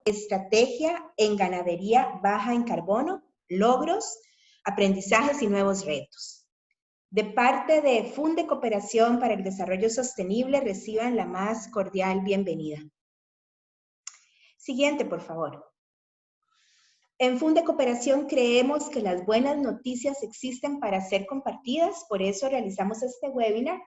Estrategia en ganadería baja en carbono, logros, aprendizajes y nuevos retos. De parte de Funde Cooperación para el Desarrollo Sostenible, reciban la más cordial bienvenida. Siguiente, por favor. En Funde Cooperación creemos que las buenas noticias existen para ser compartidas, por eso realizamos este webinar,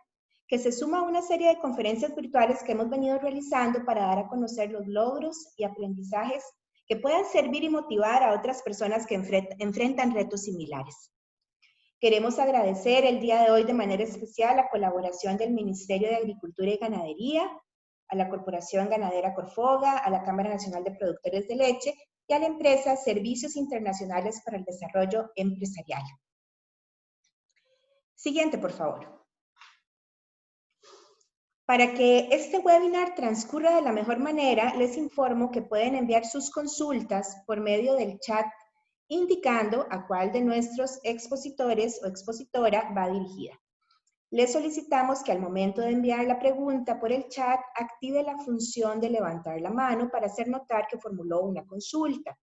que se suma a una serie de conferencias virtuales que hemos venido realizando para dar a conocer los logros y aprendizajes que puedan servir y motivar a otras personas que enfrentan retos similares. Queremos agradecer el día de hoy de manera especial la colaboración del Ministerio de Agricultura y Ganadería, a la Corporación Ganadera Corfoga, a la Cámara Nacional de Productores de Leche y a la empresa Servicios Internacionales para el Desarrollo Empresarial. Siguiente, por favor. Para que este webinar transcurra de la mejor manera, les informo que pueden enviar sus consultas por medio del chat indicando a cuál de nuestros expositores o expositora va dirigida. Les solicitamos que al momento de enviar la pregunta por el chat, active la función de levantar la mano para hacer notar que formuló una consulta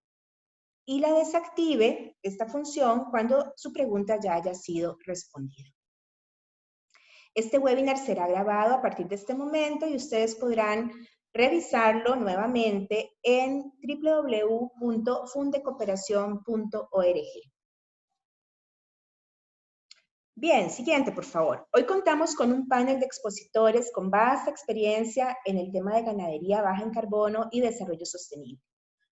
y la desactive, esta función, cuando su pregunta ya haya sido respondida. Este webinar será grabado a partir de este momento y ustedes podrán revisarlo nuevamente en www.fundecooperacion.org. Bien, siguiente, por favor. Hoy contamos con un panel de expositores con vasta experiencia en el tema de ganadería baja en carbono y desarrollo sostenible,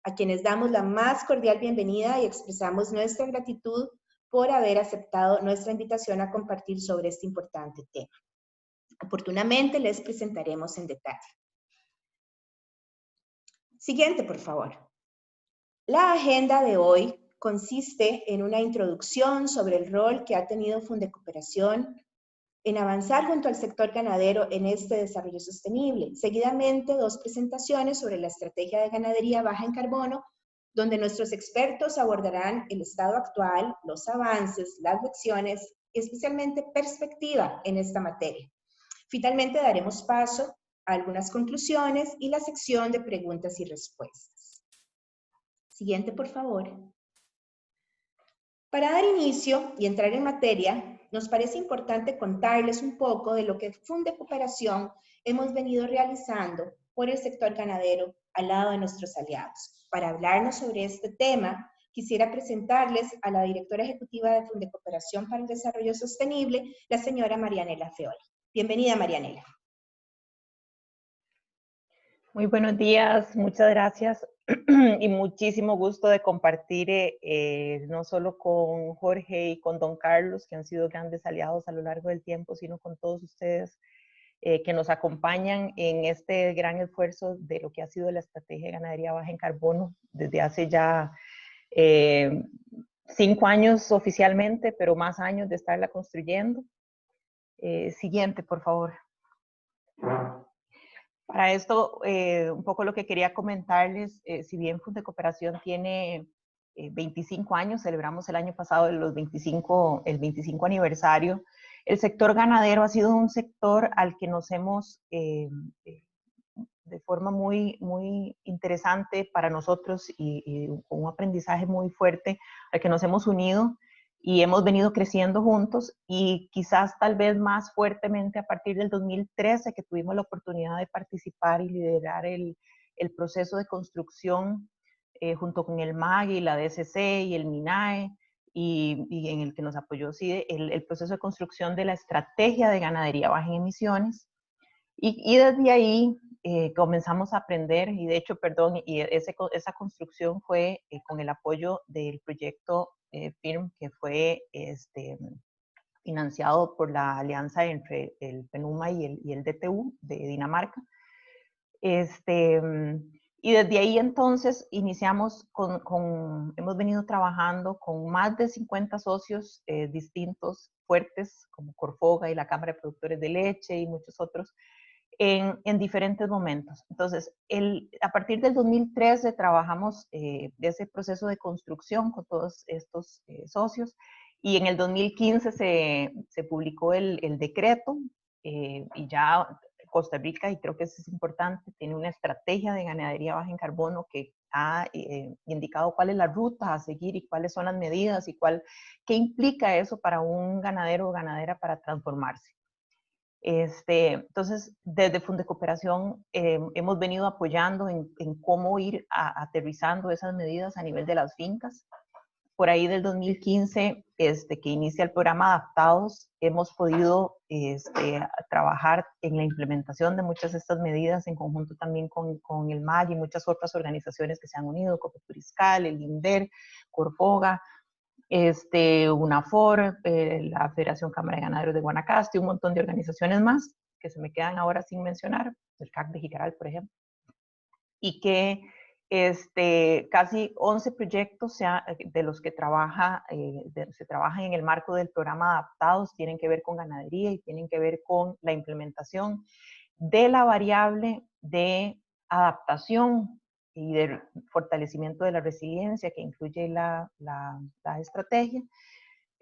a quienes damos la más cordial bienvenida y expresamos nuestra gratitud por haber aceptado nuestra invitación a compartir sobre este importante tema. Oportunamente les presentaremos en detalle. Siguiente, por favor. La agenda de hoy consiste en una introducción sobre el rol que ha tenido Funde Cooperación en avanzar junto al sector ganadero en este desarrollo sostenible. Seguidamente, dos presentaciones sobre la estrategia de ganadería baja en carbono, donde nuestros expertos abordarán el estado actual, los avances, las lecciones y especialmente perspectiva en esta materia. Finalmente, daremos paso a algunas conclusiones y la sección de preguntas y respuestas. Siguiente, por favor. Para dar inicio y entrar en materia, nos parece importante contarles un poco de lo que Funde Cooperación hemos venido realizando por el sector ganadero al lado de nuestros aliados. Para hablarnos sobre este tema, quisiera presentarles a la directora ejecutiva de Funde Cooperación para el Desarrollo Sostenible, la señora Marianela Feola. Bienvenida, Marianela. Muy buenos días, muchas gracias y muchísimo gusto de compartir no solo con Jorge y con don Carlos, que han sido grandes aliados a lo largo del tiempo, sino con todos ustedes que nos acompañan en este gran esfuerzo de lo que ha sido la estrategia de ganadería baja en carbono desde hace ya 5 años oficialmente, pero más años de estarla construyendo. Siguiente, por favor. Para esto, un poco lo que quería comentarles, si bien Funde Cooperación tiene 25 años, celebramos el año pasado el 25 aniversario, el sector ganadero ha sido un sector al que nos hemos, de forma muy interesante para nosotros y con un aprendizaje muy fuerte, al que nos hemos unido y hemos venido creciendo juntos y quizás tal vez más fuertemente a partir del 2013 que tuvimos la oportunidad de participar y liderar el proceso de construcción junto con el MAG y la DSC y el MINAE y en el que nos apoyó CIDE el proceso de construcción de la estrategia de ganadería baja en emisiones y desde ahí comenzamos a aprender y de hecho, esa construcción fue con el apoyo del proyecto FIRM que fue financiado por la alianza entre el PENUMA y el DTU de Dinamarca. Y desde ahí entonces iniciamos hemos venido trabajando con más de 50 socios distintos, fuertes, como Corfoga y la Cámara de Productores de Leche y muchos otros, en diferentes momentos. Entonces, a partir del 2013 trabajamos ese proceso de construcción con todos estos socios y en el 2015 se publicó el decreto y ya Costa Rica, y creo que eso es importante, tiene una estrategia de ganadería baja en carbono que ha indicado cuál es la ruta a seguir y cuáles son las medidas y qué implica eso para un ganadero o ganadera para transformarse. Entonces, desde Fundecooperación hemos venido apoyando en cómo ir aterrizando esas medidas a nivel de las fincas. Por ahí del 2015, que inicia el programa Adaptados, hemos podido trabajar en la implementación de muchas de estas medidas en conjunto también con el MAG y muchas otras organizaciones que se han unido, Copeturiscal, el INDER, Corfoga, UNAFOR, la Federación Cámara de Ganaderos de Guanacaste, un montón de organizaciones más que se me quedan ahora sin mencionar, el CAC de Jicaral, por ejemplo, y que casi 11 proyectos de los que se trabajan en el marco del programa Adaptados tienen que ver con ganadería y tienen que ver con la implementación de la variable de adaptación y del fortalecimiento de la resiliencia que incluye la estrategia,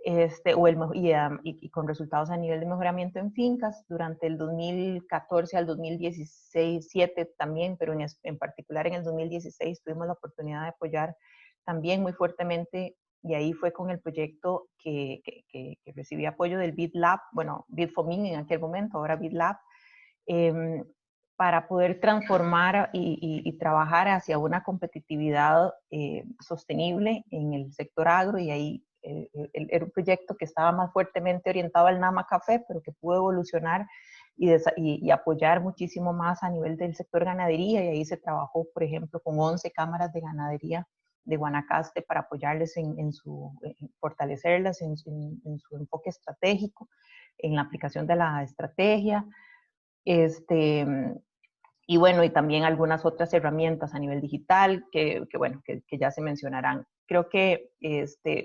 y con resultados a nivel de mejoramiento en fincas durante el 2014 al 2016, 7 también, pero en particular en el 2016 tuvimos la oportunidad de apoyar también muy fuertemente, y ahí fue con el proyecto que recibí apoyo del BidLab, bueno, BidFomin en aquel momento, ahora BidLab, para poder transformar y trabajar hacia una competitividad sostenible en el sector agro, y ahí era un proyecto que estaba más fuertemente orientado al NAMA Café, pero que pudo evolucionar y apoyar muchísimo más a nivel del sector ganadería, y ahí se trabajó, por ejemplo, con 11 cámaras de ganadería de Guanacaste para apoyarles en fortalecerlas en su enfoque estratégico, en la aplicación de la estrategia, y bueno, y también algunas otras herramientas a nivel digital que ya se mencionarán. Creo que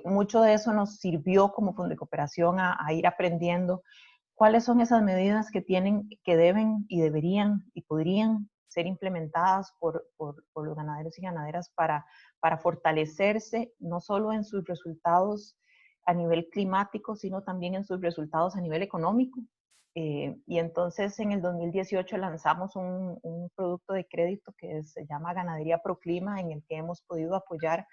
mucho de eso nos sirvió como Fundecooperación a ir aprendiendo cuáles son esas medidas que deben y deberían y podrían ser implementadas por los ganaderos y ganaderas para fortalecerse no solo en sus resultados a nivel climático, sino también en sus resultados a nivel económico. Y entonces en el 2018 lanzamos un producto de crédito que se llama Ganadería Proclima, en el que hemos podido apoyar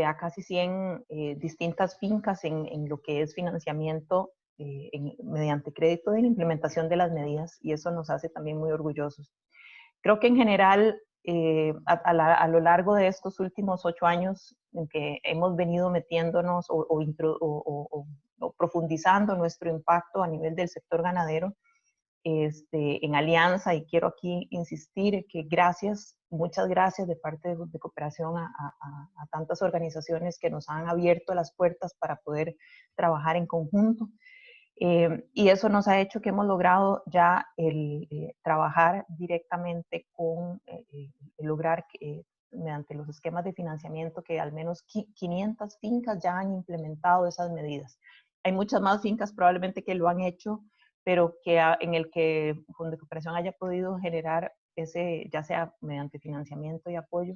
a casi 100 distintas fincas en lo que es financiamiento mediante crédito de la implementación de las medidas, y eso nos hace también muy orgullosos. Creo que en general, a lo largo de estos últimos 8 años en que hemos venido metiéndonos o profundizando nuestro impacto a nivel del sector ganadero, en alianza, y quiero aquí insistir que muchas gracias de parte de Cooperación a tantas organizaciones que nos han abierto las puertas para poder trabajar en conjunto. Y eso nos ha hecho que hemos logrado ya trabajar directamente lograr mediante los esquemas de financiamiento que al menos 500 fincas ya han implementado esas medidas. Hay muchas más fincas probablemente que lo han hecho, pero en el que Fundecooperación haya podido generar ya sea mediante financiamiento y apoyo.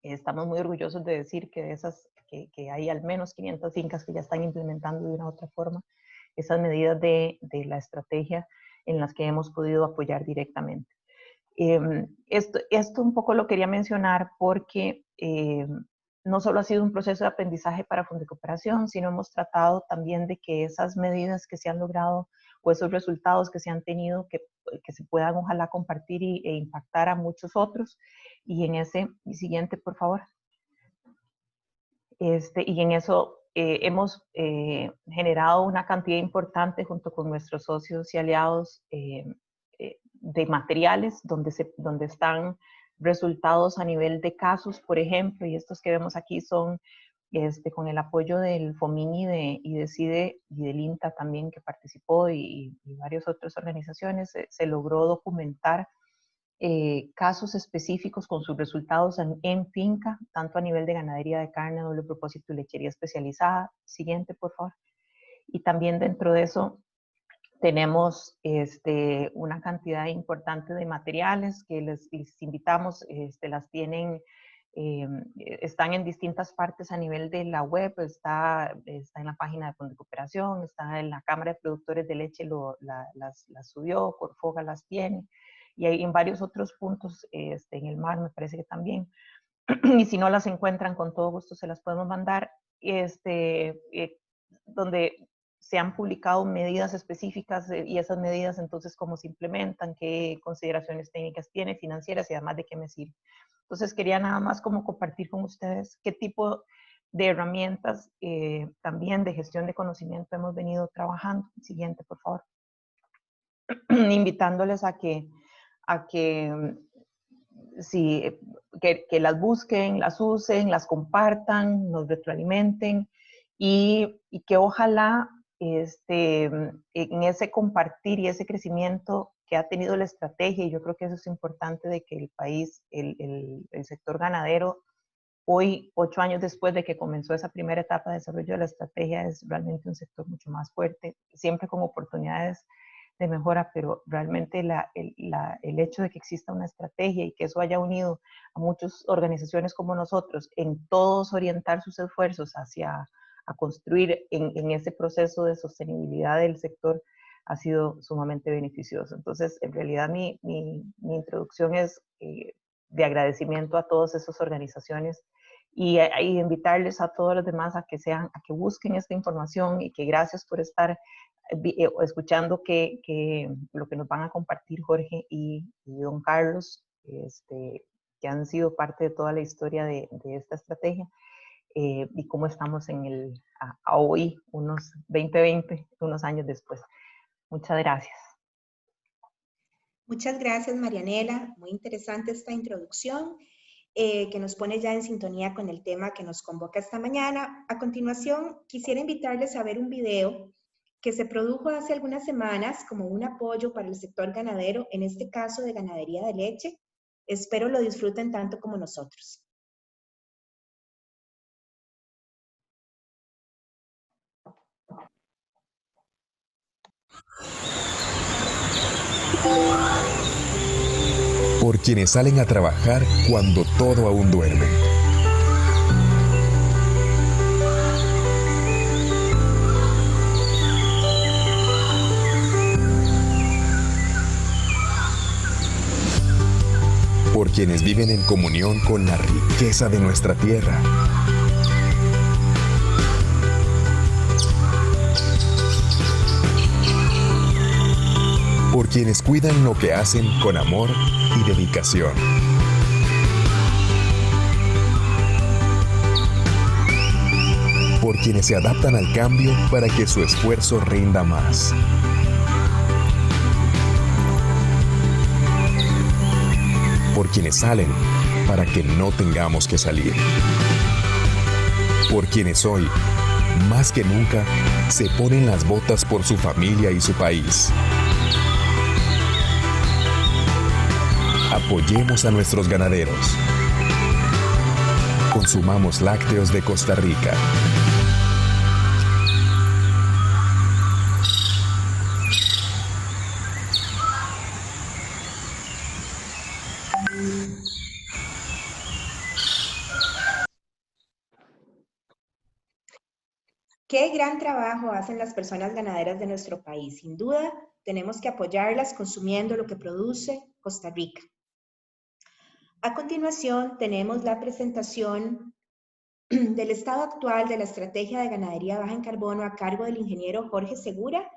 Estamos muy orgullosos de decir que que hay al menos 500 fincas que ya están implementando de una u otra forma esas medidas de la estrategia en las que hemos podido apoyar directamente. Esto un poco lo quería mencionar porque no solo ha sido un proceso de aprendizaje para Fundecooperación, sino hemos tratado también de que esas medidas que se han logrado o esos resultados que se han tenido, que se puedan ojalá compartir e impactar a muchos otros. Y en siguiente, por favor. Y en eso hemos generado una cantidad importante junto con nuestros socios y aliados de materiales donde están resultados a nivel de casos, por ejemplo, y estos que vemos aquí son con el apoyo del FOMIN y de CIDE y del INTA también, que participó, y varias otras organizaciones, se logró documentar casos específicos con sus resultados en finca, tanto a nivel de ganadería de carne, doble propósito y lechería especializada. Siguiente, por favor. Y también dentro de eso tenemos una cantidad importante de materiales que les invitamos, las tienen, están en distintas partes a nivel de la web, está en la página de Fundecooperación, está en la Cámara de Productores de Leche, las subió, Corfoga las tiene, y hay en varios otros puntos en el mar, me parece que también. Y si no las encuentran, con todo gusto se las podemos mandar, donde se han publicado medidas específicas y esas medidas entonces cómo se implementan, qué consideraciones técnicas tiene, financieras y además de qué me sirve. Entonces quería nada más como compartir con ustedes qué tipo de herramientas también de gestión de conocimiento hemos venido trabajando. Siguiente, por favor. Invitándoles a que las busquen, las usen, las compartan, nos retroalimenten y que ojalá en ese compartir y ese crecimiento que ha tenido la estrategia, y yo creo que eso es importante, de que el país, el sector ganadero, hoy, 8 años después de que comenzó esa primera etapa de desarrollo de la estrategia, es realmente un sector mucho más fuerte, siempre con oportunidades de mejora, pero realmente el hecho de que exista una estrategia y que eso haya unido a muchas organizaciones como nosotros en todos orientar sus esfuerzos hacia a construir en ese proceso de sostenibilidad del sector ha sido sumamente beneficioso. Entonces, en realidad mi introducción es de agradecimiento a todas esas organizaciones y invitarles a todos los demás a que busquen esta información y que gracias por estar escuchando lo que nos van a compartir Jorge y don Carlos, que han sido parte de toda la historia de esta estrategia, y cómo estamos a hoy, unos 2020, unos años después. Muchas gracias. Muchas gracias, Marianela. Muy interesante esta introducción que nos pone ya en sintonía con el tema que nos convoca esta mañana. A continuación, quisiera invitarles a ver un video que se produjo hace algunas semanas como un apoyo para el sector ganadero, en este caso de ganadería de leche. Espero lo disfruten tanto como nosotros. Por quienes salen a trabajar cuando todo aún duerme. Por quienes viven en comunión con la riqueza de nuestra tierra. Por quienes cuidan lo que hacen con amor y dedicación. Por quienes se adaptan al cambio para que su esfuerzo rinda más. Por quienes salen para que no tengamos que salir. Por quienes hoy, más que nunca, se ponen las botas por su familia y su país. Apoyemos a nuestros ganaderos. Consumamos lácteos de Costa Rica. Qué gran trabajo hacen las personas ganaderas de nuestro país. Sin duda, tenemos que apoyarlas consumiendo lo que produce Costa Rica. A continuación, tenemos la presentación del estado actual de la estrategia de ganadería baja en carbono a cargo del ingeniero Jorge Segura,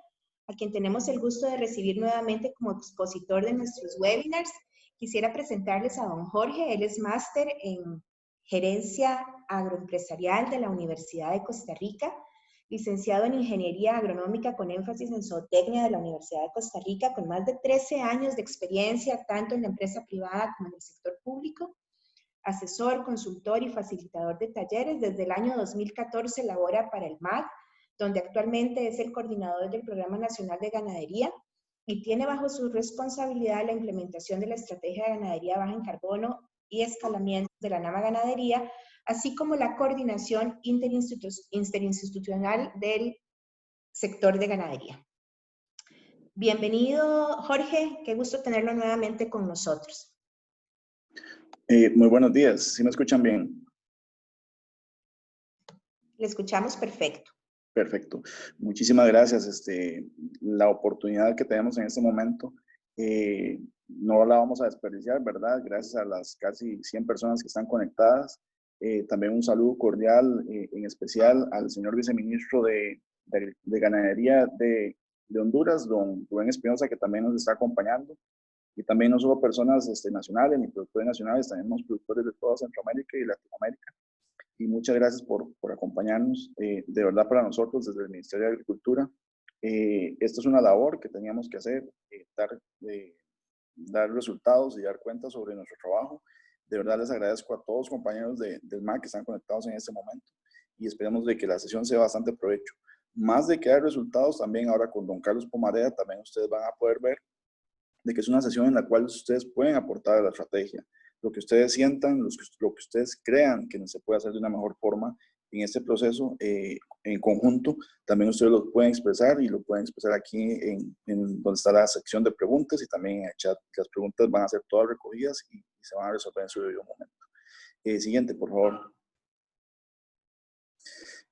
a quien tenemos el gusto de recibir nuevamente como expositor de nuestros webinars. Quisiera presentarles a don Jorge. Él es máster en gerencia agroempresarial de la Universidad de Costa Rica, licenciado en Ingeniería Agronómica con énfasis en zootecnia de la Universidad de Costa Rica, con más de 13 años de experiencia tanto en la empresa privada como en el sector público, asesor, consultor y facilitador de talleres. Desde el año 2014 labora para el MAG, donde actualmente es el coordinador del Programa Nacional de Ganadería y tiene bajo su responsabilidad la implementación de la Estrategia de Ganadería Baja en Carbono y escalamiento de la NAMA Ganadería, así como la coordinación interinstitucional del sector de ganadería. Bienvenido, Jorge. Qué gusto tenerlo nuevamente con nosotros. Muy buenos días. ¿Sí me escuchan bien? Le escuchamos perfecto. Perfecto. Muchísimas gracias. La oportunidad que tenemos en este momento de no la vamos a desperdiciar, ¿verdad? Gracias a las casi 100 personas que están conectadas. También un saludo cordial, en especial al señor viceministro de Ganadería de Honduras, don Rubén Espinosa, que también nos está acompañando. Y también no solo personas nacionales ni productores nacionales, también los productores de toda Centroamérica y Latinoamérica. Y muchas gracias por acompañarnos. De verdad, para nosotros, desde el Ministerio de Agricultura, esta es una labor que teníamos que hacer, dar resultados y dar cuenta sobre nuestro trabajo. De verdad les agradezco a todos los compañeros del MAC que están conectados en este momento y esperamos de que la sesión sea bastante provecho. Más de que dar resultados, también ahora con don Carlos Pomareda, también ustedes van a poder ver de que es una sesión en la cual ustedes pueden aportar a la estrategia. Lo que ustedes sientan, lo que ustedes crean que se puede hacer de una mejor forma en este proceso en conjunto, también ustedes lo pueden expresar y lo pueden expresar aquí en donde está la sección de preguntas y también en el chat. Las preguntas van a ser todas recogidas y se van a resolver en su debido momento. Siguiente, por favor.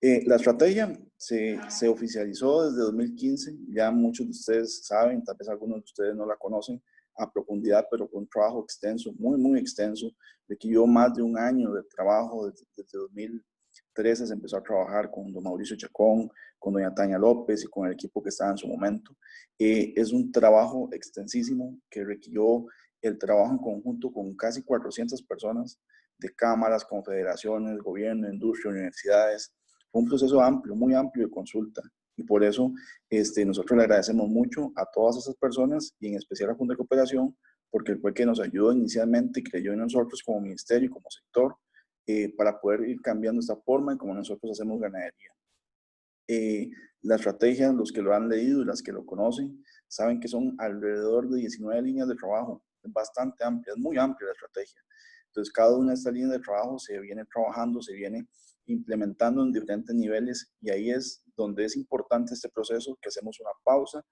La estrategia se oficializó desde 2015, ya muchos de ustedes saben, tal vez algunos de ustedes no la conocen a profundidad, pero con un trabajo extenso, muy extenso, requirió más de un año de trabajo. Desde 2013 se empezó a trabajar con don Mauricio Chacón, con doña Tania López y con el equipo que estaba en su momento. Es un trabajo extensísimo que requirió el trabajo en conjunto con casi 400 personas de cámaras, confederaciones, gobierno, industria, universidades. Fue un proceso amplio, muy amplio de consulta y por eso nosotros le agradecemos mucho a todas esas personas y en especial a Junta de Cooperación porque fue que nos ayudó inicialmente y creyó en nosotros como ministerio y como sector para poder ir cambiando esta forma en cómo nosotros hacemos ganadería. La estrategia, los que lo han leído y las que lo conocen, saben que son alrededor de 19 líneas de trabajo, es bastante amplia, es muy amplia la estrategia. Entonces, cada una de estas líneas de trabajo se viene trabajando, se viene implementando en diferentes niveles y ahí es donde es importante este proceso, que hacemos una pausa,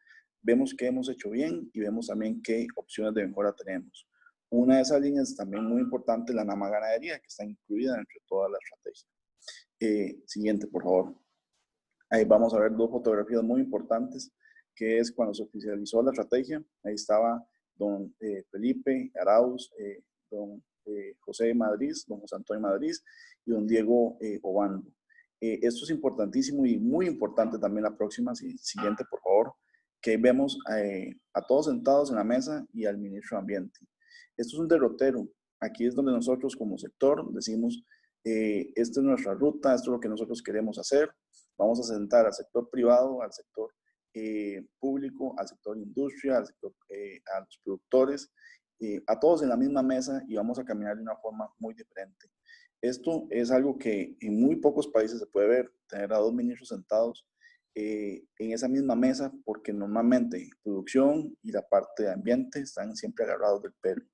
vemos qué hemos hecho bien y vemos también qué opciones de mejora tenemos. Una de esas líneas también muy importante, la NAMA Ganadería, que está incluida entre toda la estrategia. Siguiente, por favor. Ahí vamos a ver dos fotografías muy importantes, que es cuando se oficializó la estrategia. Ahí estaba don Felipe Arauz, don José Madrid, don José Antonio Madrid y don Diego Obando. Esto es importantísimo y muy importante también la próxima, siguiente por favor, que vemos a todos sentados en la mesa y al ministro de Ambiente. Esto es un derrotero. Aquí es donde nosotros como sector decimos, esta es nuestra ruta, esto es lo que nosotros queremos hacer. Vamos a sentar al sector privado, al sector público, al sector industria, al sector, a los productores, a todos en la misma mesa y vamos a caminar de una forma muy diferente. Esto es algo que en muy pocos países se puede ver, tener a dos ministros sentados en esa misma mesa, porque normalmente producción y la parte de ambiente están siempre agarrados del pelo.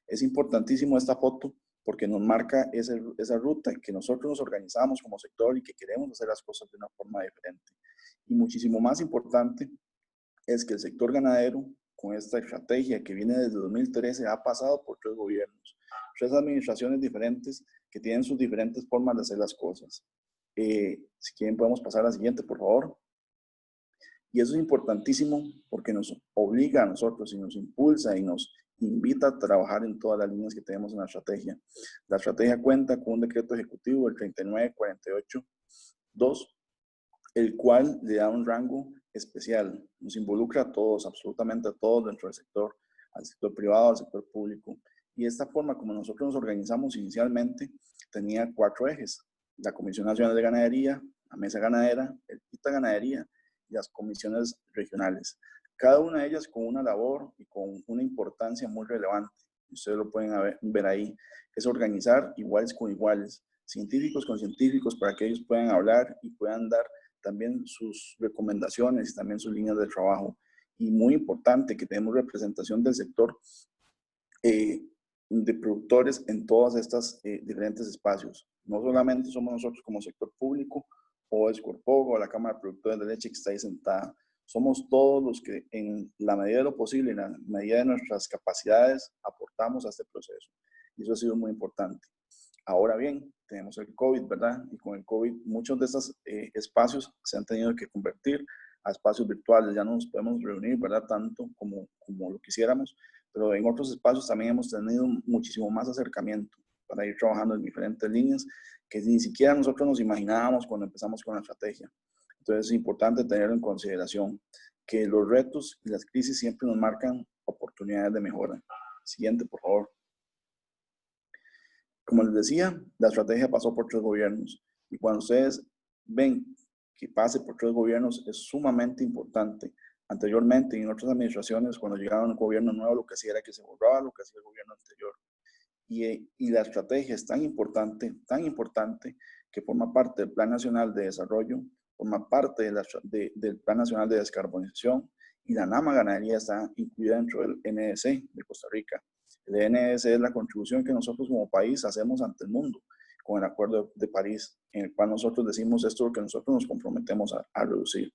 Es importantísimo esta foto porque nos marca esa ruta en que nosotros nos organizamos como sector y que queremos hacer las cosas de una forma diferente. Y muchísimo más importante es que el sector ganadero, con esta estrategia que viene desde 2013, ha pasado por 3 gobiernos, 3 administraciones diferentes que tienen sus diferentes formas de hacer las cosas. Si quieren podemos pasar a la siguiente, por favor. Y eso es importantísimo porque nos obliga a nosotros y nos impulsa y nos invita a trabajar en todas las líneas que tenemos en la estrategia. La estrategia cuenta con un decreto ejecutivo, el 3948-2, el cual le da un rango especial. Nos involucra a todos, absolutamente a todos dentro del sector, al sector privado, al sector público. Y esta forma como nosotros nos organizamos inicialmente tenía 4 ejes. La Comisión Nacional de Ganadería, la Mesa Ganadera, el PITA Ganadería y las comisiones regionales. Cada una de ellas con una labor y con una importancia muy relevante. Ustedes lo pueden ver ahí. Es organizar iguales con iguales, científicos con científicos para que ellos puedan hablar y puedan dar también sus recomendaciones y también sus líneas de trabajo. Y muy importante que tenemos representación del sector de productores en todos estos diferentes espacios. No solamente somos nosotros como sector público o Escorpogo o la Cámara de Productores de Leche que está ahí sentada. Somos todos los que en la medida de lo posible, en la medida de nuestras capacidades, aportamos a este proceso. Y eso ha sido muy importante. Ahora bien, tenemos el COVID, ¿verdad? Y con el COVID muchos de estos espacios se han tenido que convertir a espacios virtuales. Ya no nos podemos reunir, ¿verdad? Tanto como lo quisiéramos, pero en otros espacios también hemos tenido muchísimo más acercamiento para ir trabajando en diferentes líneas que ni siquiera nosotros nos imaginábamos cuando empezamos con la estrategia. Entonces es importante tenerlo en consideración, que los retos y las crisis siempre nos marcan oportunidades de mejora. Siguiente, por favor. Como les decía, la estrategia pasó por 3 gobiernos y cuando ustedes ven que pase por 3 gobiernos es sumamente importante. Anteriormente, en otras administraciones, cuando llegaba un gobierno nuevo, lo que hacía era que se borraba lo que hacía el gobierno anterior. Y la estrategia es tan importante que forma parte del Plan Nacional de Desarrollo, forma parte del Plan Nacional de Descarbonización y la NAMA Ganadería está incluida dentro del NDC de Costa Rica. El NDC es la contribución que nosotros como país hacemos ante el mundo con el Acuerdo de París, en el cual nosotros decimos esto es lo que nosotros nos comprometemos a reducir.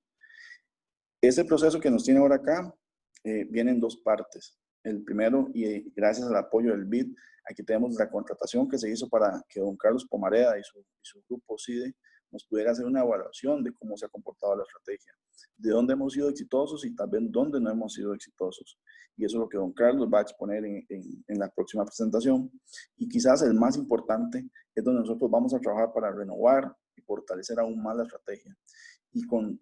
Ese proceso que nos tiene ahora acá viene en 2 partes. El primero, y gracias al apoyo del BID, aquí tenemos la contratación que se hizo para que don Carlos Pomareda y su grupo CIDE nos pudiera hacer una evaluación de cómo se ha comportado la estrategia, de dónde hemos sido exitosos y también dónde no hemos sido exitosos. Y eso es lo que don Carlos va a exponer en la próxima presentación. Y quizás el más importante es donde nosotros vamos a trabajar para renovar y fortalecer aún más la estrategia. Y con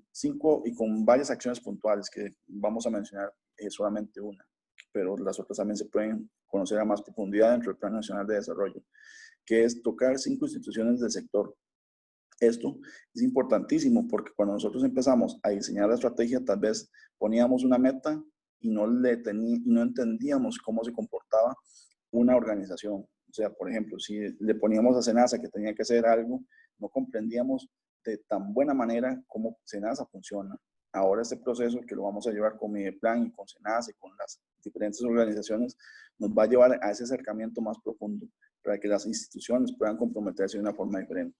varias acciones puntuales que vamos a mencionar solamente una, pero las otras también se pueden conocer a más profundidad dentro del Plan Nacional de Desarrollo, que es tocar 5 instituciones del sector. Esto es importantísimo porque cuando nosotros empezamos a diseñar la estrategia, tal vez poníamos una meta y no entendíamos cómo se comportaba una organización. O sea, por ejemplo, si le poníamos a SENASA que tenía que hacer algo, no comprendíamos de tan buena manera cómo SENASA funciona. Ahora este proceso que lo vamos a llevar con Mideplan y con SENASA y con las diferentes organizaciones nos va a llevar a ese acercamiento más profundo para que las instituciones puedan comprometerse de una forma diferente.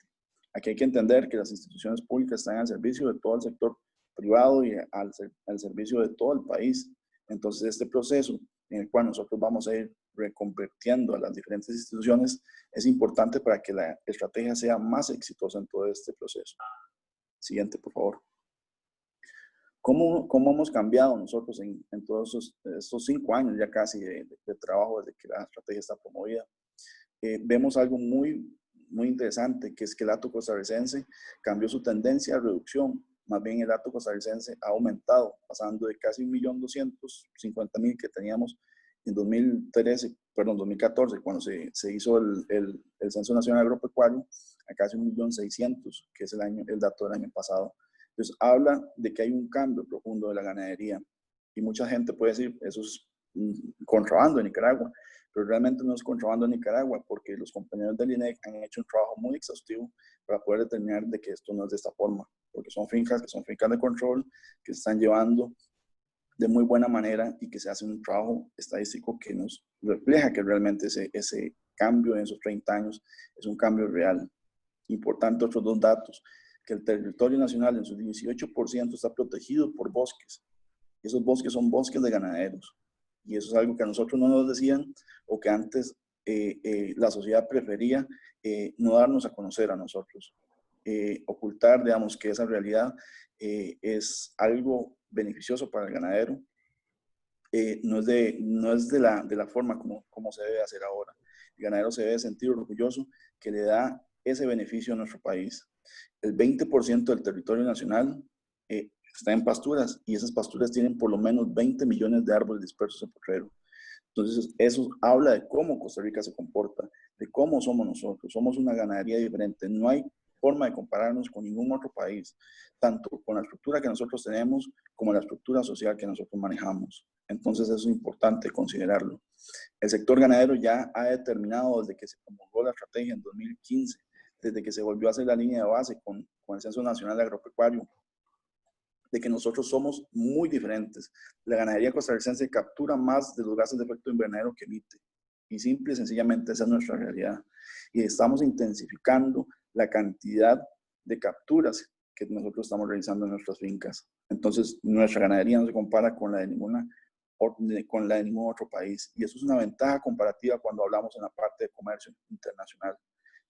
Aquí hay que entender que las instituciones públicas están al servicio de todo el sector privado y al servicio de todo el país. Entonces este proceso en el cual nosotros vamos a ir reconvirtiendo a las diferentes instituciones es importante para que la estrategia sea más exitosa en todo este proceso. Siguiente, por favor. ¿Cómo hemos cambiado nosotros en todos estos 5 años ya casi de trabajo desde que la estrategia está promovida? Vemos algo muy interesante, que es que el hato costarricense cambió su tendencia a reducción. Más bien el hato costarricense ha aumentado, pasando de casi 1.250.000 que teníamos en 2014, cuando se hizo el Censo Nacional Agropecuario, a casi 1.600.000, que es el dato del año pasado. Entonces habla de que hay un cambio profundo de la ganadería. Y mucha gente puede decir, eso es contrabando en Nicaragua, pero realmente no es contrabando en Nicaragua, porque los compañeros del INEC han hecho un trabajo muy exhaustivo para poder determinar de que esto no es de esta forma, porque son fincas de control que se están llevando de muy buena manera y que se hace un trabajo estadístico que nos refleja que realmente ese cambio en esos 30 años es un cambio real. Importante otros 2 datos, que el territorio nacional en su 18% está protegido por bosques. Y esos bosques son bosques de ganaderos. Y eso es algo que a nosotros no nos decían o que antes la sociedad prefería no darnos a conocer a nosotros. Ocultar, digamos, que esa realidad es algo beneficioso para el ganadero. No es de la forma como se debe hacer ahora. El ganadero se debe sentir orgulloso que le da ese beneficio a nuestro país. El 20% del territorio nacional está en pasturas y esas pasturas tienen por lo menos 20 millones de árboles dispersos en potrero. Entonces, eso habla de cómo Costa Rica se comporta, de cómo somos nosotros. Somos una ganadería diferente. No hay forma de compararnos con ningún otro país, tanto con la estructura que nosotros tenemos como la estructura social que nosotros manejamos. Entonces, eso es importante considerarlo. El sector ganadero ya ha determinado desde que se promulgó la estrategia en 2015, desde que se volvió a hacer la línea de base con el Censo Nacional Agropecuario, de que nosotros somos muy diferentes. La ganadería costarricense captura más de los gases de efecto invernadero que emite. Y simple y sencillamente esa es nuestra realidad. Y estamos intensificando la cantidad de capturas que nosotros estamos realizando en nuestras fincas. Entonces, nuestra ganadería no se compara con la de ningún otro país. Y eso es una ventaja comparativa cuando hablamos en la parte de comercio internacional.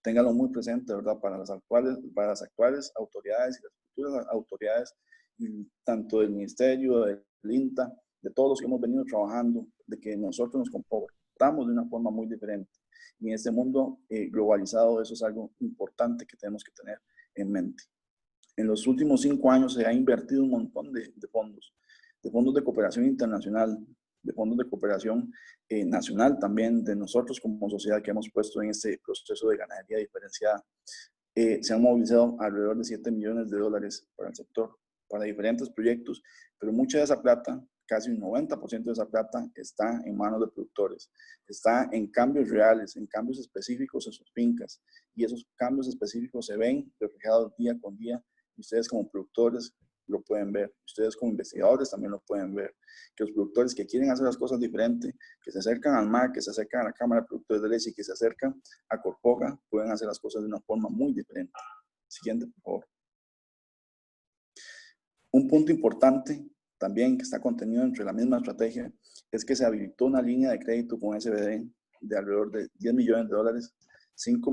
Ténganlo muy presente, ¿verdad? Para las actuales autoridades y las futuras autoridades, tanto del Ministerio, del INTA, de todos los que hemos venido trabajando de que nosotros nos comportamos de una forma muy diferente. Y en este mundo globalizado eso es algo importante que tenemos que tener en mente. En los últimos 5 años se ha invertido un montón de fondos de cooperación internacional, de fondos de cooperación nacional también, de nosotros como sociedad que hemos puesto en este proceso de ganadería diferenciada. Se han movilizado alrededor de $7 millones para el sector, para diferentes proyectos, pero mucha de esa plata, casi un 90% de esa plata, está en manos de productores, está en cambios reales, en cambios específicos en sus fincas, y esos cambios específicos se ven reflejados día con día, y ustedes como productores lo pueden ver, ustedes como investigadores también lo pueden ver, que los productores que quieren hacer las cosas diferentes, que se acercan al MAC, que se acercan a la Cámara de Productores de Leche y que se acercan a Corpoga, pueden hacer las cosas de una forma muy diferente. Siguiente, por favor. Un punto importante también que está contenido entre la misma estrategia es que se habilitó una línea de crédito con SBD de alrededor de $10 millones, 5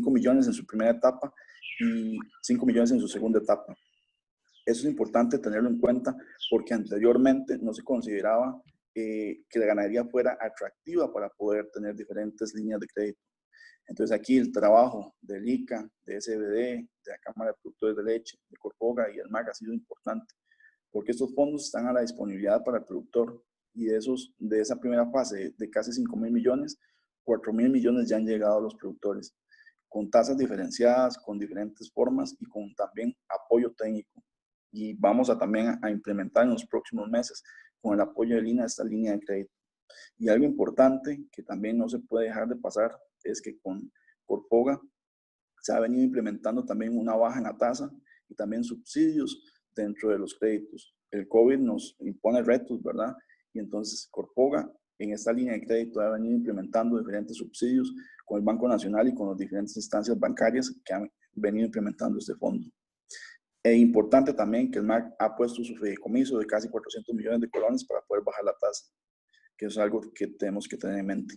millones en su primera etapa y 5 millones en su segunda etapa. Eso es importante tenerlo en cuenta porque anteriormente no se consideraba que la ganadería fuera atractiva para poder tener diferentes líneas de crédito. Entonces aquí el trabajo del ICA, de SBD, de la Cámara de Productores de Leche, de Corpoga y el MAC ha sido importante porque estos fondos están a la disponibilidad para el productor y de esa primera fase de casi 5.000 millones, 4.000 millones ya han llegado a los productores con tasas diferenciadas, con diferentes formas y con también apoyo técnico. Y vamos también a implementar en los próximos meses con el apoyo de INA esta línea de crédito. Y algo importante que también no se puede dejar de pasar es que con Corpoga se ha venido implementando también una baja en la tasa y también subsidios dentro de los créditos. El COVID nos impone retos, ¿verdad? Y entonces Corpoga en esta línea de crédito ha venido implementando diferentes subsidios con el Banco Nacional y con las diferentes instancias bancarias que han venido implementando este fondo. Es importante también que el MAC ha puesto su fideicomiso de casi 400 millones de colones para poder bajar la tasa, que es algo que tenemos que tener en mente.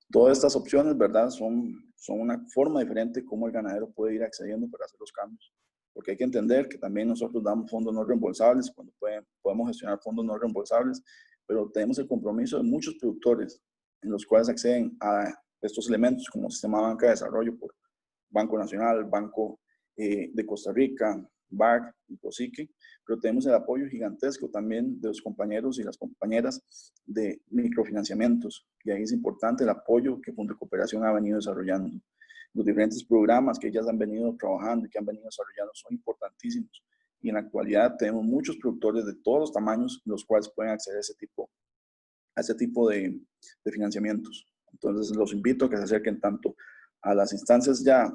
Todas estas opciones, ¿verdad? Son una forma diferente de cómo el ganadero puede ir accediendo para hacer los cambios. Porque hay que entender que también nosotros damos fondos no reembolsables, cuando podemos gestionar fondos no reembolsables, pero tenemos el compromiso de muchos productores en los cuales acceden a estos elementos como Sistema de Banca de Desarrollo por Banco Nacional, Banco de Costa Rica, BAC y COSICE, pero tenemos el apoyo gigantesco también de los compañeros y las compañeras de microfinanciamientos, y ahí es importante el apoyo que Fondo de Cooperación ha venido desarrollando. Los diferentes programas que ellas han venido trabajando y que han venido desarrollando son importantísimos, y en la actualidad tenemos muchos productores de todos los tamaños los cuales pueden acceder a ese tipo de financiamientos. Entonces los invito a que se acerquen tanto a las instancias ya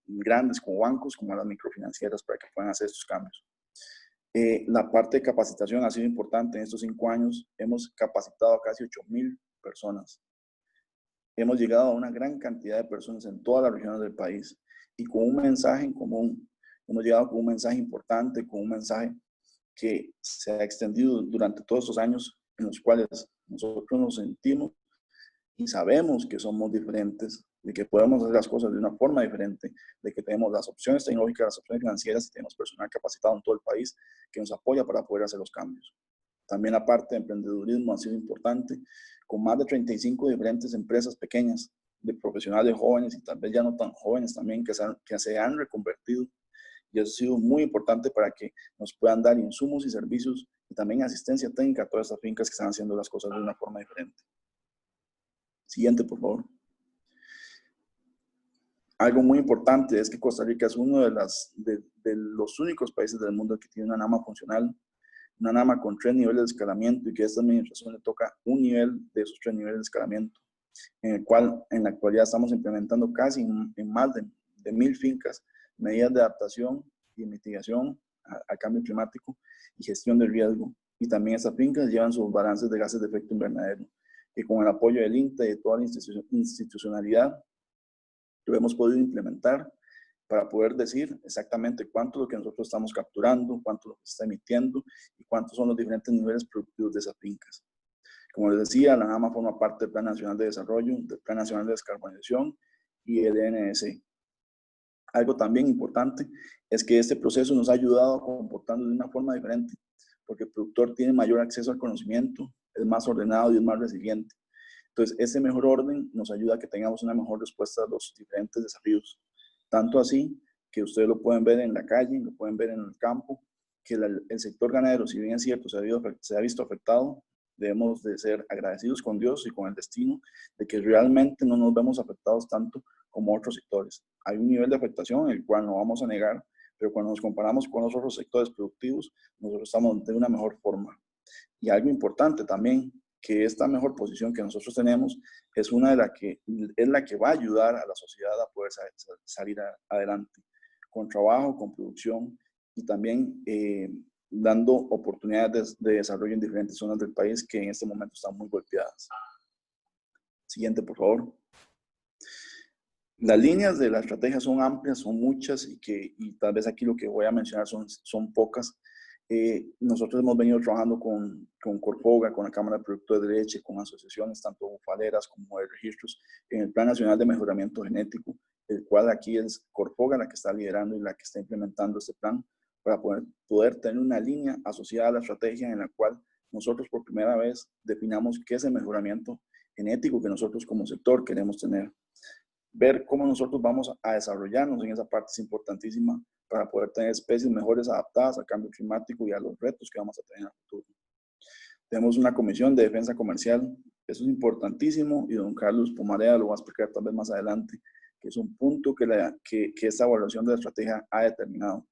grandes como bancos, como a las microfinancieras para que puedan hacer estos cambios. La parte de capacitación ha sido importante. En estos 5 años hemos capacitado a casi 8.000 personas. Hemos llegado a una gran cantidad de personas en todas las regiones del país y con un mensaje en común. Hemos llegado con un mensaje importante, con un mensaje que se ha extendido durante todos estos años en los cuales nosotros nos sentimos y sabemos que somos diferentes, de que podemos hacer las cosas de una forma diferente, de que tenemos las opciones tecnológicas, las opciones financieras y tenemos personal capacitado en todo el país que nos apoya para poder hacer los cambios. También la parte de emprendedurismo ha sido importante, con más de 35 diferentes empresas pequeñas, de profesionales jóvenes y tal vez ya no tan jóvenes también, que se han reconvertido. Y eso ha sido muy importante para que nos puedan dar insumos y servicios y también asistencia técnica a todas estas fincas que están haciendo las cosas de una forma diferente. Siguiente, por favor. Algo muy importante es que Costa Rica es uno de los únicos países del mundo que tiene una NAMA funcional, una NAMA con 3 niveles de escalamiento y que a esta administración le toca un nivel de esos 3 niveles de escalamiento, en el cual en la actualidad estamos implementando casi en más de 1.000 fincas medidas de adaptación y mitigación al cambio climático y gestión de riesgo. Y también estas fincas llevan sus balances de gases de efecto invernadero, que con el apoyo del INTA y de toda la institucionalidad lo hemos podido implementar para poder decir exactamente cuánto es lo que nosotros estamos capturando, cuánto es lo que se está emitiendo y cuántos son los diferentes niveles productivos de esas fincas. Como les decía, la NAMA forma parte del Plan Nacional de Desarrollo, del Plan Nacional de Descarbonización y el ENS. Algo también importante es que este proceso nos ha ayudado a comportarnos de una forma diferente, porque el productor tiene mayor acceso al conocimiento, es más ordenado y es más resiliente. Entonces, ese mejor orden nos ayuda a que tengamos una mejor respuesta a los diferentes desafíos. Tanto así que ustedes lo pueden ver en la calle, lo pueden ver en el campo, que el sector ganadero, si bien es cierto, se ha visto afectado, debemos de ser agradecidos con Dios y con el destino de que realmente no nos vemos afectados tanto como otros sectores. Hay un nivel de afectación, el cual no vamos a negar, pero cuando nos comparamos con los otros sectores productivos, nosotros estamos de una mejor forma. Y algo importante también, que esta mejor posición que nosotros tenemos es la que va a ayudar a la sociedad a poder salir adelante, con trabajo, con producción y también dando oportunidades de desarrollo en diferentes zonas del país que en este momento están muy golpeadas. Siguiente, por favor. Las líneas de la estrategia son amplias, son muchas y tal vez aquí lo que voy a mencionar son pocas. Nosotros hemos venido trabajando con Corfoga, con la Cámara de Productores de Leche, con asociaciones tanto bufaleras como de registros en el Plan Nacional de Mejoramiento Genético, el cual aquí es Corfoga la que está liderando y la que está implementando este plan para poder tener una línea asociada a la estrategia en la cual nosotros por primera vez definamos qué es el mejoramiento genético que nosotros como sector queremos tener. Ver cómo nosotros vamos a desarrollarnos en esa parte es importantísima para poder tener especies mejores adaptadas al cambio climático y a los retos que vamos a tener en el futuro. Tenemos una comisión de defensa comercial, eso es importantísimo y don Carlos Pomarea lo va a explicar tal vez más adelante, que es un punto que esta evaluación de la estrategia ha determinado.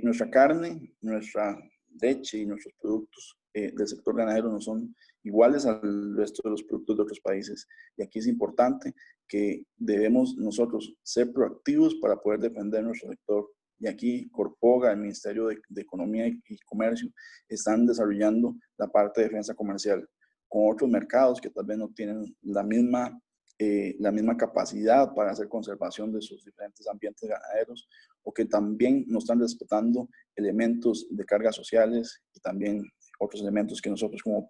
Nuestra carne, nuestra leche y nuestros productos del sector ganadero no son iguales al resto de los productos de otros países. Y aquí es importante que debemos nosotros ser proactivos para poder defender nuestro sector. Y aquí Corfoga, el Ministerio de Economía y Comercio, están desarrollando la parte de defensa comercial con otros mercados que tal vez no tienen la misma capacidad para hacer conservación de sus diferentes ambientes ganaderos o que también no están respetando elementos de cargas sociales y también otros elementos que nosotros como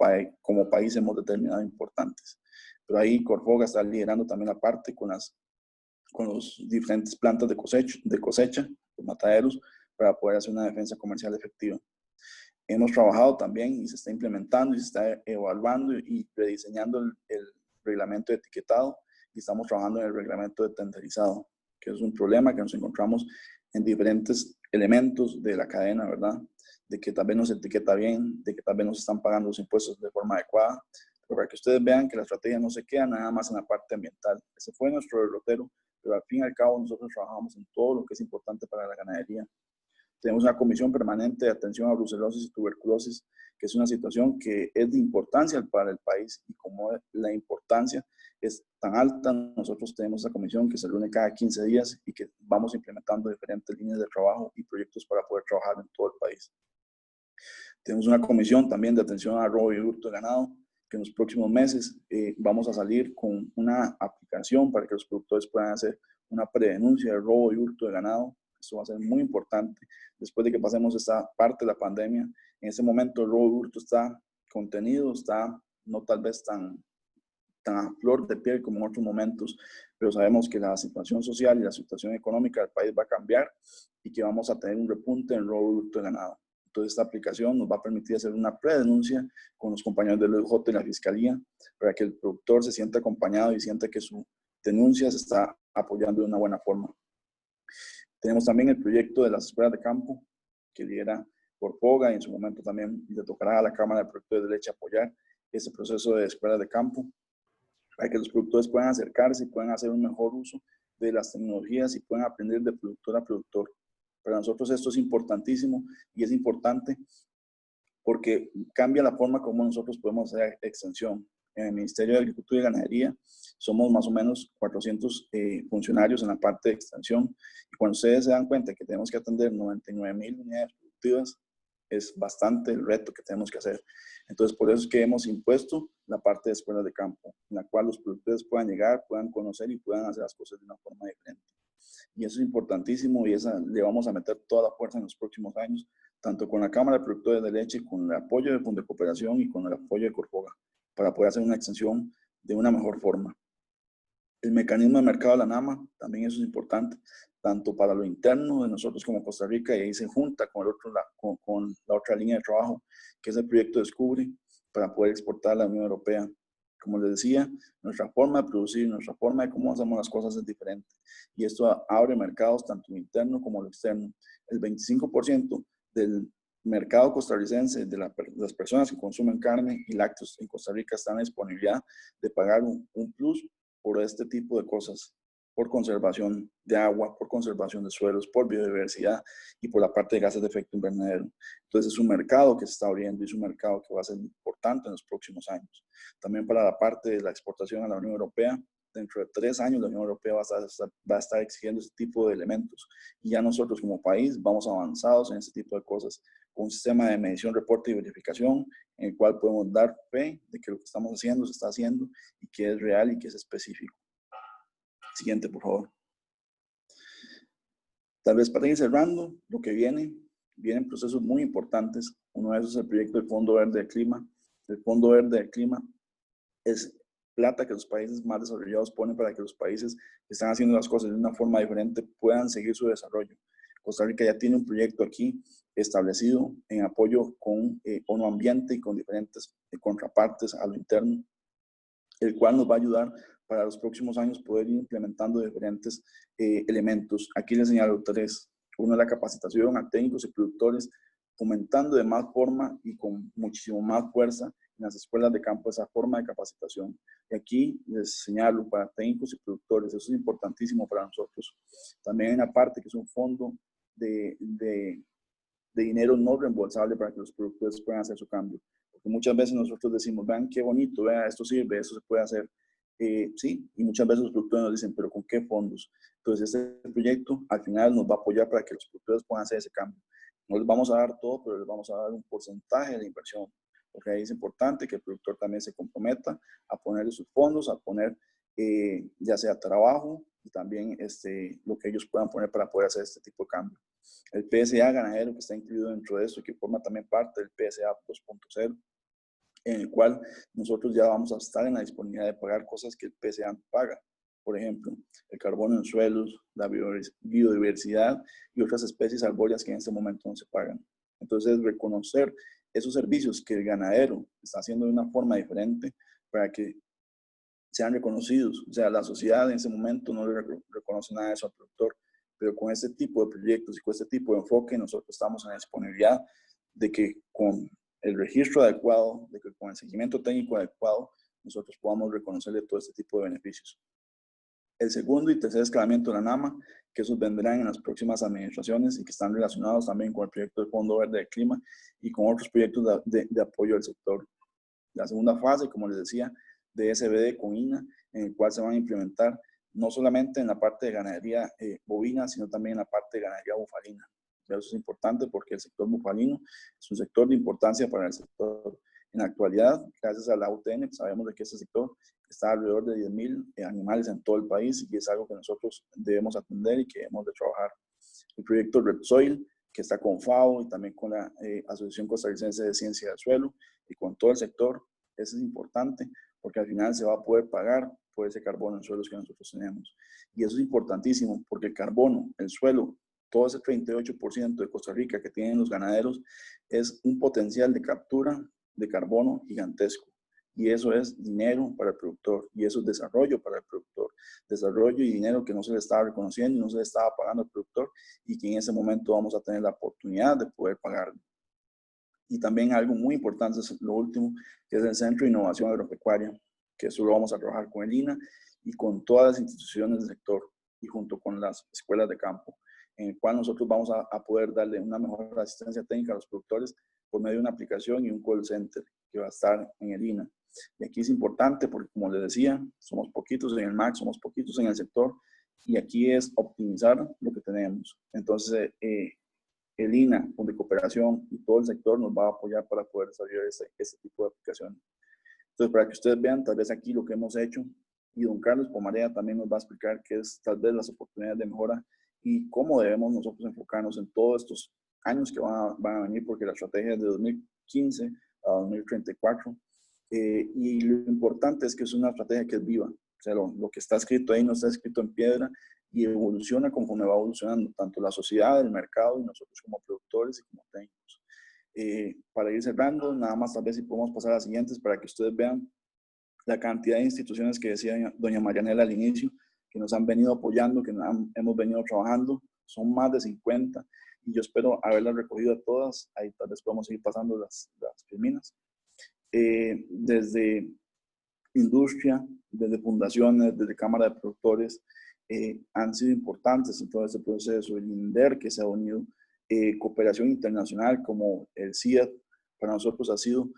país hemos determinado importantes. Pero ahí Corfoga está liderando también la parte con los diferentes plantas de cosecha, los mataderos, para poder hacer una defensa comercial efectiva. Hemos trabajado también y se está implementando y se está evaluando y rediseñando el reglamento de etiquetado y estamos trabajando en el reglamento de tenderizado, que es un problema que nos encontramos en diferentes elementos de la cadena, ¿verdad? De que tal vez no se etiqueta bien, de que tal vez no se están pagando los impuestos de forma adecuada, pero para que ustedes vean que la estrategia no se queda nada más en la parte ambiental. Ese fue nuestro derrotero, pero al fin y al cabo nosotros trabajamos en todo lo que es importante para la ganadería. Tenemos una comisión permanente de atención a brucelosis y tuberculosis, que es una situación que es de importancia para el país y como la importancia es tan alta, nosotros tenemos esa comisión que se reúne cada 15 días y que vamos implementando diferentes líneas de trabajo y proyectos para poder trabajar en todo el país. Tenemos una comisión también de atención a robo y hurto de ganado, que en los próximos meses vamos a salir con una aplicación para que los productores puedan hacer una predenuncia de robo y hurto de ganado. Esto va a ser muy importante después de que pasemos esta parte de la pandemia. En este momento el robo y hurto está contenido, está no tal vez tan a flor de piel como en otros momentos, pero sabemos que la situación social y la situación económica del país va a cambiar y que vamos a tener un repunte en robo y hurto de ganado. Entonces esta aplicación nos va a permitir hacer una predenuncia con los compañeros del OIJ y la Fiscalía para que el productor se sienta acompañado y sienta que su denuncia se está apoyando de una buena forma. Tenemos también el proyecto de las escuelas de campo que lidera Corfoga y en su momento también le tocará a la Cámara de Productores de Leche apoyar ese proceso de escuelas de campo para que los productores puedan acercarse y puedan hacer un mejor uso de las tecnologías y puedan aprender de productor a productor. Para nosotros esto es importantísimo y es importante porque cambia la forma como nosotros podemos hacer extensión. En el Ministerio de Agricultura y Ganadería somos más o menos 400 funcionarios en la parte de extensión y cuando ustedes se dan cuenta que tenemos que atender 99,000 unidades productivas, es bastante el reto que tenemos que hacer. Entonces, por eso es que hemos impuesto la parte de escuelas de campo, en la cual los productores puedan llegar, puedan conocer y puedan hacer las cosas de una forma diferente. Y eso es importantísimo y le vamos a meter toda la fuerza en los próximos años, tanto con la Cámara de Productores de Leche, con el apoyo de Fondo de Cooperación y con el apoyo de Corfoga, para poder hacer una extensión de una mejor forma. El mecanismo de mercado de la NAMA, también eso es importante. tanto para lo interno de nosotros como Costa Rica, y ahí se junta con la otra línea de trabajo, que es el proyecto Descubre, para poder exportar a la Unión Europea. Como les decía, nuestra forma de producir, nuestra forma de cómo hacemos las cosas es diferente. Y esto abre mercados tanto lo interno como lo externo. El 25% del mercado costarricense, de las personas que consumen carne y lácteos en Costa Rica, están en disponibilidad de pagar un plus por este tipo de cosas, por conservación de agua, por conservación de suelos, por biodiversidad y por la parte de gases de efecto invernadero. Entonces es un mercado que se está abriendo y es un mercado que va a ser importante en los próximos años. También para la parte de la exportación a la Unión Europea, dentro de 3 años la Unión Europea va a estar exigiendo este tipo de elementos y ya nosotros como país vamos avanzados en este tipo de cosas, con un sistema de medición, reporte y verificación en el cual podemos dar fe de que lo que estamos haciendo se está haciendo y que es real y que es específico. Siguiente, por favor. Tal vez para ir cerrando, lo que vienen procesos muy importantes. Uno de esos es el proyecto del Fondo Verde del Clima. El Fondo Verde del Clima es plata que los países más desarrollados ponen para que los países que están haciendo las cosas de una forma diferente puedan seguir su desarrollo. Costa Rica ya tiene un proyecto aquí establecido en apoyo con ONU Ambiente y con diferentes contrapartes a lo interno, el cual nos va a ayudar para los próximos años poder ir implementando diferentes elementos. Aquí les señalo 3. Uno es la capacitación a técnicos y productores, fomentando de más forma y con muchísimo más fuerza en las escuelas de campo esa forma de capacitación. Y aquí les señalo para técnicos y productores, eso es importantísimo para nosotros. También hay una parte que es un fondo de dinero no reembolsable para que los productores puedan hacer su cambio. Porque muchas veces nosotros decimos, vean qué bonito, vean, esto sirve, eso se puede hacer. Sí, y muchas veces los productores nos dicen, pero ¿con qué fondos? Entonces este proyecto al final nos va a apoyar para que los productores puedan hacer ese cambio. No les vamos a dar todo, pero les vamos a dar un porcentaje de la inversión, porque ahí es importante que el productor también se comprometa a poner sus fondos, a poner ya sea trabajo y también lo que ellos puedan poner para poder hacer este tipo de cambio. El PSA ganadero que está incluido dentro de esto y que forma también parte del PSA 2.0, en el cual nosotros ya vamos a estar en la disponibilidad de pagar cosas que el PSA no paga. Por ejemplo, el carbono en suelos, la biodiversidad y otras especies arbóreas que en este momento no se pagan. Entonces, reconocer esos servicios que el ganadero está haciendo de una forma diferente para que sean reconocidos. O sea, la sociedad en ese momento no le reconoce nada de eso al productor, pero con este tipo de proyectos y con este tipo de enfoque nosotros estamos en la disponibilidad de que con el registro adecuado, de que con el seguimiento técnico adecuado, nosotros podamos reconocerle todo este tipo de beneficios. El segundo y tercer escalamiento de la NAMA, que esos vendrán en las próximas administraciones y que están relacionados también con el proyecto del Fondo Verde del Clima y con otros proyectos de apoyo al sector. La segunda fase, como les decía, de SBD con INA, en el cual se van a implementar no solamente en la parte de ganadería bovina, sino también en la parte de ganadería bufalina. Eso es importante porque el sector bufalino es un sector de importancia para el sector. En la actualidad, gracias a la UTN, sabemos de que este sector está alrededor de 10,000 animales en todo el país y es algo que nosotros debemos atender y que debemos de trabajar. El proyecto RepSoil, que está con FAO y también con la Asociación Costarricense de Ciencia del Suelo y con todo el sector, eso es importante porque al final se va a poder pagar por ese carbono en suelos que nosotros tenemos. Y eso es importantísimo porque el carbono, el suelo, todo ese 38% de Costa Rica que tienen los ganaderos es un potencial de captura de carbono gigantesco. Y eso es dinero para el productor y eso es desarrollo para el productor. Desarrollo y dinero que no se le estaba reconociendo y no se le estaba pagando al productor y que en ese momento vamos a tener la oportunidad de poder pagarlo. Y también algo muy importante es lo último, que es el Centro de Innovación Agropecuaria, que eso lo vamos a trabajar con el INA y con todas las instituciones del sector y junto con las escuelas de campo, en el cual nosotros vamos a poder darle una mejor asistencia técnica a los productores por medio de una aplicación y un call center que va a estar en el INA. Y aquí es importante porque, como les decía, somos poquitos en el MAC, somos poquitos en el sector y aquí es optimizar lo que tenemos. Entonces, el INA, de cooperación y todo el sector nos va a apoyar para poder desarrollar este tipo de aplicaciones. Entonces, para que ustedes vean tal vez aquí lo que hemos hecho y don Carlos Pomarea también nos va a explicar qué es tal vez las oportunidades de mejora y cómo debemos nosotros enfocarnos en todos estos años que van a venir, porque la estrategia es de 2015 a 2034 y lo importante es que es una estrategia que es viva. O sea, lo que está escrito ahí no está escrito en piedra y evoluciona conforme va evolucionando tanto la sociedad, el mercado y nosotros como productores y como técnicos. Para ir cerrando, nada más tal vez si podemos pasar a las siguientes para que ustedes vean la cantidad de instituciones que decía doña Marianela al inicio, que nos han venido apoyando, que hemos venido trabajando, son más de 50 y yo espero haberlas recogido a todas, ahí tal vez podemos ir pasando las filminas. Desde industria, desde fundaciones, desde cámara de productores, han sido importantes en todo este proceso. El INDER que se ha unido, cooperación internacional como el CIAT, para nosotros ha sido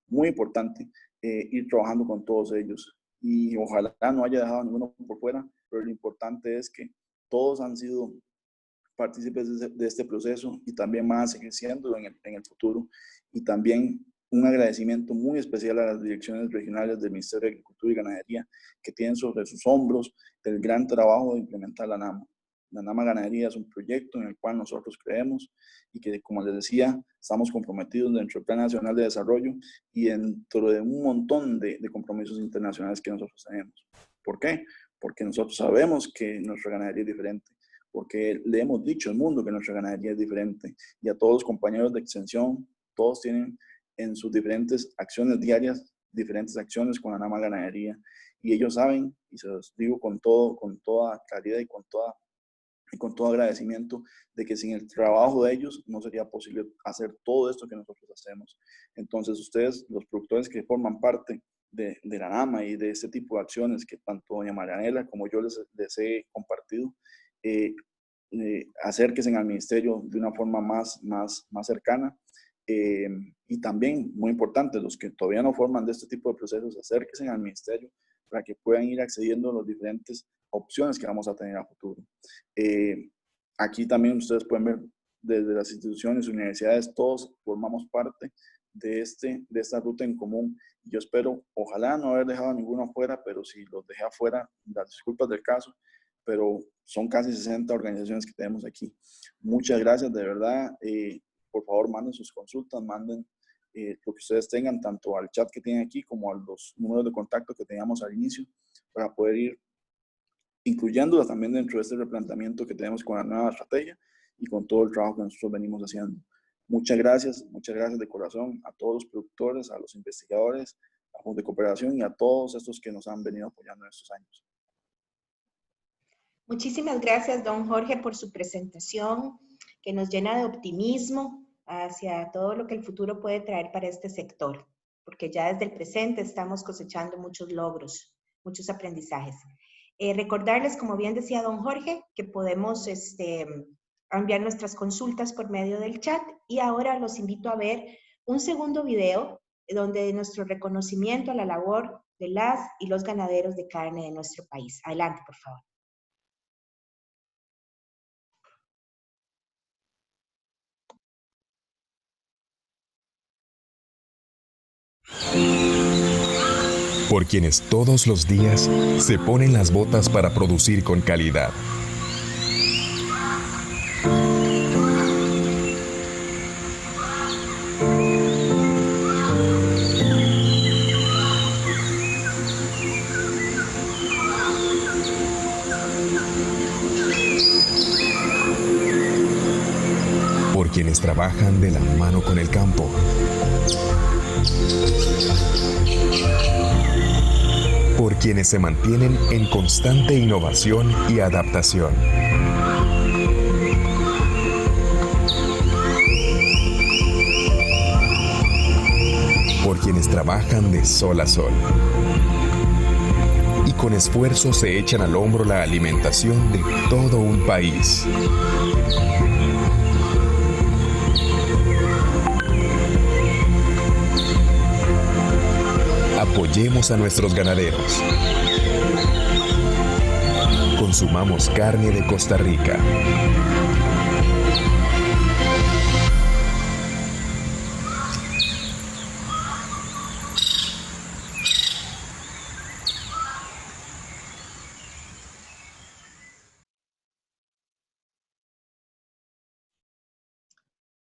muy importante ir trabajando con todos ellos. Y ojalá no haya dejado a ninguno por fuera, pero lo importante es que todos han sido partícipes de este proceso y también van a seguir siendo en el futuro. Y también un agradecimiento muy especial a las direcciones regionales del Ministerio de Agricultura y Ganadería que tienen sobre sus hombros el gran trabajo de implementar la NAMA. La NAMA Ganadería es un proyecto en el cual nosotros creemos y que, como les decía, estamos comprometidos dentro del Plan Nacional de Desarrollo y dentro de un montón de compromisos internacionales que nosotros tenemos. ¿Por qué? Porque nosotros sabemos que nuestra ganadería es diferente, porque le hemos dicho al mundo que nuestra ganadería es diferente y a todos los compañeros de extensión, todos tienen en sus diferentes acciones diarias, diferentes acciones con la NAMA Ganadería y ellos saben, y se los digo con toda claridad y con todo agradecimiento, de que sin el trabajo de ellos no sería posible hacer todo esto que nosotros hacemos. Entonces ustedes, los productores que forman parte de la NAMA y de este tipo de acciones que tanto doña Marianela como yo les he compartido, acérquense al ministerio de una forma más cercana. Y también, muy importante, los que todavía no forman de este tipo de procesos, acérquense al ministerio para que puedan ir accediendo a las diferentes opciones que vamos a tener a futuro. Aquí también ustedes pueden ver desde las instituciones, universidades, todos formamos parte de esta ruta en común. Yo espero, ojalá no haber dejado a ninguno afuera, pero si los dejé afuera, las disculpas del caso, pero son casi 60 organizaciones que tenemos aquí. Muchas gracias, de verdad. Por favor, manden sus consultas, manden lo que ustedes tengan, tanto al chat que tienen aquí como a los números de contacto que teníamos al inicio, para poder ir incluyéndolas también dentro de este replanteamiento que tenemos con la nueva estrategia y con todo el trabajo que nosotros venimos haciendo. Muchas gracias de corazón a todos los productores, a los investigadores, a Junta de Cooperación y a todos estos que nos han venido apoyando en estos años. Muchísimas gracias, don Jorge, por su presentación, que nos llena de optimismo hacia todo lo que el futuro puede traer para este sector, porque ya desde el presente estamos cosechando muchos logros, muchos aprendizajes. Recordarles, como bien decía don Jorge, que podemos enviar nuestras consultas por medio del chat y ahora los invito a ver un segundo video donde nuestro reconocimiento a la labor de las y los ganaderos de carne de nuestro país. Adelante, por favor. Por quienes todos los días se ponen las botas para producir con calidad. Por quienes trabajan de la mano con el campo. Por quienes se mantienen en constante innovación y adaptación. Por quienes trabajan de sol a sol. Y con esfuerzo se echan al hombro la alimentación de todo un país. Apoyemos a nuestros ganaderos. Consumamos carne de Costa Rica.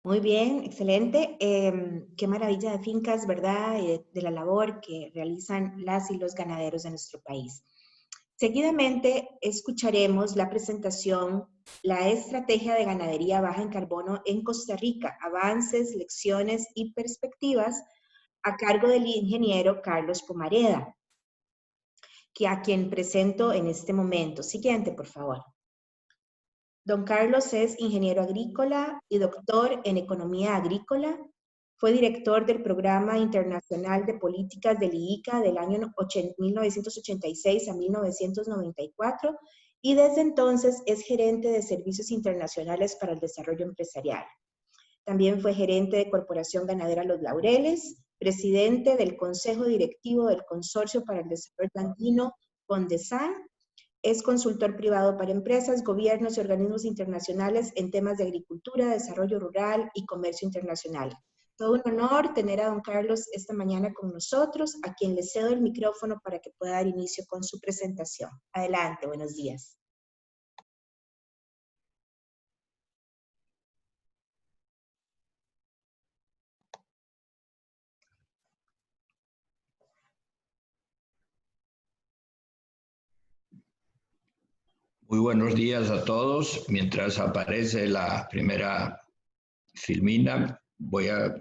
Muy bien, excelente. Qué maravilla de fincas, ¿verdad? De la labor que realizan las y los ganaderos de nuestro país. Seguidamente escucharemos la presentación La Estrategia de Ganadería Baja en Carbono en Costa Rica, avances, lecciones y perspectivas, a cargo del ingeniero Carlos Pomareda, a quien presento en este momento. Siguiente, por favor. Don Carlos es ingeniero agrícola y doctor en economía agrícola. Fue director del Programa Internacional de Políticas del IICA del año 1986 a 1994 y desde entonces es gerente de Servicios Internacionales para el Desarrollo Empresarial. También fue gerente de Corporación Ganadera Los Laureles, presidente del Consejo Directivo del Consorcio para el Desarrollo Andino, CONDESAN. Es consultor privado para empresas, gobiernos y organismos internacionales en temas de agricultura, desarrollo rural y comercio internacional. Todo un honor tener a don Carlos esta mañana con nosotros, a quien le cedo el micrófono para que pueda dar inicio con su presentación. Adelante, buenos días. Muy buenos días a todos. Mientras aparece la primera filmina, voy a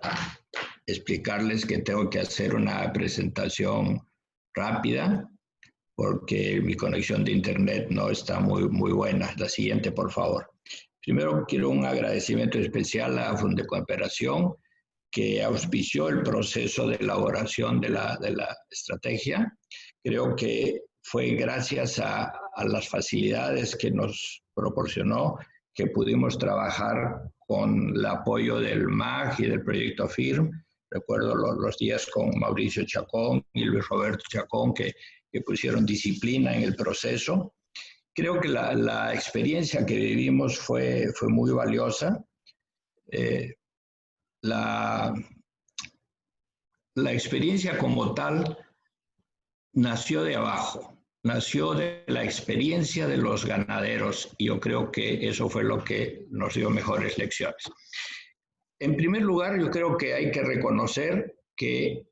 explicarles que tengo que hacer una presentación rápida porque mi conexión de internet no está muy buena. La siguiente, por favor. Primero, quiero un agradecimiento especial a Fundecooperación, que auspició el proceso de elaboración de la estrategia. Creo que fue gracias a las facilidades que nos proporcionó que pudimos trabajar con el apoyo del MAG y del proyecto FIRM. Recuerdo los días con Mauricio Chacón y Luis Roberto Chacón que pusieron disciplina en el proceso. Creo que la experiencia que vivimos fue muy valiosa. La experiencia como tal nació de abajo, nació de la experiencia de los ganaderos y yo creo que eso fue lo que nos dio mejores lecciones. En primer lugar, yo creo que hay que reconocer que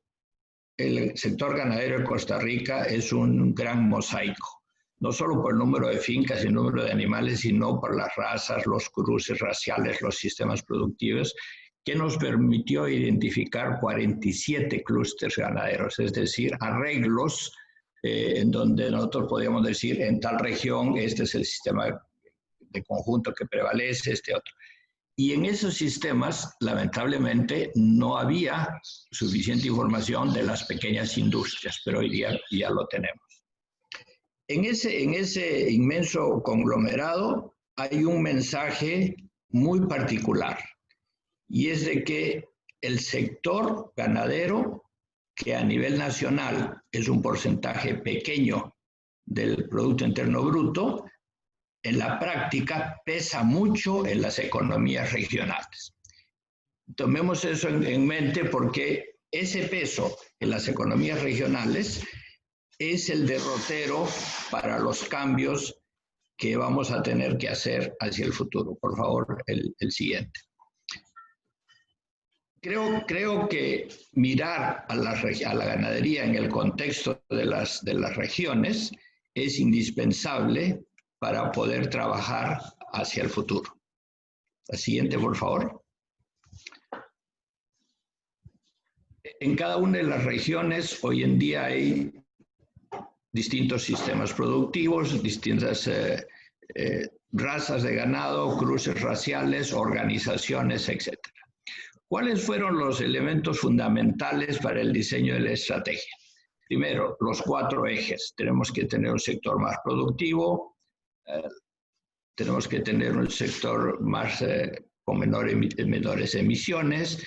el sector ganadero de Costa Rica es un gran mosaico, no solo por el número de fincas y el número de animales, sino por las razas, los cruces raciales, los sistemas productivos, que nos permitió identificar 47 clústeres ganaderos, es decir, arreglos en donde nosotros podíamos decir en tal región este es el sistema de conjunto que prevalece, este otro. Y en esos sistemas, lamentablemente, no había suficiente información de las pequeñas industrias, pero hoy día ya lo tenemos. En ese inmenso conglomerado hay un mensaje muy particular, y es de que el sector ganadero, que a nivel nacional es un porcentaje pequeño del Producto Interno Bruto, en la práctica pesa mucho en las economías regionales. Tomemos eso en mente porque ese peso en las economías regionales es el derrotero para los cambios que vamos a tener que hacer hacia el futuro. Por favor, el siguiente. Creo que mirar a la ganadería en el contexto de las regiones es indispensable para poder trabajar hacia el futuro. La siguiente, por favor. En cada una de las regiones hoy en día hay distintos sistemas productivos, distintas razas de ganado, cruces raciales, organizaciones, etc. ¿Cuáles fueron los elementos fundamentales para el diseño de la estrategia? Primero, los 4 ejes. Tenemos que tener un sector más productivo, tenemos que tener un sector más con menores emisiones,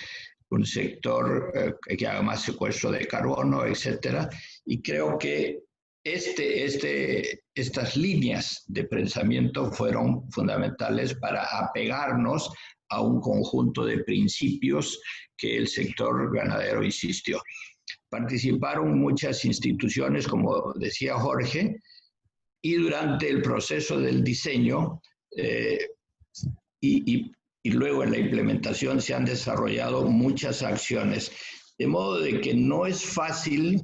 un sector que haga más secuestro de carbono, etc. Y creo que estas líneas de pensamiento fueron fundamentales para apegarnos a un conjunto de principios que el sector ganadero insistió. Participaron muchas instituciones, como decía Jorge, y durante el proceso del diseño y luego en la implementación se han desarrollado muchas acciones, de modo de que no es fácil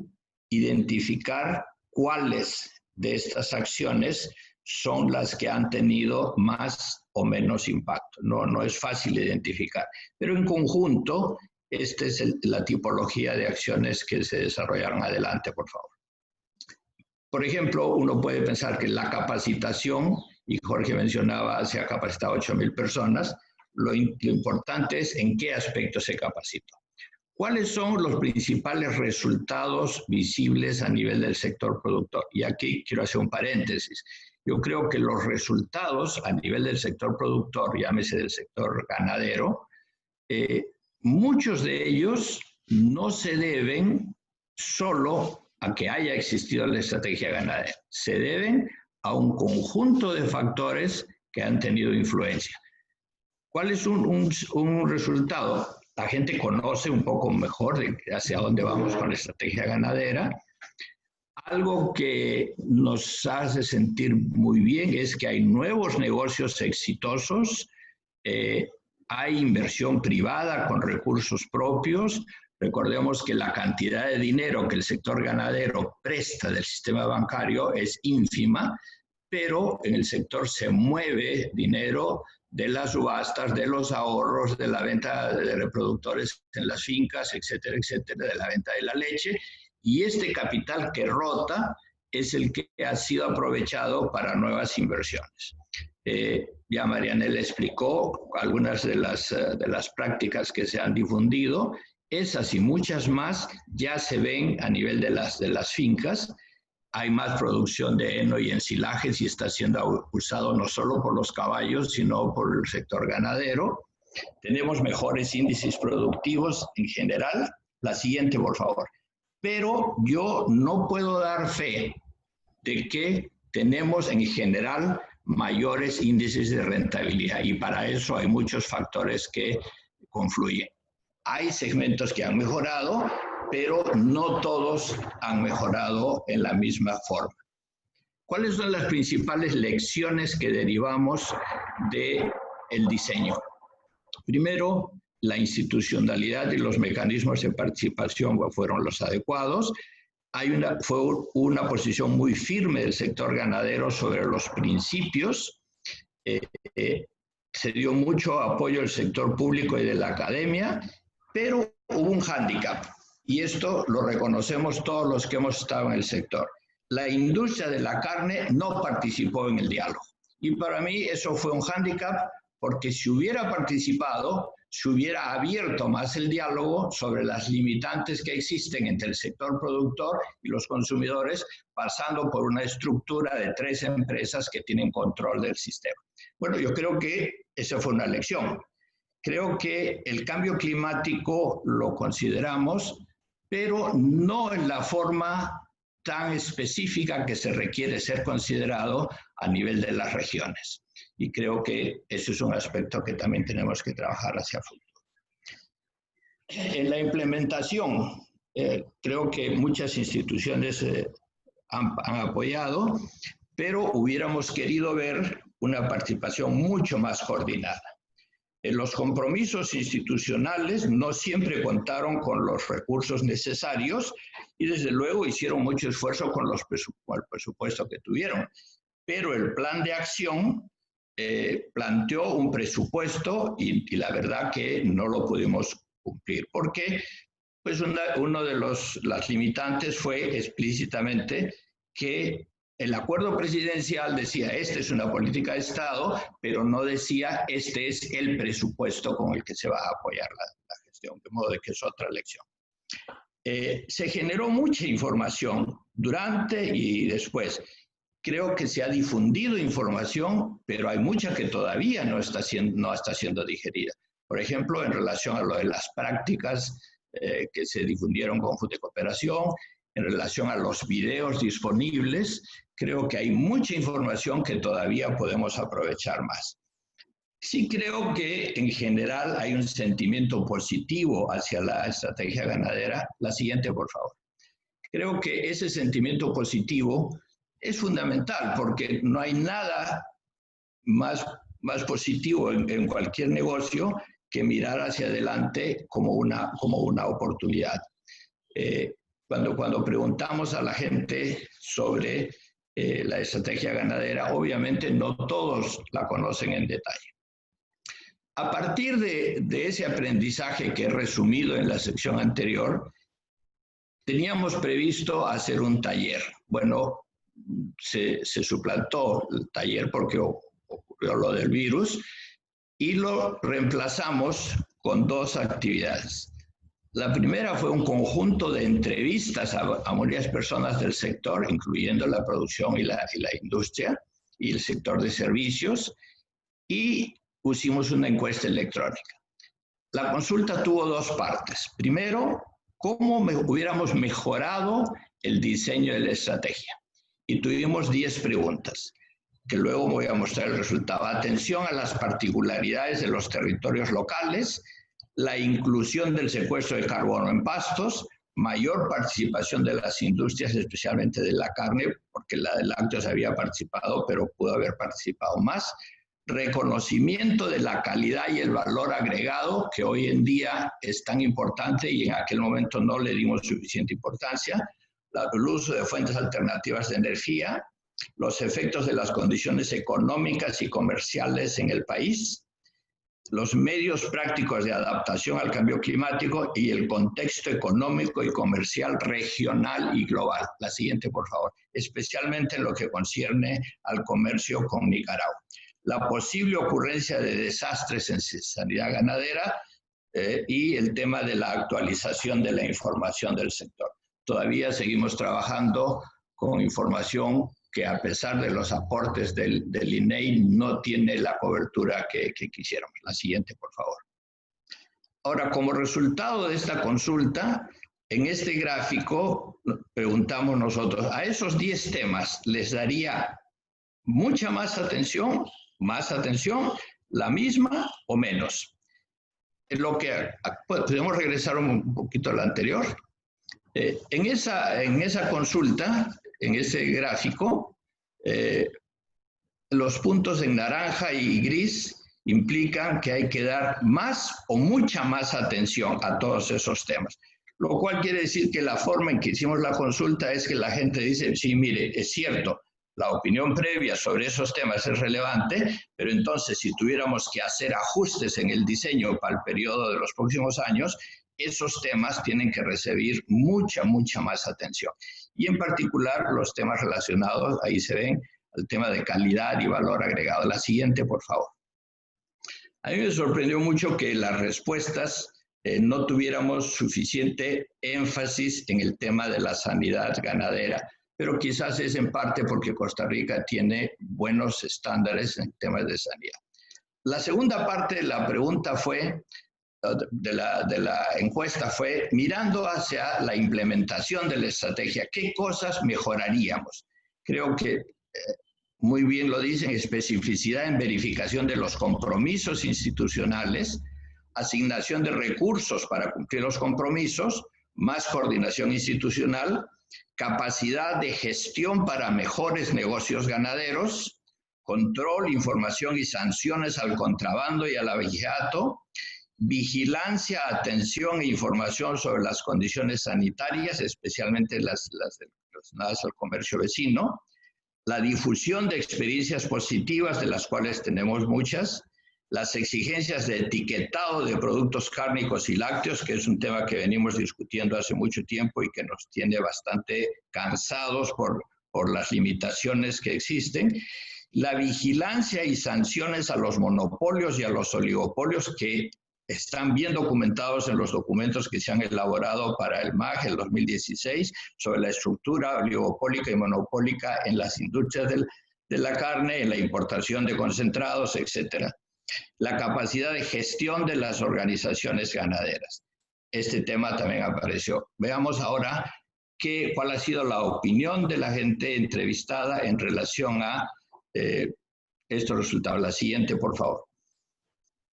identificar cuáles de estas acciones son las que han tenido más o menos impacto. No es fácil identificar, pero en conjunto, esta es la tipología de acciones que se desarrollaron. Adelante, por favor. Por ejemplo, uno puede pensar que la capacitación, y Jorge mencionaba, se ha capacitado 8,000 personas, lo importante es en qué aspecto se capacitó. ¿Cuáles son los principales resultados visibles a nivel del sector productor? Y aquí quiero hacer un paréntesis. Yo creo que los resultados a nivel del sector productor, llámese del sector ganadero, muchos de ellos no se deben solo a que haya existido la estrategia ganadera, se deben a un conjunto de factores que han tenido influencia. ¿Cuál es un resultado? La gente conoce un poco mejor de hacia dónde vamos con la estrategia ganadera. Algo que nos hace sentir muy bien es que hay nuevos negocios exitosos, hay inversión privada con recursos propios. Recordemos que la cantidad de dinero que el sector ganadero presta del sistema bancario es ínfima, pero en el sector se mueve dinero de las subastas, de los ahorros, de la venta de reproductores en las fincas, etcétera, etcétera, de la venta de la leche. Y este capital que rota es el que ha sido aprovechado para nuevas inversiones. Ya Marianela explicó algunas de las prácticas que se han difundido. Esas y muchas más ya se ven a nivel de las fincas. Hay más producción de heno y ensilajes y está siendo usado no solo por los caballos, sino por el sector ganadero. Tenemos mejores índices productivos en general. La siguiente, por favor. Pero yo no puedo dar fe de que tenemos en general mayores índices de rentabilidad, y para eso hay muchos factores que confluyen. Hay segmentos que han mejorado, pero no todos han mejorado en la misma forma. ¿Cuáles son las principales lecciones que derivamos del diseño? Primero, la institucionalidad y los mecanismos de participación fueron los adecuados. Fue una posición muy firme del sector ganadero sobre los principios. Se dio mucho apoyo del sector público y de la academia, pero hubo un hándicap, y esto lo reconocemos todos los que hemos estado en el sector. La industria de la carne no participó en el diálogo, y para mí eso fue un hándicap, porque si hubiera participado, se hubiera abierto más el diálogo sobre las limitantes que existen entre el sector productor y los consumidores, pasando por una estructura de 3 empresas que tienen control del sistema. Bueno, yo creo que esa fue una lección. Creo que el cambio climático lo consideramos, pero no en la forma tan específica que se requiere ser considerado a nivel de las regiones. Y creo que eso es un aspecto que también tenemos que trabajar hacia el futuro. En la implementación, creo que muchas instituciones han apoyado, pero hubiéramos querido ver una participación mucho más coordinada. Los compromisos institucionales no siempre contaron con los recursos necesarios y desde luego hicieron mucho esfuerzo con el presupuesto que tuvieron. Pero el plan de acción planteó un presupuesto y la verdad que no lo pudimos cumplir. Porque pues uno de las limitantes fue explícitamente que el acuerdo presidencial decía, esta es una política de Estado, pero no decía, este es el presupuesto con el que se va a apoyar la gestión, de modo de que es otra lección. Se generó mucha información durante y después. Creo que se ha difundido información, pero hay mucha que todavía no está siendo digerida. Por ejemplo, en relación a lo de las prácticas que se difundieron con Fundecooperación, en relación a los videos disponibles, creo que hay mucha información que todavía podemos aprovechar más. Sí creo que en general hay un sentimiento positivo hacia la estrategia ganadera. La siguiente, por favor. Creo que ese sentimiento positivo es fundamental porque no hay nada más positivo en cualquier negocio que mirar hacia adelante como una oportunidad. Cuando preguntamos a la gente sobre la estrategia ganadera. Obviamente no todos la conocen en detalle. A partir de ese aprendizaje que he resumido en la sección anterior, teníamos previsto hacer un taller. Bueno, se suplantó el taller porque ocurrió lo del virus y lo reemplazamos con dos actividades. La primera fue un conjunto de entrevistas a varias personas del sector, incluyendo la producción y la industria y el sector de servicios, y pusimos una encuesta electrónica. La consulta tuvo dos partes. Primero, cómo hubiéramos mejorado el diseño de la estrategia. Y tuvimos 10 preguntas, que luego voy a mostrar el resultado. Atención a las particularidades de los territorios locales, la inclusión del secuestro de carbono en pastos, mayor participación de las industrias, especialmente de la carne, porque la de lácteos había participado, pero pudo haber participado más, reconocimiento de la calidad y el valor agregado, que hoy en día es tan importante y en aquel momento no le dimos suficiente importancia, el uso de fuentes alternativas de energía, los efectos de las condiciones económicas y comerciales en el país, los medios prácticos de adaptación al cambio climático y el contexto económico y comercial regional y global. La siguiente, por favor, especialmente en lo que concierne al comercio con Nicaragua. La posible ocurrencia de desastres en sanidad ganadera y el tema de la actualización de la información del sector. Todavía seguimos trabajando con información que a pesar de los aportes del INEI no tiene la cobertura que quisiéramos. La siguiente, por favor. Ahora, como resultado de esta consulta, en este gráfico preguntamos nosotros, ¿a esos 10 temas les daría mucha más atención, la misma o menos? Es lo que podemos regresar un poquito a la anterior. En esa consulta, en ese gráfico, los puntos en naranja y gris implican que hay que dar más o mucha más atención a todos esos temas. Lo cual quiere decir que la forma en que hicimos la consulta es que la gente dice, sí, mire, es cierto, la opinión previa sobre esos temas es relevante, pero entonces si tuviéramos que hacer ajustes en el diseño para el periodo de los próximos años, esos temas tienen que recibir mucha más atención. Y en particular los temas relacionados, ahí se ven, al tema de calidad y valor agregado. La siguiente, por favor. A mí me sorprendió mucho que las respuestas no tuviéramos suficiente énfasis en el tema de la sanidad ganadera, pero quizás es en parte porque Costa Rica tiene buenos estándares en temas de sanidad. La segunda parte de la pregunta fue, de la encuesta fue, mirando hacia la implementación de la estrategia, ¿qué cosas mejoraríamos? Creo que muy bien lo dicen, especificidad en verificación de los compromisos institucionales, asignación de recursos para cumplir los compromisos, más coordinación institucional, capacidad de gestión para mejores negocios ganaderos, control, información y sanciones al contrabando y al abigeato, vigilancia, atención e información sobre las condiciones sanitarias, especialmente las relacionadas al comercio vecino, la difusión de experiencias positivas, de las cuales tenemos muchas, las exigencias de etiquetado de productos cárnicos y lácteos, que es un tema que venimos discutiendo hace mucho tiempo y que nos tiene bastante cansados por las limitaciones que existen, la vigilancia y sanciones a los monopolios y a los oligopolios que están bien documentados en los documentos que se han elaborado para el MAG, el 2016, sobre la estructura oligopólica y monopólica en las industrias de la carne, en la importación de concentrados, etc. La capacidad de gestión de las organizaciones ganaderas. Este tema también apareció. Veamos ahora cuál ha sido la opinión de la gente entrevistada en relación a estos resultados. La siguiente, por favor.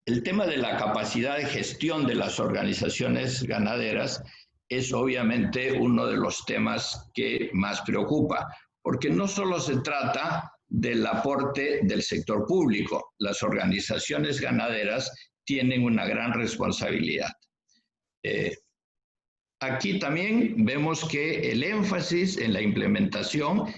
El tema de la capacidad de gestión de las organizaciones ganaderas es obviamente uno de los temas que más preocupa, porque no solo se trata del aporte del sector público, las organizaciones ganaderas tienen una gran responsabilidad. Aquí también vemos que el énfasis en la implementación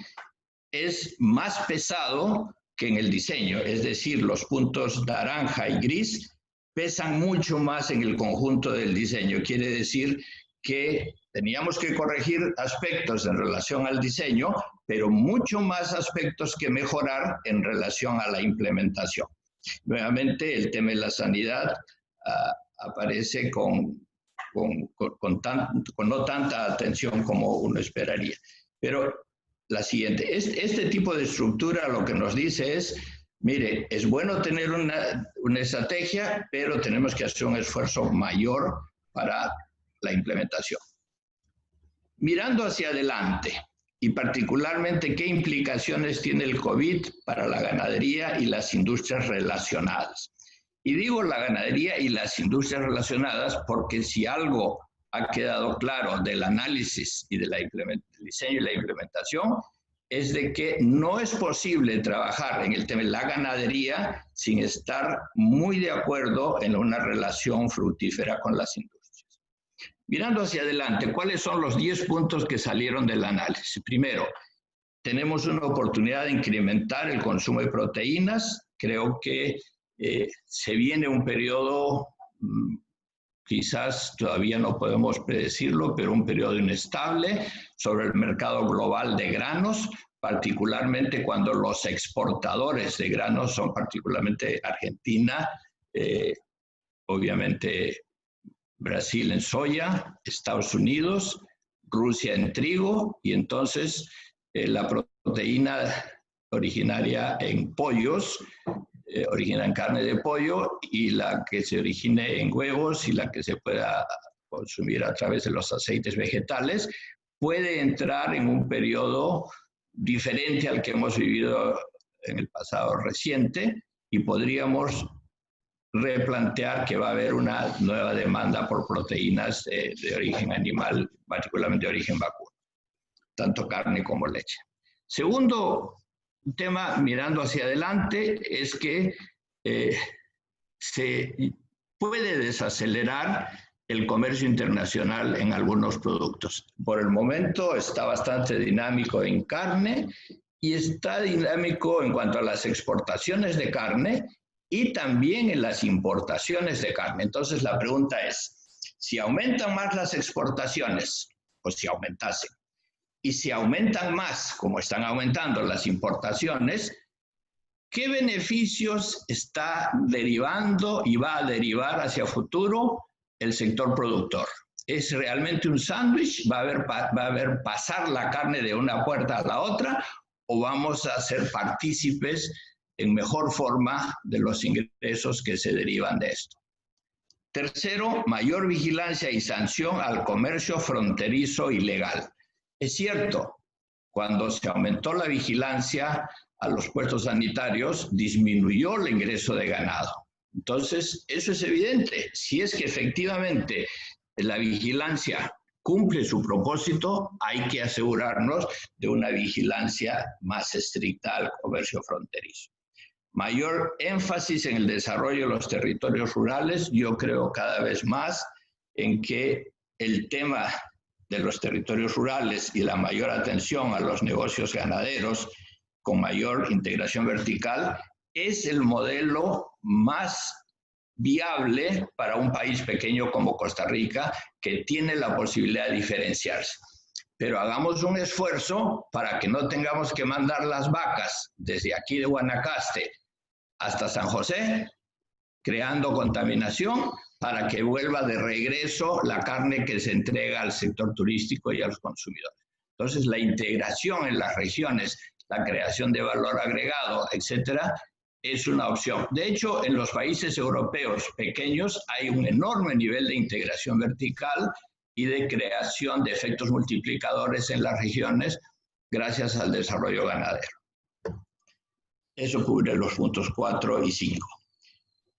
es más pesado que en el diseño, es decir, los puntos naranja y gris pesan mucho más en el conjunto del diseño. Quiere decir que teníamos que corregir aspectos en relación al diseño, pero mucho más aspectos que mejorar en relación a la implementación. Nuevamente, el tema de la sanidad aparece con no tanta atención como uno esperaría. Pero la siguiente, este tipo de estructura lo que nos dice es, mire, es bueno tener una estrategia, pero tenemos que hacer un esfuerzo mayor para la implementación. Mirando hacia adelante, y particularmente qué implicaciones tiene el COVID para la ganadería y las industrias relacionadas. Y digo la ganadería y las industrias relacionadas porque si algo ha quedado claro del análisis y del diseño y la implementación, es de que no es posible trabajar en el tema de la ganadería sin estar muy de acuerdo en una relación fructífera con las industrias. Mirando hacia adelante, ¿cuáles son los 10 puntos que salieron del análisis? Primero, tenemos una oportunidad de incrementar el consumo de proteínas. Creo que se viene un periodo, quizás todavía no podemos predecirlo, pero un periodo inestable sobre el mercado global de granos, particularmente cuando los exportadores de granos son particularmente Argentina, obviamente Brasil en soya, Estados Unidos, Rusia en trigo, y entonces la proteína originaria en pollos, origina en carne de pollo, y la que se origine en huevos y la que se pueda consumir a través de los aceites vegetales, puede entrar en un periodo diferente al que hemos vivido en el pasado reciente, y podríamos replantear que va a haber una nueva demanda por proteínas de origen animal, particularmente de origen vacuno, tanto carne como leche. Segundo tema, mirando hacia adelante, es que se puede desacelerar el comercio internacional en algunos productos. Por el momento está bastante dinámico en carne y está dinámico en cuanto a las exportaciones de carne y también en las importaciones de carne. Entonces la pregunta es, si aumentan más las exportaciones, o si aumentasen, y si aumentan más, como están aumentando las importaciones, ¿qué beneficios está derivando y va a derivar hacia futuro el sector productor? ¿Es realmente un sándwich? ¿Va a haber pasar la carne de una puerta a la otra? ¿O vamos a ser partícipes en mejor forma de los ingresos que se derivan de esto? Tercero, mayor vigilancia y sanción al comercio fronterizo ilegal. Es cierto, cuando se aumentó la vigilancia a los puestos sanitarios, disminuyó el ingreso de ganado. Entonces, eso es evidente. Si es que efectivamente la vigilancia cumple su propósito, hay que asegurarnos de una vigilancia más estricta al comercio fronterizo. Mayor énfasis en el desarrollo de los territorios rurales. Yo creo cada vez más en que el tema de los territorios rurales y la mayor atención a los negocios ganaderos con mayor integración vertical es el modelo más viable para un país pequeño como Costa Rica, que tiene la posibilidad de diferenciarse. Pero hagamos un esfuerzo para que no tengamos que mandar las vacas desde aquí de Guanacaste hasta San José, creando contaminación, para que vuelva de regreso la carne que se entrega al sector turístico y a los consumidores. Entonces, la integración en las regiones, la creación de valor agregado, etcétera, es una opción. De hecho, en los países europeos pequeños hay un enorme nivel de integración vertical y de creación de efectos multiplicadores en las regiones gracias al desarrollo ganadero. Eso cubre los puntos 4 y 5.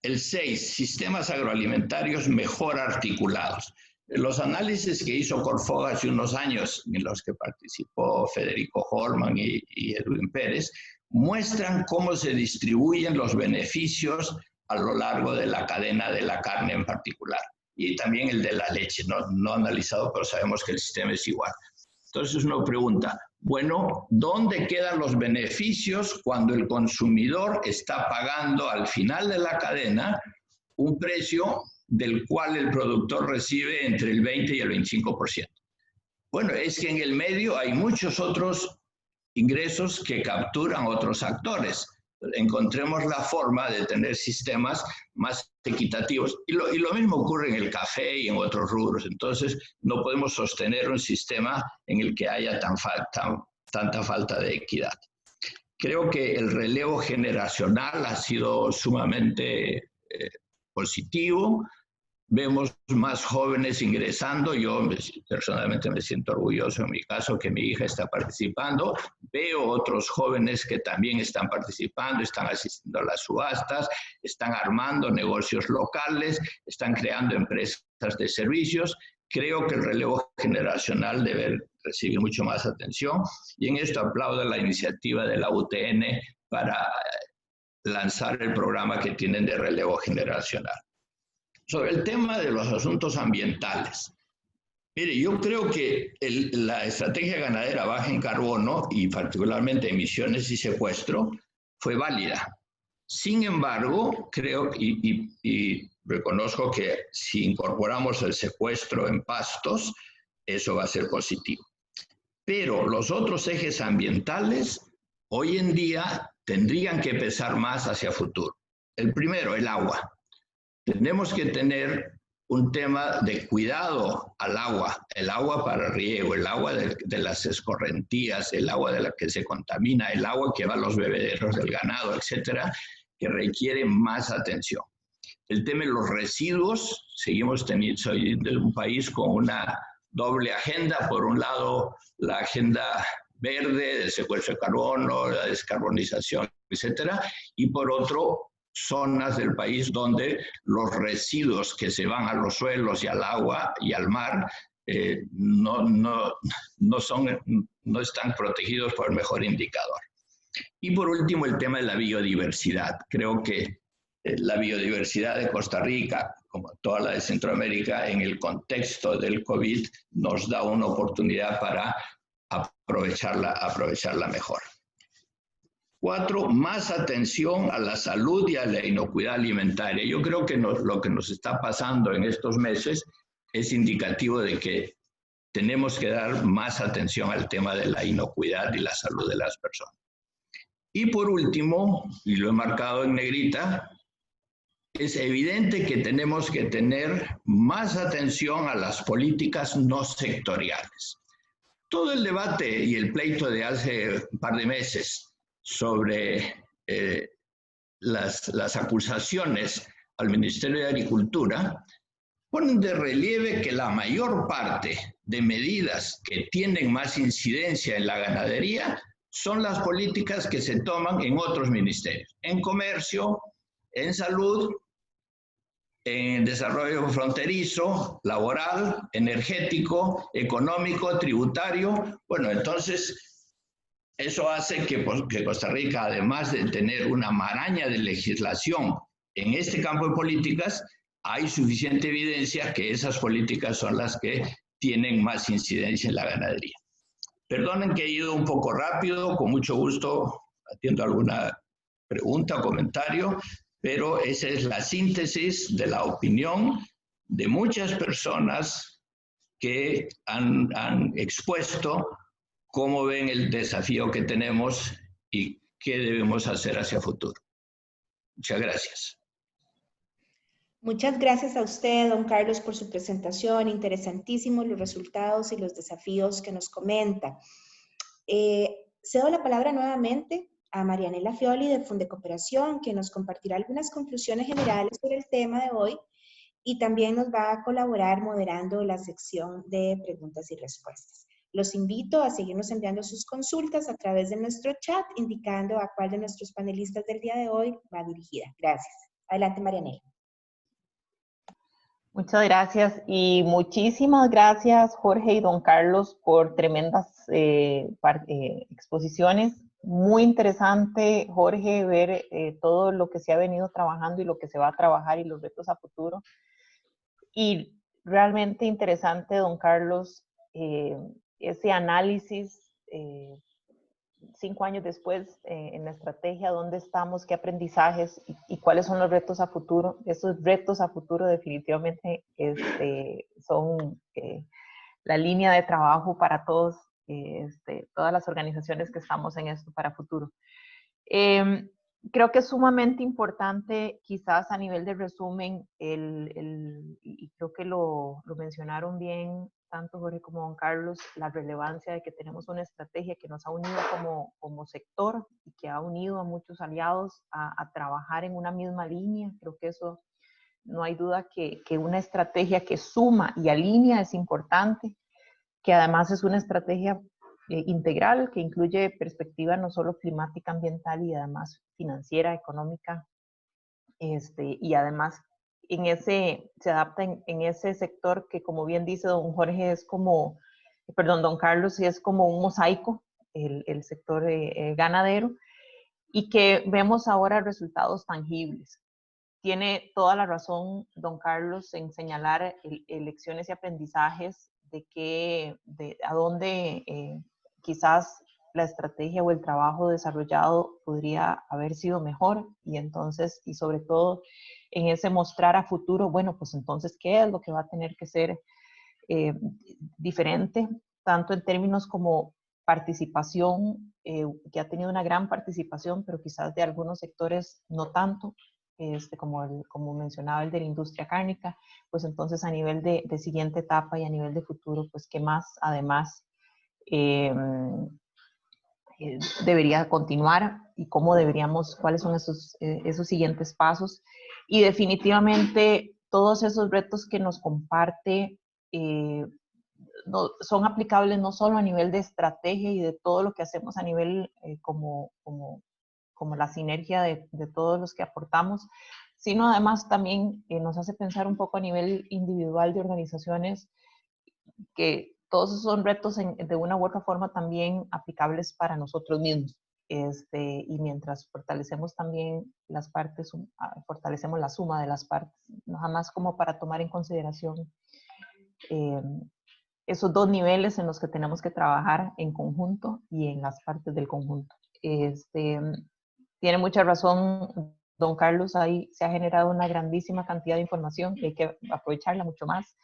El 6, sistemas agroalimentarios mejor articulados. Los análisis que hizo Corfo hace unos años, en los que participó Federico Holman y Edwin Pérez, muestran cómo se distribuyen los beneficios a lo largo de la cadena de la carne en particular, y también el de la leche, no analizado, pero sabemos que el sistema es igual. Entonces uno pregunta, Bueno, ¿dónde quedan los beneficios cuando el consumidor está pagando al final de la cadena un precio del cual el productor recibe entre el 20 y el 25%? Bueno, es que en el medio hay muchos otros ingresos que capturan otros actores. Encontremos la forma de tener sistemas más equitativos. Y lo mismo ocurre en el café y en otros rubros. Entonces, no podemos sostener un sistema en el que haya tanta falta de equidad. Creo que el relevo generacional ha sido sumamente positivo. Vemos más jóvenes ingresando. Yo personalmente me siento orgulloso en mi caso que mi hija está participando. Veo otros jóvenes que también están participando, están asistiendo a las subastas, están armando negocios locales, están creando empresas de servicios. Creo que el relevo generacional debe recibir mucho más atención y en esto aplaudo la iniciativa de la UTN para lanzar el programa que tienen de relevo generacional. Sobre el tema de los asuntos ambientales. Mire, yo creo que la estrategia ganadera baja en carbono y particularmente emisiones y secuestro fue válida. Sin embargo, creo y reconozco que si incorporamos el secuestro en pastos, eso va a ser positivo. Pero los otros ejes ambientales hoy en día tendrían que pesar más hacia futuro. El primero, el agua. Tenemos que tener un tema de cuidado al agua, el agua para riego, el agua de las escorrentías, el agua de la que se contamina, el agua que va a los bebederos del ganado, etcétera, que requiere más atención. El tema de los residuos, seguimos teniendo un país con una doble agenda, por un lado la agenda verde, del secuestro de carbono, la descarbonización, etcétera, y por otro, zonas del país donde los residuos que se van a los suelos y al agua y al mar no están protegidos por el mejor indicador. Y por último, el tema de la biodiversidad. Creo que la biodiversidad de Costa Rica, como toda la de Centroamérica, en el contexto del COVID, nos da una oportunidad para aprovecharla mejor. 4, más atención a la salud y a la inocuidad alimentaria. Yo creo que lo que nos está pasando en estos meses es indicativo de que tenemos que dar más atención al tema de la inocuidad y la salud de las personas. Y por último, y lo he marcado en negrita, es evidente que tenemos que tener más atención a las políticas no sectoriales. Todo el debate y el pleito de hace un par de meses sobre las acusaciones al Ministerio de Agricultura ponen de relieve que la mayor parte de medidas que tienen más incidencia en la ganadería son las políticas que se toman en otros ministerios, en comercio, en salud, en desarrollo fronterizo, laboral, energético, económico, tributario. Bueno, entonces eso hace que Costa Rica, además de tener una maraña de legislación en este campo de políticas, hay suficiente evidencia que esas políticas son las que tienen más incidencia en la ganadería. Perdonen que he ido un poco rápido, con mucho gusto atiendo alguna pregunta o comentario, pero esa es la síntesis de la opinión de muchas personas que han expuesto cómo ven el desafío que tenemos y qué debemos hacer hacia futuro. Muchas gracias. Muchas gracias a usted, don Carlos, por su presentación. Interesantísimos los resultados y los desafíos que nos comenta. Cedo la palabra nuevamente a Marianela Fioli de Fundecooperación, que nos compartirá algunas conclusiones generales sobre el tema de hoy y también nos va a colaborar moderando la sección de preguntas y respuestas. Los invito a seguirnos enviando sus consultas a través de nuestro chat, indicando a cuál de nuestros panelistas del día de hoy va dirigida. Gracias. Adelante, Marianela. Muchas gracias y muchísimas gracias, Jorge y don Carlos, por tremendas exposiciones. Muy interesante, Jorge, ver todo lo que se ha venido trabajando y lo que se va a trabajar y los retos a futuro. Y realmente interesante, don Carlos, ese análisis 5 años después en la estrategia, dónde estamos, qué aprendizajes y cuáles son los retos a futuro. Esos retos a futuro definitivamente son la línea de trabajo para todos, todas las organizaciones que estamos en esto para futuro. Creo que es sumamente importante, quizás a nivel de resumen, y creo que lo mencionaron bien tanto Jorge como don Carlos, la relevancia de que tenemos una estrategia que nos ha unido como sector y que ha unido a muchos aliados a trabajar en una misma línea. Creo que eso no hay duda que una estrategia que suma y alinea es importante, que además es una estrategia integral que incluye perspectiva no solo climática, ambiental y además financiera, económica, y además se adapta en ese sector que, como bien dice don Jorge, don Carlos, es como un mosaico, el sector ganadero, y que vemos ahora resultados tangibles. Tiene toda la razón don Carlos en señalar lecciones y aprendizajes de a dónde quizás la estrategia o el trabajo desarrollado podría haber sido mejor, y sobre todo en ese mostrar a futuro, bueno, pues entonces, ¿qué es lo que va a tener que ser diferente? Tanto en términos como participación, que ha tenido una gran participación, pero quizás de algunos sectores no tanto, como mencionaba el de la industria cárnica, pues entonces a nivel de siguiente etapa y a nivel de futuro, pues qué más además debería continuar y cuáles son esos siguientes pasos. Y definitivamente todos esos retos que nos comparte son aplicables no solo a nivel de estrategia y de todo lo que hacemos a nivel como la sinergia de todos los que aportamos, sino además también nos hace pensar un poco a nivel individual de organizaciones, que todos esos son retos de una u otra forma también aplicables para nosotros mismos. Y mientras fortalecemos también las partes, fortalecemos la suma de las partes, no jamás como para tomar en consideración esos dos niveles en los que tenemos que trabajar en conjunto y en las partes del conjunto. Tiene mucha razón don Carlos, ahí se ha generado una grandísima cantidad de información que hay que aprovecharla mucho más.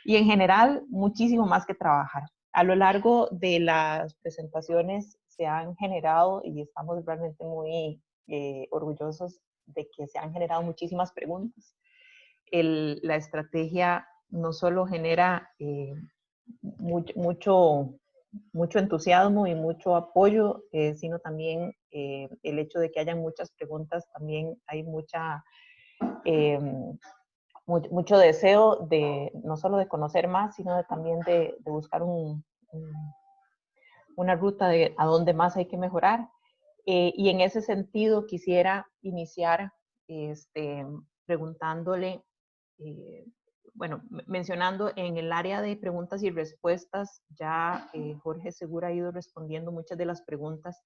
Y en general, muchísimo más que trabajar. A lo largo de las presentaciones se han generado, y estamos realmente muy orgullosos de que se han generado muchísimas preguntas. La estrategia no solo genera mucho entusiasmo y mucho apoyo, sino también el hecho de que hayan muchas preguntas, también hay mucho deseo no solo de conocer más, sino también de buscar una ruta de a dónde más hay que mejorar. Y en ese sentido quisiera iniciar preguntándole, mencionando en el área de preguntas y respuestas, ya Jorge Segura ha ido respondiendo muchas de las preguntas.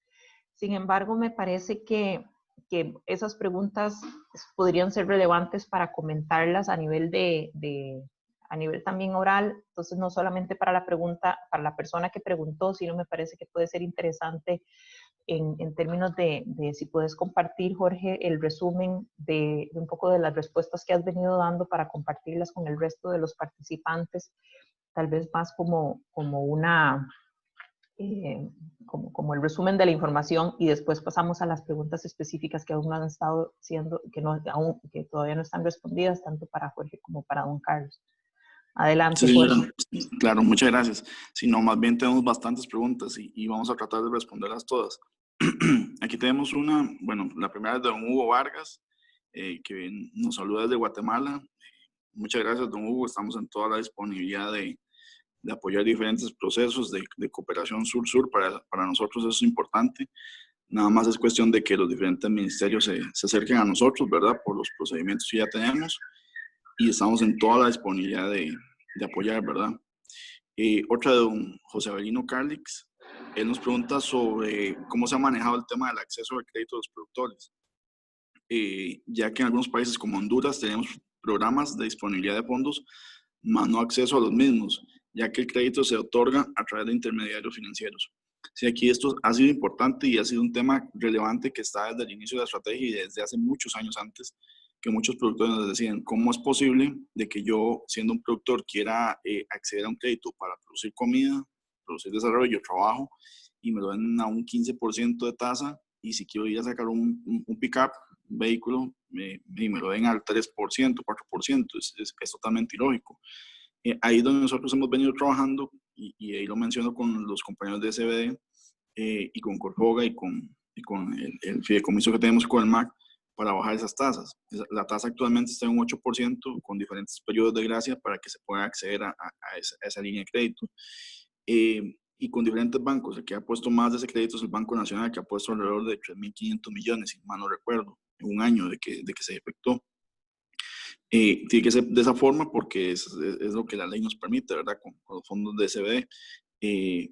Sin embargo, me parece que esas preguntas podrían ser relevantes para comentarlas a nivel a nivel también oral. Entonces, no solamente para la persona que preguntó, sino me parece que puede ser interesante en términos de si puedes compartir, Jorge, el resumen de un poco de las respuestas que has venido dando para compartirlas con el resto de los participantes, tal vez más como el resumen de la información, y después pasamos a las preguntas específicas que aún no han estado siendo, que todavía no están respondidas, tanto para Jorge como para don Carlos. Adelante, sí, Jorge. Claro, muchas gracias. Si no, más bien tenemos bastantes preguntas y vamos a tratar de responderlas todas. Aquí tenemos una, la primera es de don Hugo Vargas, que nos saluda desde Guatemala. Muchas gracias, don Hugo. Estamos en toda la disponibilidad de apoyar diferentes procesos de cooperación sur-sur. Para nosotros eso es importante. Nada más es cuestión de que los diferentes ministerios se acerquen a nosotros, ¿verdad? Por los procedimientos que ya tenemos, y estamos en toda la disponibilidad de apoyar, ¿verdad? Otra de don José Avelino Carlix. Él nos pregunta sobre cómo se ha manejado el tema del acceso al crédito de los productores, ya que en algunos países como Honduras tenemos programas de disponibilidad de fondos, más no acceso a los mismos, ya que el crédito se otorga a través de intermediarios financieros. Sí, aquí esto ha sido importante y ha sido un tema relevante que está desde el inicio de la estrategia y desde hace muchos años antes, que muchos productores nos decían, ¿cómo es posible de que yo, siendo un productor, quiera acceder a un crédito para producir comida, producir desarrollo, trabajo, y me lo den a un 15% de tasa, y si quiero ir a sacar un pick-up, un vehículo, y me lo den al 3%, 4%, es totalmente ilógico. Ahí es donde nosotros hemos venido trabajando, y ahí lo menciono con los compañeros de SBD, y con Corfoga y con el fideicomiso que tenemos con el MAC para bajar esas tasas. La tasa actualmente está en un 8% con diferentes periodos de gracia para que se pueda acceder a esa línea de crédito. Y con diferentes bancos. El que ha puesto más de ese crédito es el Banco Nacional, que ha puesto alrededor de 3.500 millones, si mal no recuerdo, en un año de que se efectuó. Tiene que ser de esa forma porque es lo que la ley nos permite, ¿verdad? Con los fondos de SBD.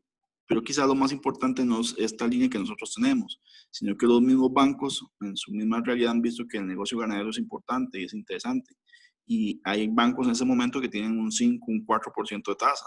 Pero quizás lo más importante no es esta línea que nosotros tenemos, sino que los mismos bancos en su misma realidad han visto que el negocio ganadero es importante y es interesante. Y hay bancos en ese momento que tienen un 5, un 4% de tasa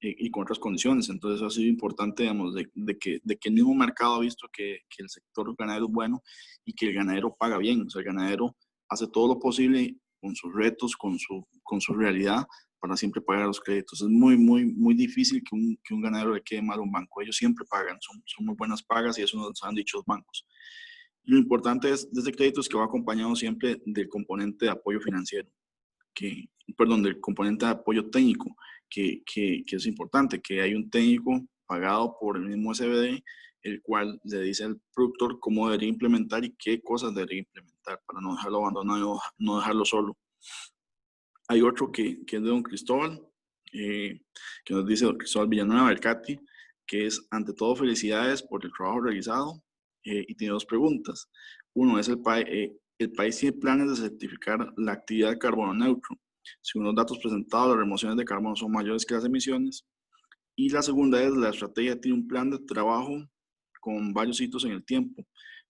y con otras condiciones. Entonces eso ha sido importante, digamos, de que el mismo mercado ha visto que el sector ganadero es bueno y que el ganadero paga bien. O sea, el ganadero hace todo lo posible con sus retos, con su realidad, para siempre pagar los créditos. Es muy, muy, muy difícil que un ganadero le quede mal a un banco. Ellos siempre pagan, son muy buenas pagas y eso nos han dicho los bancos. Lo importante de este crédito es que va acompañado siempre del componente de apoyo financiero, del componente de apoyo técnico, que es importante, que hay un técnico pagado por el mismo SBD, el cual le dice al productor cómo debería implementar y qué cosas debería implementar para no dejarlo abandonado, no dejarlo solo. Hay otro que es de don Cristóbal, que nos dice don Cristóbal Villanueva del CATI, que es, ante todo, felicidades por el trabajo realizado, y tiene dos preguntas. Uno es, el país tiene planes de certificar la actividad de carbono neutro. Según los datos presentados, las remociones de carbono son mayores que las emisiones. Y la segunda es, la estrategia tiene un plan de trabajo con varios hitos en el tiempo.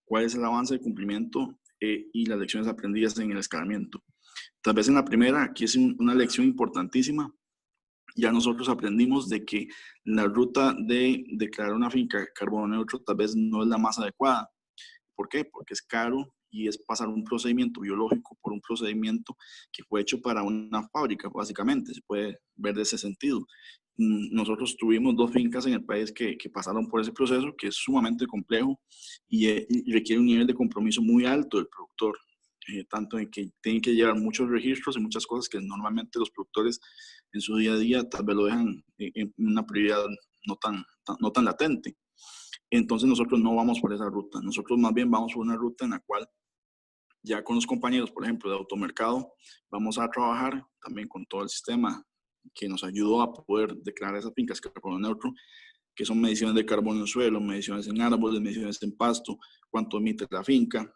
¿Cuál es el avance de cumplimiento y las lecciones aprendidas en el escalamiento? Tal vez en la primera, aquí es una lección importantísima. Ya nosotros aprendimos de que la ruta de declarar una finca carbono neutro tal vez no es la más adecuada. ¿Por qué? Porque es caro y es pasar un procedimiento biológico por un procedimiento que fue hecho para una fábrica, básicamente, se puede ver de ese sentido. Nosotros tuvimos 2 fincas en el país que pasaron por ese proceso, que es sumamente complejo y requiere un nivel de compromiso muy alto del productor. Tanto en que tienen que llevar muchos registros y muchas cosas que normalmente los productores en su día a día tal vez lo dejan en una prioridad no tan latente. Entonces nosotros no vamos por esa ruta, nosotros más bien vamos por una ruta en la cual ya con los compañeros, por ejemplo, de Automercado, vamos a trabajar también con todo el sistema que nos ayudó a poder declarar esas fincas carbono neutro, que son mediciones de carbono en suelo, mediciones en árboles, mediciones en pasto, cuánto emite la finca,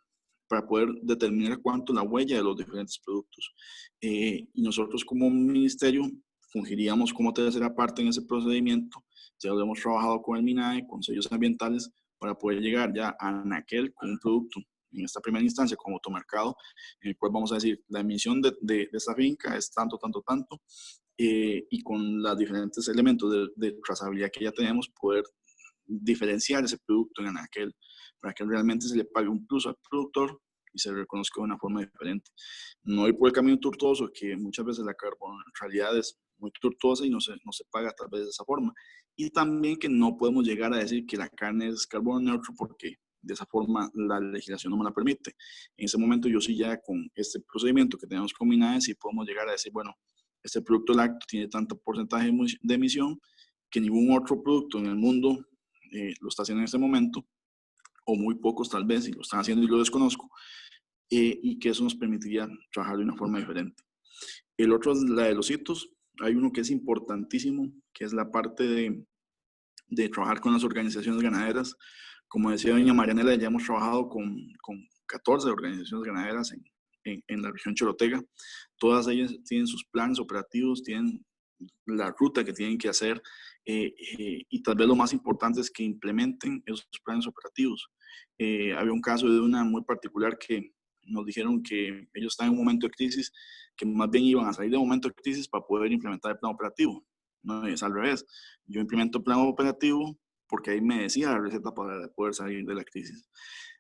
para poder determinar cuánto la huella de los diferentes productos. Y nosotros como ministerio fungiríamos como tercera parte en ese procedimiento. Ya lo hemos trabajado con el MINAE, con sellos ambientales, para poder llegar ya a Anaquel con un producto, en esta primera instancia como Automercado, en el cual vamos a decir, la emisión de esta finca es tanto, tanto, tanto, y con los diferentes elementos de trazabilidad que ya tenemos, poder diferenciar ese producto en Anaquel, para que realmente se le pague un plus al productor y se le reconozca de una forma diferente. No ir por el camino tortuoso, que muchas veces la carboneutralidad es muy tortuosa y no se paga tal vez de esa forma. Y también que no podemos llegar a decir que la carne es carbono neutro porque de esa forma la legislación no me la permite. En ese momento yo sí ya con este procedimiento que tenemos con MINAE sí podemos llegar a decir, bueno, este producto lácteo tiene tanto porcentaje de emisión que ningún otro producto en el mundo lo está haciendo en este momento, o muy pocos tal vez, y lo están haciendo y lo desconozco, y que eso nos permitiría trabajar de una forma diferente. El otro es la de los hitos. Hay uno que es importantísimo, que es la parte de trabajar con las organizaciones ganaderas. Como decía doña Marianela, ya hemos trabajado con 14 organizaciones ganaderas en la región Chorotega. Todas ellas tienen sus planes operativos, tienen la ruta que tienen que hacer, y tal vez lo más importante es que implementen esos planes operativos. Había un caso de una muy particular que nos dijeron que ellos están en un momento de crisis, que más bien iban a salir de un momento de crisis para poder implementar el plan operativo. No es al revés. Yo implemento el plan operativo, porque ahí me decía la receta para poder salir de la crisis.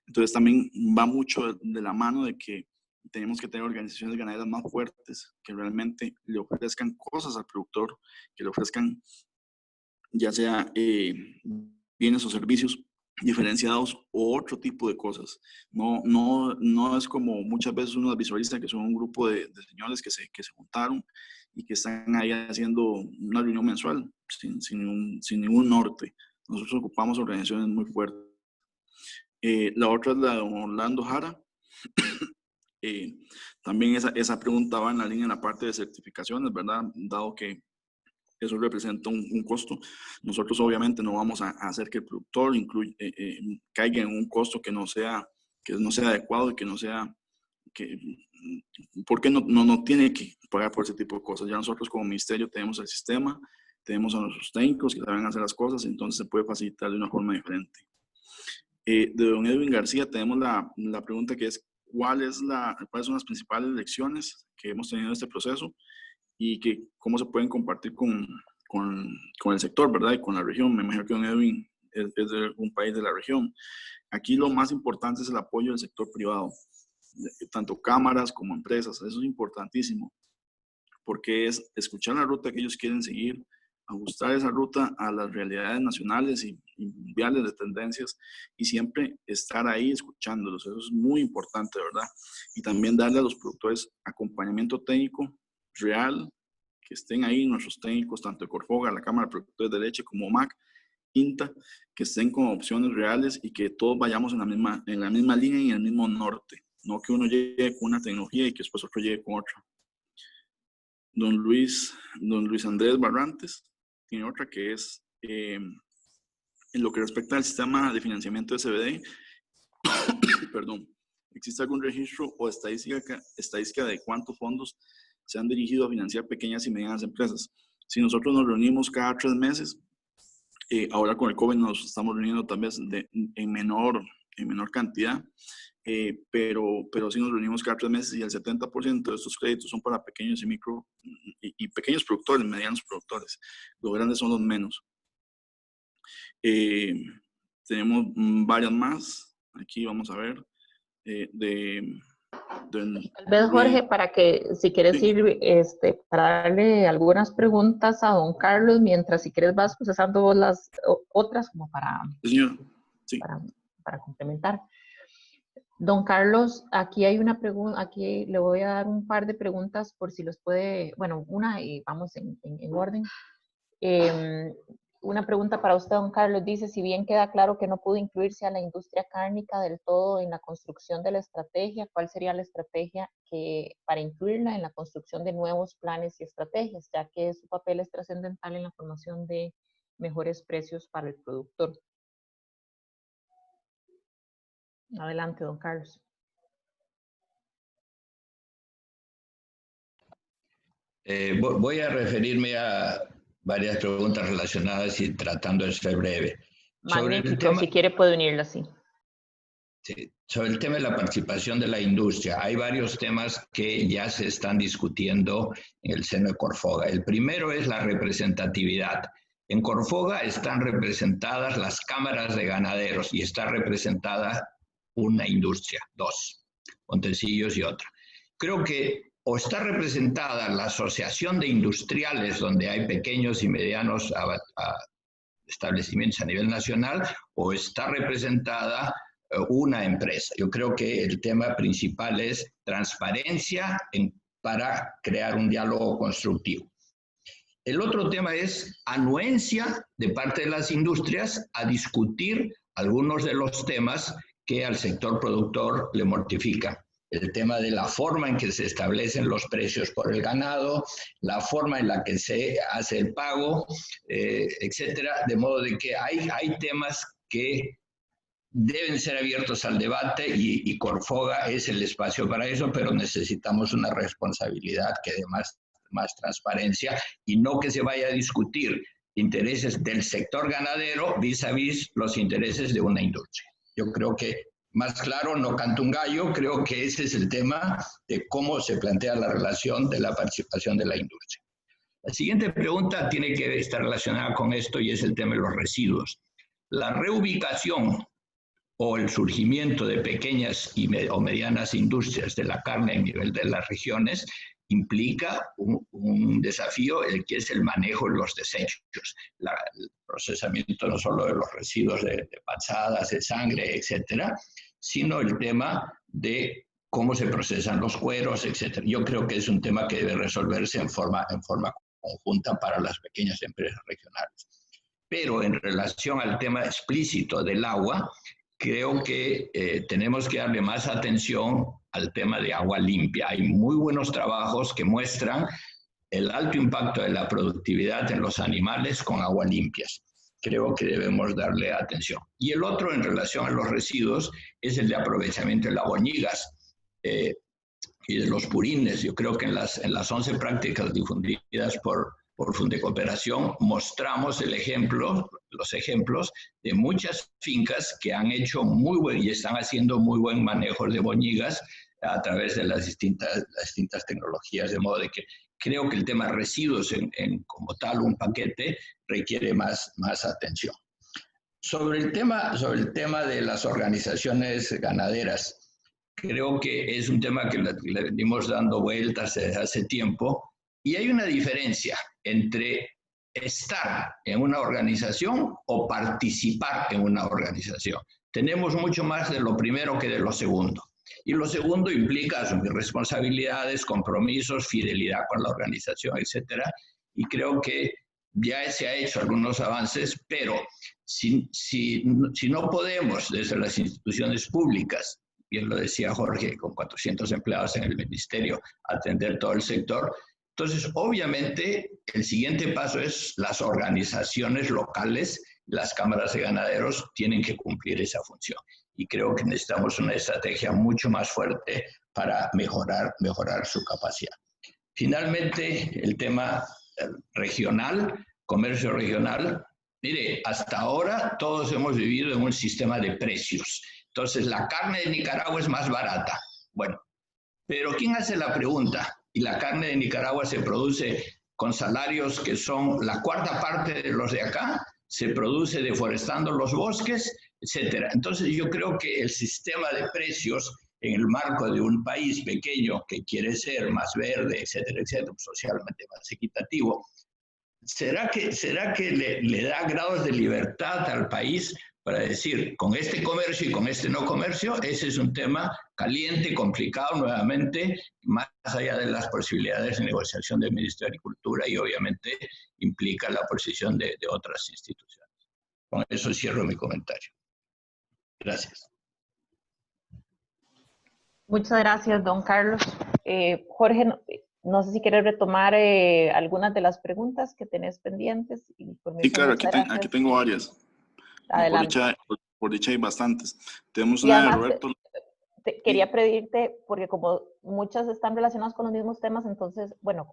Entonces también va mucho de la mano de que tenemos que tener organizaciones ganaderas más fuertes, que realmente le ofrezcan cosas al productor, que le ofrezcan ya sea bienes o servicios diferenciados o otro tipo de cosas. No es como muchas veces uno visualiza que son un grupo de señores que se juntaron y que están ahí haciendo una reunión mensual sin ningún norte. Nosotros ocupamos organizaciones muy fuertes. La otra es la de don Orlando Jara. También esa pregunta va en la línea en la parte de certificaciones, ¿verdad? Dado que eso representa un costo. Nosotros obviamente no vamos a hacer que el productor caiga en un costo que no sea adecuado y que no sea, porque no tiene que pagar por ese tipo de cosas. Ya nosotros como ministerio tenemos el sistema, tenemos a nuestros técnicos que saben hacer las cosas, entonces se puede facilitar de una forma diferente. De don Edwin García tenemos la pregunta que es cuáles son las principales lecciones que hemos tenido en este proceso y cómo se pueden compartir con el sector, ¿verdad? Y con la región. Me imagino que don Edwin es de un país de la región. Aquí lo más importante es el apoyo del sector privado, tanto cámaras como empresas. Eso es importantísimo, porque es escuchar la ruta que ellos quieren seguir, ajustar esa ruta a las realidades nacionales y mundiales de tendencias y siempre estar ahí escuchándolos. Eso es muy importante, ¿verdad? Y también darle a los productores acompañamiento técnico real, que estén ahí nuestros técnicos, tanto de Corfoga, la Cámara de Productores de Leche, como MAC, INTA, que estén con opciones reales y que todos vayamos en la misma línea y en el mismo norte. No que uno llegue con una tecnología y que después otro llegue con otra. Don Luis Andrés Barrantes tiene otra que es en lo que respecta al sistema de financiamiento de CBD. Perdón, ¿existe algún registro o estadística de cuántos fondos se han dirigido a financiar pequeñas y medianas empresas? Si nosotros nos reunimos cada 3 meses, ahora con el COVID nos estamos reuniendo también en menor cantidad, pero sí nos reunimos cada 3 meses y el 70% de estos créditos son para pequeños y pequeños productores, medianos productores. Los grandes son los menos. Tenemos varias más. Aquí vamos a ver. Tal vez, Jorge, para que, si quieres ir, para darle algunas preguntas a don Carlos, mientras si quieres vas procesando vos las otras como para complementar. Don Carlos, aquí hay una pregunta, aquí le voy a dar un par de preguntas por si los puede, bueno, una y vamos en orden. Una pregunta para usted, don Carlos, dice, si bien queda claro que no pudo incluirse a la industria cárnica del todo en la construcción de la estrategia, ¿cuál sería la estrategia para incluirla en la construcción de nuevos planes y estrategias, ya que su papel es trascendental en la formación de mejores precios para el productor? Adelante, don Carlos. Voy a referirme a varias preguntas relacionadas y tratando de ser breve. Magnífico, si quiere puede unirlo así. Sí, sobre el tema de la participación de la industria, hay varios temas que ya se están discutiendo en el seno de Corfoga. El primero es la representatividad. En Corfoga están representadas las cámaras de ganaderos y está representada una industria, 2, Montecillos y otra. Creo que o está representada la Asociación de Industriales, donde hay pequeños y medianos establecimientos a nivel nacional, o está representada una empresa. Yo creo que el tema principal es transparencia para crear un diálogo constructivo. El otro tema es anuencia de parte de las industrias a discutir algunos de los temas que al sector productor le mortifican. El tema de la forma en que se establecen los precios por el ganado, la forma en la que se hace el pago, etcétera. De modo de que hay temas que deben ser abiertos al debate y Corfoga es el espacio para eso, pero necesitamos una responsabilidad que dé más transparencia y no que se vaya a discutir intereses del sector ganadero vis a vis los intereses de una industria. Yo creo que más claro, no canto un gallo, creo que ese es el tema de cómo se plantea la relación de la participación de la industria. La siguiente pregunta tiene que estar relacionada con esto y es el tema de los residuos. La reubicación o el surgimiento de pequeñas o medianas industrias de la carne a nivel de las regiones implica un desafío, el que es el manejo de los desechos, el procesamiento no solo de los residuos de pasadas, de sangre, etcétera, sino el tema de cómo se procesan los cueros, etcétera. Yo creo que es un tema que debe resolverse en forma conjunta para las pequeñas empresas regionales. Pero en relación al tema explícito del agua, creo que tenemos que darle más atención al tema de agua limpia. Hay muy buenos trabajos que muestran el alto impacto de la productividad en los animales con agua limpias. Creo que debemos darle atención. Y el otro, en relación a los residuos, es el de aprovechamiento de las boñigas y de los purines. Yo creo que en las 11 prácticas difundidas por Fundecooperación mostramos los ejemplos de muchas fincas que han hecho y están haciendo muy buen manejo de boñigas a través de las distintas tecnologías, de modo de que creo que el tema de residuos como tal, un paquete, requiere más atención. Sobre el tema de las organizaciones ganaderas, creo que es un tema que le venimos dando vueltas desde hace tiempo, y hay una diferencia entre estar en una organización o participar en una organización. Tenemos mucho más de lo primero que de lo segundo. Y lo segundo implica asumir responsabilidades, compromisos, fidelidad con la organización, etcétera. Y creo que ya se ha hecho algunos avances, pero si no podemos desde las instituciones públicas, bien lo decía Jorge, con 400 empleados en el ministerio, atender todo el sector, entonces obviamente el siguiente paso es las organizaciones locales, las cámaras de ganaderos tienen que cumplir esa función. Y creo que necesitamos una estrategia mucho más fuerte para mejorar su capacidad. Finalmente, el tema regional, comercio regional. Mire, hasta ahora todos hemos vivido en un sistema de precios. Entonces, la carne de Nicaragua es más barata. Bueno, pero ¿quién hace la pregunta? Y la carne de Nicaragua se produce con salarios que son la cuarta parte de los de acá, se produce deforestando los bosques, etcétera. Entonces yo creo que el sistema de precios en el marco de un país pequeño que quiere ser más verde, etcétera, etcétera, socialmente más equitativo, ¿será que le da grados de libertad al país para decir, con este comercio y con este no comercio? Ese es un tema caliente, complicado, nuevamente, más allá de las posibilidades de negociación del Ministerio de Agricultura, y obviamente implica la posición de otras instituciones. Con eso cierro mi comentario. Gracias. Muchas gracias, don Carlos. Jorge, no sé si quieres retomar algunas de las preguntas que tenés pendientes. Sí, claro, aquí tengo varias. Adelante. Por dicha hay bastantes. Tenemos y una además, de Roberto. Quería pedirte, porque como muchas están relacionadas con los mismos temas, entonces, bueno,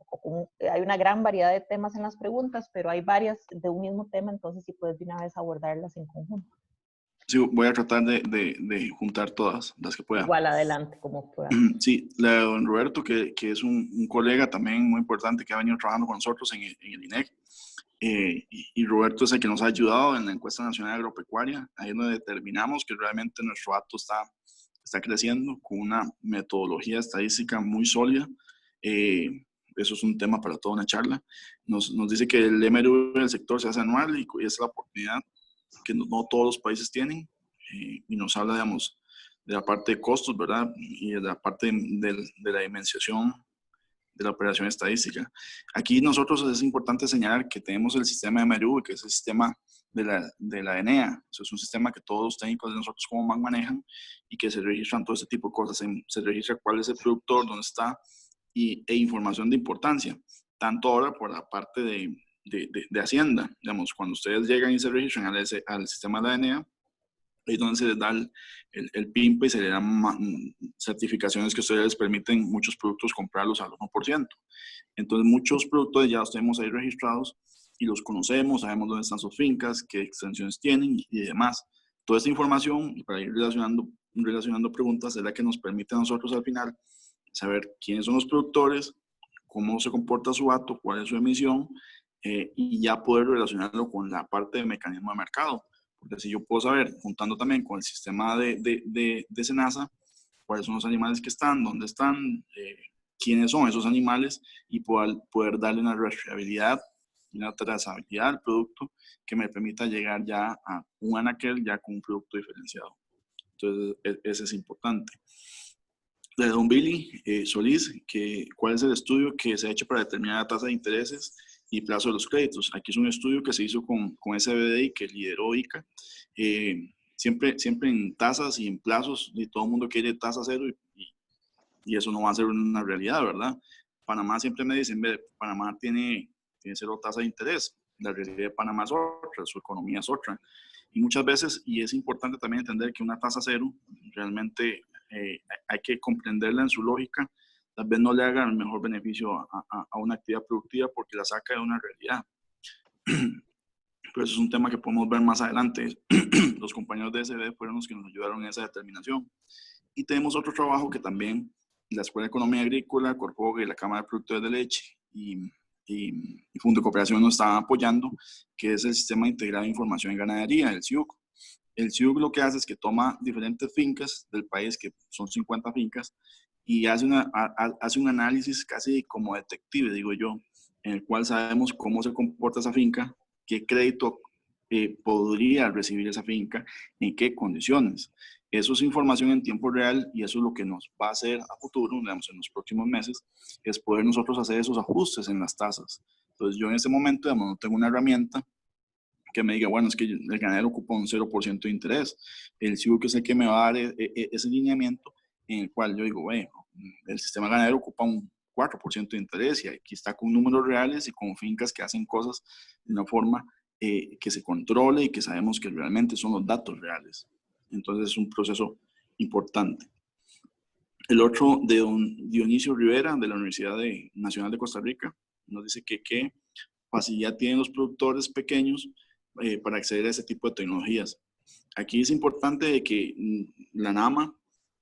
hay una gran variedad de temas en las preguntas, pero hay varias de un mismo tema, entonces si puedes de una vez abordarlas en conjunto. Sí, voy a tratar de juntar todas las que pueda. Igual adelante, como pueda. Sí, la de don Roberto, que es un colega también muy importante que ha venido trabajando con nosotros en el INEC. Y Roberto es el que nos ha ayudado en la encuesta nacional agropecuaria. Ahí es donde determinamos que realmente nuestro dato está creciendo con una metodología estadística muy sólida. Eso es un tema para toda una charla. Nos dice que el MRV del sector se hace anual y es la oportunidad que no todos los países tienen, y nos habla, digamos, de la parte de costos, ¿verdad? Y de la parte de la dimensión de la operación estadística. Aquí nosotros es importante señalar que tenemos el sistema de MRV, que es el sistema de la ENEA. Eso es un sistema que todos los técnicos de nosotros como MAN manejan y que se registran todo este tipo de cosas. Se registra cuál es el productor, dónde está e información de importancia. Tanto ahora por la parte de Hacienda. Digamos, cuando ustedes llegan y se registran al sistema de la ENEA, ahí es donde se les da el PIMPE y se les dan certificaciones que a ustedes les permiten muchos productos comprarlos al 1%. Entonces, muchos productos ya los tenemos ahí registrados y los conocemos, sabemos dónde están sus fincas, qué extensiones tienen y demás. Toda esta información, y para ir relacionando preguntas, es la que nos permite a nosotros al final saber quiénes son los productores, cómo se comporta su hato, cuál es su emisión, y ya poder relacionarlo con la parte de mecanismo de mercado. Porque así yo puedo saber, juntando también con el sistema de SENASA, cuáles son los animales que están, dónde están, quiénes son esos animales y poder darle una rastreabilidad y una trazabilidad al producto que me permita llegar ya a un anaquel ya con un producto diferenciado. Entonces, ese es importante. De don Billy Solís, ¿cuál es el estudio que se ha hecho para determinar la tasa de intereses y plazo de los créditos? Aquí es un estudio que se hizo con SBDI, que lideró ICA. Siempre en tasas y en plazos, y todo el mundo quiere tasa cero y eso no va a ser una realidad, ¿verdad? Panamá siempre me dicen, Panamá tiene cero tasa de interés. La realidad de Panamá es otra, su economía es otra. Y muchas veces, y es importante también entender que una tasa cero realmente hay que comprenderla en su lógica, tal vez no le haga el mejor beneficio a una actividad productiva porque la saca de una realidad. Pero eso es un tema que podemos ver más adelante. Los compañeros de SB fueron los que nos ayudaron en esa determinación. Y tenemos otro trabajo que también la Escuela de Economía Agrícola, Corfoga y la Cámara de Productores de Leche y Fondo de Cooperación nos estaban apoyando, que es el Sistema Integrado de Información en Ganadería, el SIUC. El SIUC lo que hace es que toma diferentes fincas del país, que son 50 fincas, y hace un análisis casi como detective, digo yo, en el cual sabemos cómo se comporta esa finca, qué crédito podría recibir esa finca, en qué condiciones. Eso es información en tiempo real y eso es lo que nos va a hacer a futuro, digamos, en los próximos meses, es poder nosotros hacer esos ajustes en las tasas. Entonces yo en este momento, digamos, no tengo una herramienta que me diga, bueno, es que el ganadero ocupa un 0% de interés. El SIUC es el que me va a dar ese lineamiento en el cual yo digo, bueno, el sistema ganadero ocupa un 4% de interés y aquí está con números reales y con fincas que hacen cosas de una forma que se controle y que sabemos que realmente son los datos reales. Entonces es un proceso importante. El otro de don Dionisio Rivera, de la Universidad Nacional de Costa Rica, nos dice que qué facilidad tienen los productores pequeños para acceder a ese tipo de tecnologías. Aquí es importante de que la NAMA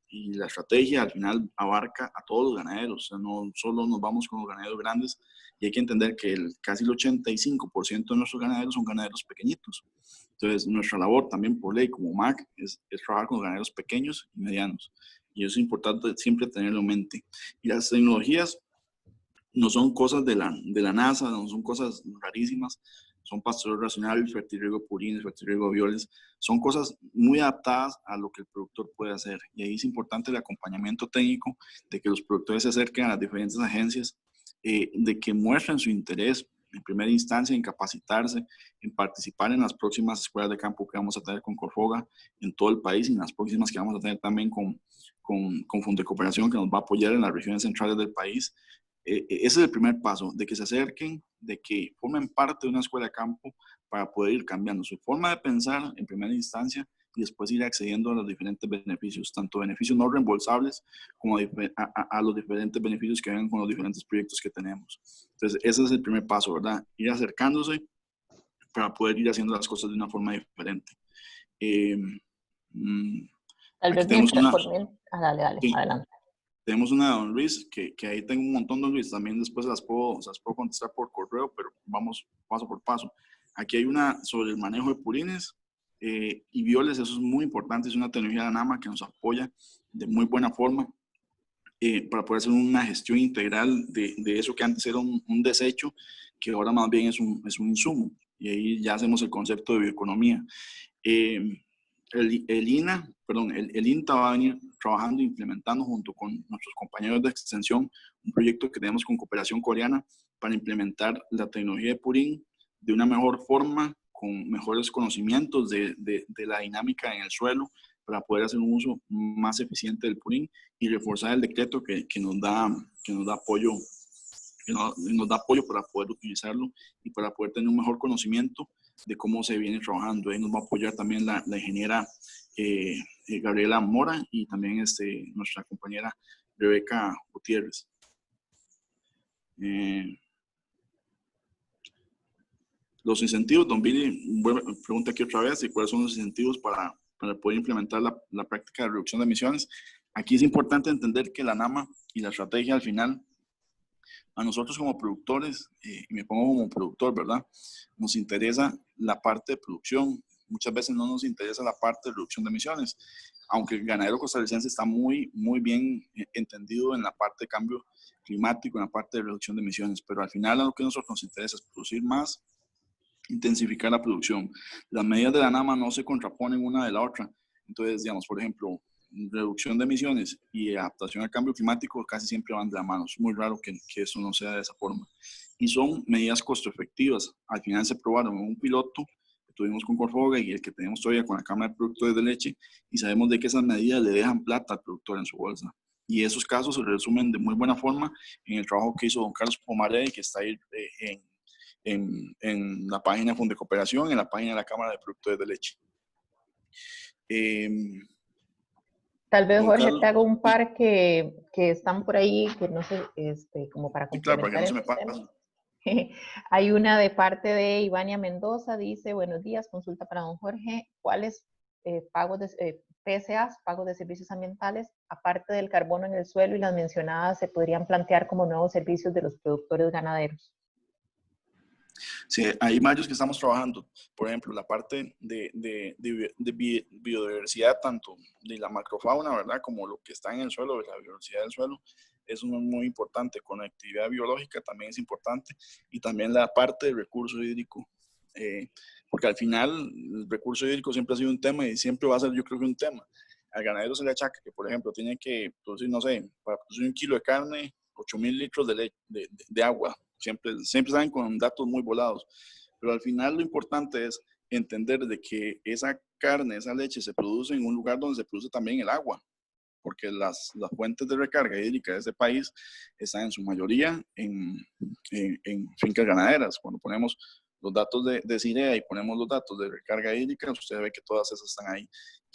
y la estrategia al final abarca a todos los ganaderos, o sea, no solo nos vamos con los ganaderos grandes, y hay que entender que casi el 85% de nuestros ganaderos son ganaderos pequeñitos. Entonces, nuestra labor también por ley como MAC es trabajar con los ganaderos pequeños y medianos, y eso es importante siempre tenerlo en mente. Y las tecnologías no son cosas de la NASA, no son cosas rarísimas, son pastoreo racional, fertirriego de purines, fertirriego de violes, son cosas muy adaptadas a lo que el productor puede hacer. Y ahí es importante el acompañamiento técnico, de que los productores se acerquen a las diferentes agencias, de que muestren su interés en primera instancia en capacitarse, en participar en las próximas escuelas de campo que vamos a tener con Corfoga en todo el país y en las próximas que vamos a tener también con Fondo de Cooperación, que nos va a apoyar en las regiones centrales del país. Ese es el primer paso, de que se acerquen, de que formen parte de una escuela de campo para poder ir cambiando su forma de pensar en primera instancia y después ir accediendo a los diferentes beneficios, tanto beneficios no reembolsables como a los diferentes beneficios que vengan con los diferentes proyectos que tenemos. Entonces, ese es el primer paso, ¿verdad? Ir acercándose para poder ir haciendo las cosas de una forma diferente. Tal vez mientras por mí. Dale, sí. Adelante. Tenemos una de don Luis, que ahí tengo un montón de Luis, también después las puedo contestar por correo, pero vamos paso por paso. Aquí hay una sobre el manejo de purines y violes, eso es muy importante, es una tecnología de NAMA que nos apoya de muy buena forma para poder hacer una gestión integral de eso que antes era un desecho, que ahora más bien es un insumo, y ahí ya hacemos el concepto de bioeconomía. El INTA va a venir trabajando e implementando junto con nuestros compañeros de extensión un proyecto que tenemos con Cooperación Coreana para implementar la tecnología de purín de una mejor forma, con mejores conocimientos de la dinámica en el suelo, para poder hacer un uso más eficiente del purín y reforzar el decreto que nos da apoyo, nos da apoyo para poder utilizarlo y para poder tener un mejor conocimiento de cómo se viene trabajando. Ahí nos va a apoyar también la ingeniera Gabriela Mora y también nuestra compañera Rebeca Gutiérrez. Los incentivos, don Billy, pregunta aquí otra vez, ¿cuáles son los incentivos para poder implementar la práctica de reducción de emisiones? Aquí es importante entender que la NAMA y la estrategia al final, a nosotros como productores, y me pongo como productor, ¿verdad? Nos interesa la parte de producción, muchas veces no nos interesa la parte de reducción de emisiones, aunque el ganadero costarricense está muy bien entendido en la parte de cambio climático, en la parte de reducción de emisiones, pero al final lo que a nosotros nos interesa es producir más, intensificar la producción. Las medidas de la NAMA no se contraponen una de la otra. Entonces, digamos, por ejemplo, reducción de emisiones y adaptación al cambio climático casi siempre van de la mano. Es muy raro que eso no sea de esa forma. Y son medidas costo efectivas. Al final se probaron en un piloto que tuvimos con Corfoga y el que tenemos todavía con la Cámara de Productores de Leche, y sabemos de que esas medidas le dejan plata al productor en su bolsa. Y esos casos se resumen de muy buena forma en el trabajo que hizo don Carlos Pomaré, que está ahí en la página de Fundecooperación, en la página de la Cámara de Productores de Leche. Tal vez, Jorge, te hago un par que están por ahí, que no sé, como para complementar. Claro, para que no se me pase. Hay una de parte de Ivania Mendoza, dice, buenos días, consulta para don Jorge, ¿cuáles pagos de PSAs, pagos de servicios ambientales, aparte del carbono en el suelo y las mencionadas, se podrían plantear como nuevos servicios de los productores ganaderos? Sí, hay varios que estamos trabajando. Por ejemplo, la parte de biodiversidad, tanto de la macrofauna, ¿verdad? Como lo que está en el suelo, de la biodiversidad del suelo, es muy importante. Conectividad biológica también es importante. Y también la parte de recurso hídrico. Porque al final el recurso hídrico siempre ha sido un tema y siempre va a ser, yo creo que un tema. Al ganadero se le achaca que, por ejemplo, tiene que producir, no sé, para producir 1 kilo de carne, 8,000 litros de agua. Siempre salen con datos muy volados, pero al final lo importante es entender de que esa carne, esa leche se produce en un lugar donde se produce también el agua, porque las fuentes de recarga hídrica de este país están en su mayoría en fincas ganaderas. Cuando ponemos los datos de CIREA y ponemos los datos de recarga hídrica, usted ve que todas esas están ahí.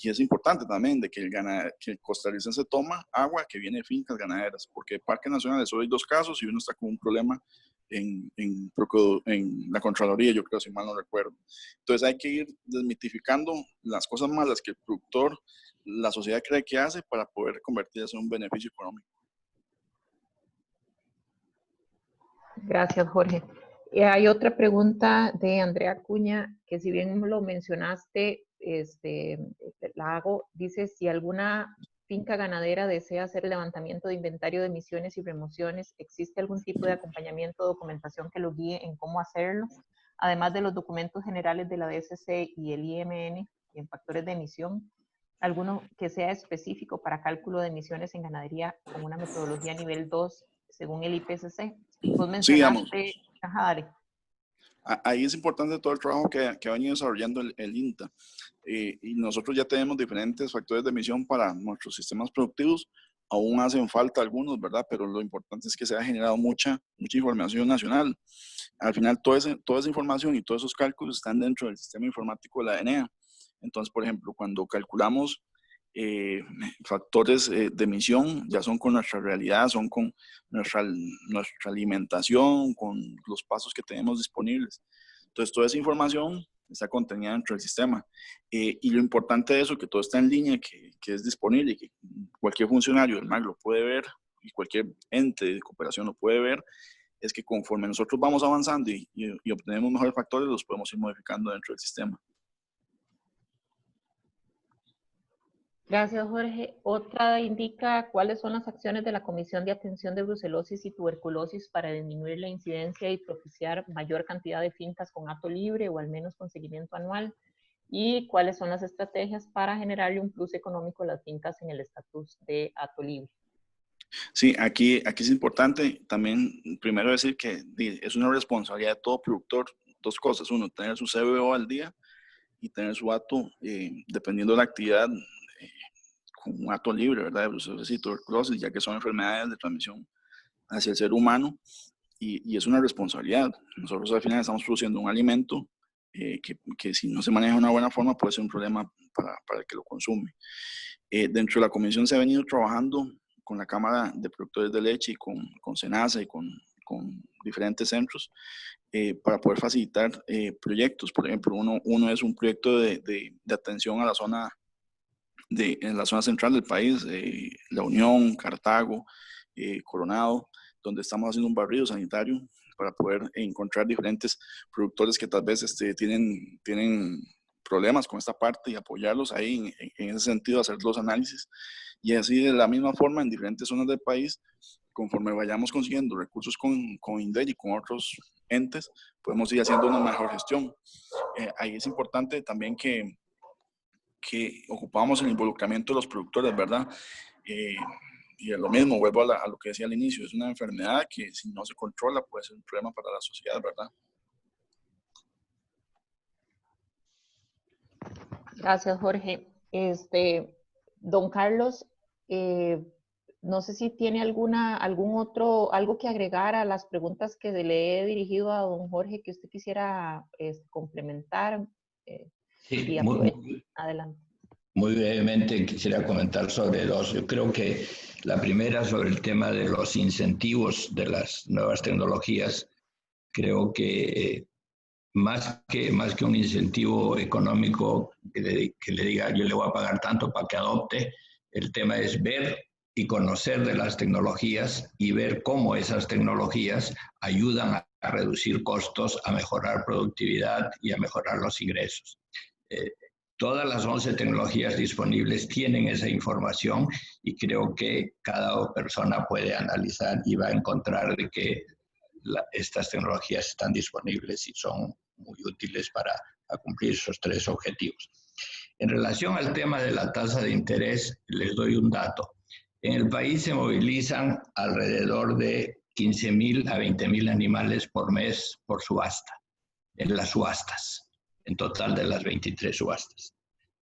Y es importante también de que el costarricense toma agua que viene de fincas ganaderas, porque en Parques Nacionales solo hay 2 casos y uno está con un problema en la Contraloría, yo creo, si mal no recuerdo. Entonces hay que ir desmitificando las cosas malas que el productor, la sociedad cree que hace para poder convertirse en un beneficio económico. Gracias, Jorge. Hay otra pregunta de Andrea Cuña, que si bien lo mencionaste, la hago. Dice, si alguna finca ganadera desea hacer levantamiento de inventario de emisiones y remociones, ¿existe algún tipo de acompañamiento o documentación que lo guíe en cómo hacerlo? Además de los documentos generales de la DSC y el IMN en factores de emisión, ¿alguno que sea específico para cálculo de emisiones en ganadería con una metodología nivel 2 según el IPCC? Vos mencionaste, sí, ahí es importante todo el trabajo que ha venido desarrollando el INTA. Y nosotros ya tenemos diferentes factores de emisión para nuestros sistemas productivos. Aún hacen falta algunos, ¿verdad? Pero lo importante es que se ha generado mucha información nacional. Al final, toda esa información y todos esos cálculos están dentro del sistema informático de la DENEA. Entonces, por ejemplo, cuando calculamos factores de emisión, ya son con nuestra realidad, son con nuestra alimentación, con los pasos que tenemos disponibles. Entonces, toda esa información está contenida dentro del sistema. Y lo importante de eso, que todo está en línea, que es disponible, que cualquier funcionario del MAC lo puede ver y cualquier ente de cooperación lo puede ver, es que conforme nosotros vamos avanzando y obtenemos mejores factores, los podemos ir modificando dentro del sistema. Gracias, Jorge. Otra indica cuáles son las acciones de la Comisión de Atención de Brucelosis y Tuberculosis para disminuir la incidencia y propiciar mayor cantidad de fincas con hato libre o al menos con seguimiento anual, y cuáles son las estrategias para generarle un plus económico a las fincas en el estatus de hato libre. Sí, aquí es importante también primero decir que es una responsabilidad de todo productor, 2 cosas. Uno, tener su CBO al día y tener su hato, dependiendo de la actividad, con un hato libre, ¿verdad? De brucelosis y tuberculosis, ya que son enfermedades de transmisión hacia el ser humano y es una responsabilidad. Nosotros al final estamos produciendo un alimento que si no se maneja de una buena forma puede ser un problema para el que lo consume. Dentro de la comisión se ha venido trabajando con la Cámara de Productores de Leche y con SENASA y con diferentes centros para poder facilitar proyectos. Por ejemplo, uno es un proyecto de atención a la zona en la zona central del país, La Unión, Cartago, Coronado, donde estamos haciendo un barrido sanitario para poder encontrar diferentes productores que tal vez tienen problemas con esta parte y apoyarlos ahí en ese sentido, hacer los análisis y así de la misma forma en diferentes zonas del país, conforme vayamos consiguiendo recursos con INDEI y con otros entes, podemos ir haciendo una mejor gestión. Ahí es importante también que ocupamos el involucramiento de los productores, ¿verdad? Y es lo mismo, vuelvo a lo que decía al inicio, es una enfermedad que si no se controla puede ser un problema para la sociedad, ¿verdad? Gracias, Jorge. Don Carlos, no sé si tiene algo que agregar a las preguntas que le he dirigido a don Jorge que usted quisiera complementar. Sí, adelante. Muy brevemente quisiera comentar sobre dos. Yo creo que la primera sobre el tema de los incentivos de las nuevas tecnologías. Creo que más que un incentivo económico que le diga yo le voy a pagar tanto para que adopte, el tema es ver y conocer de las tecnologías y ver cómo esas tecnologías ayudan a reducir costos, a mejorar productividad y a mejorar los ingresos. Todas las 11 tecnologías disponibles tienen esa información y creo que cada persona puede analizar y va a encontrar de que estas tecnologías están disponibles y son muy útiles para cumplir esos tres objetivos. En relación al tema de la tasa de interés, les doy un dato. En el país se movilizan alrededor de 15,000 a 20,000 animales por mes por subasta, en las subastas, en total de las 23 subastas,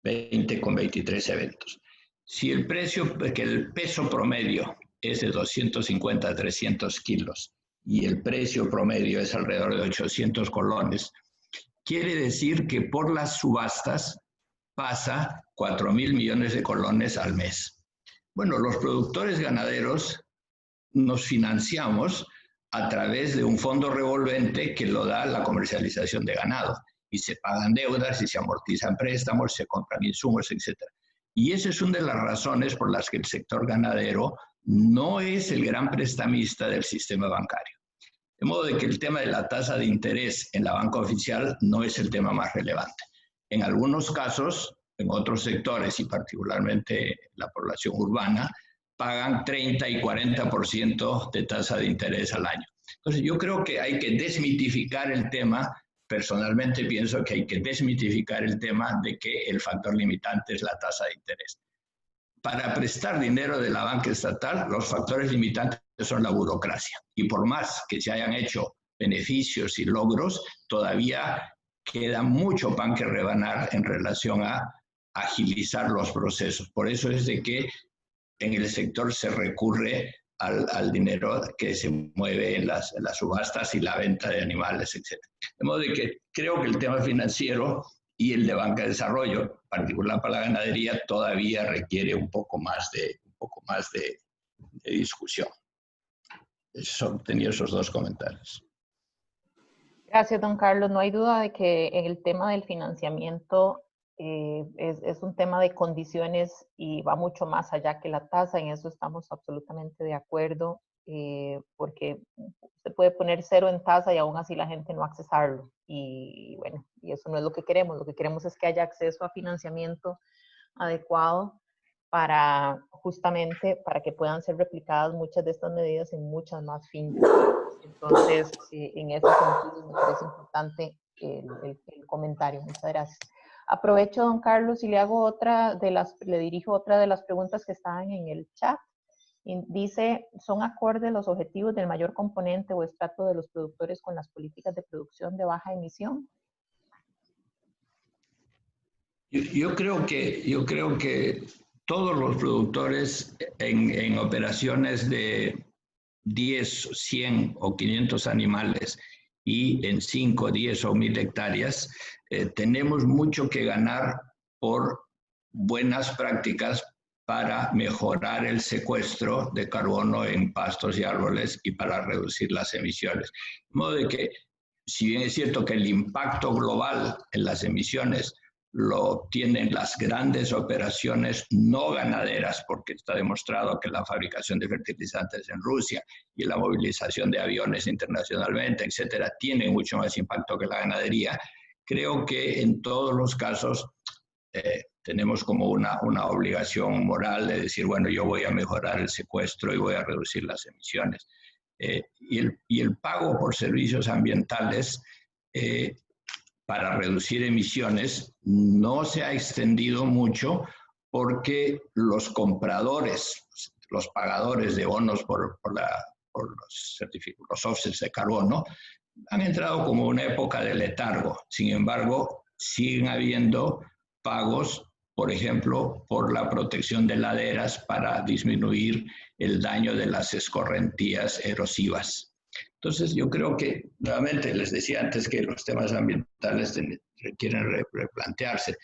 20 con 23 eventos. Si el peso promedio es de 250 a 300 kilos, y el precio promedio es alrededor de 800 colones, quiere decir que por las subastas pasa 4,000 millones de colones al mes. Bueno, los productores ganaderos nos financiamos a través de un fondo revolvente que lo da la comercialización de ganado, y se pagan deudas, y se amortizan préstamos, se compran insumos, etc. Y esa es una de las razones por las que el sector ganadero no es el gran prestamista del sistema bancario. De modo de que el tema de la tasa de interés en la banca oficial no es el tema más relevante. En algunos casos, en otros sectores y particularmente la población urbana, pagan 30 y 40% de tasa de interés al año. Entonces yo creo que hay que desmitificar el tema. Personalmente pienso que hay que desmitificar el tema de que el factor limitante es la tasa de interés. Para prestar dinero de la banca estatal, los factores limitantes son la burocracia. Y por más que se hayan hecho beneficios y logros, todavía queda mucho pan que rebanar en relación a agilizar los procesos. Por eso es de que en el sector se recurre al dinero que se mueve en las subastas y la venta de animales, etc. De modo de que creo que el tema financiero y el de banca de desarrollo, particular para la ganadería, todavía requiere un poco más de discusión. Tenía esos dos comentarios. Gracias, don Carlos. No hay duda de que en el tema del financiamiento es un tema de condiciones y va mucho más allá que la tasa. En eso estamos absolutamente de acuerdo, porque se puede poner 0 en tasa y aún así la gente no accesarlo. Y bueno, y eso no es lo que queremos. Lo que queremos es que haya acceso a financiamiento adecuado para justamente para que puedan ser replicadas muchas de estas medidas en muchas más fincas. Entonces, en ese sentido me parece importante el comentario. Muchas gracias. Aprovecho, don Carlos, y le dirijo otra de las preguntas que estaban en el chat. Dice, ¿son acordes los objetivos del mayor componente o estrato de los productores con las políticas de producción de baja emisión? Yo creo que todos los productores en operaciones de 10, 100 o 500 animales y en 5, 10 o 1,000 hectáreas, tenemos mucho que ganar por buenas prácticas para mejorar el secuestro de carbono en pastos y árboles y para reducir las emisiones. De modo de que, si bien es cierto que el impacto global en las emisiones lo obtienen las grandes operaciones no ganaderas, porque está demostrado que la fabricación de fertilizantes en Rusia y la movilización de aviones internacionalmente, etcétera, tiene mucho más impacto que la ganadería. creo que en todos los casos tenemos como una obligación moral de decir, bueno, yo voy a mejorar el secuestro y voy a reducir las emisiones. Y el pago por servicios ambientales para reducir emisiones no se ha extendido mucho porque los compradores, los pagadores de bonos por los offsets de carbono, han entrado como una época de letargo. Sin embargo, siguen habiendo pagos, por ejemplo, por la protección de laderas para disminuir el daño de las escorrentías erosivas. Entonces, yo creo que, nuevamente, les decía antes que los temas ambientales requieren replantearse,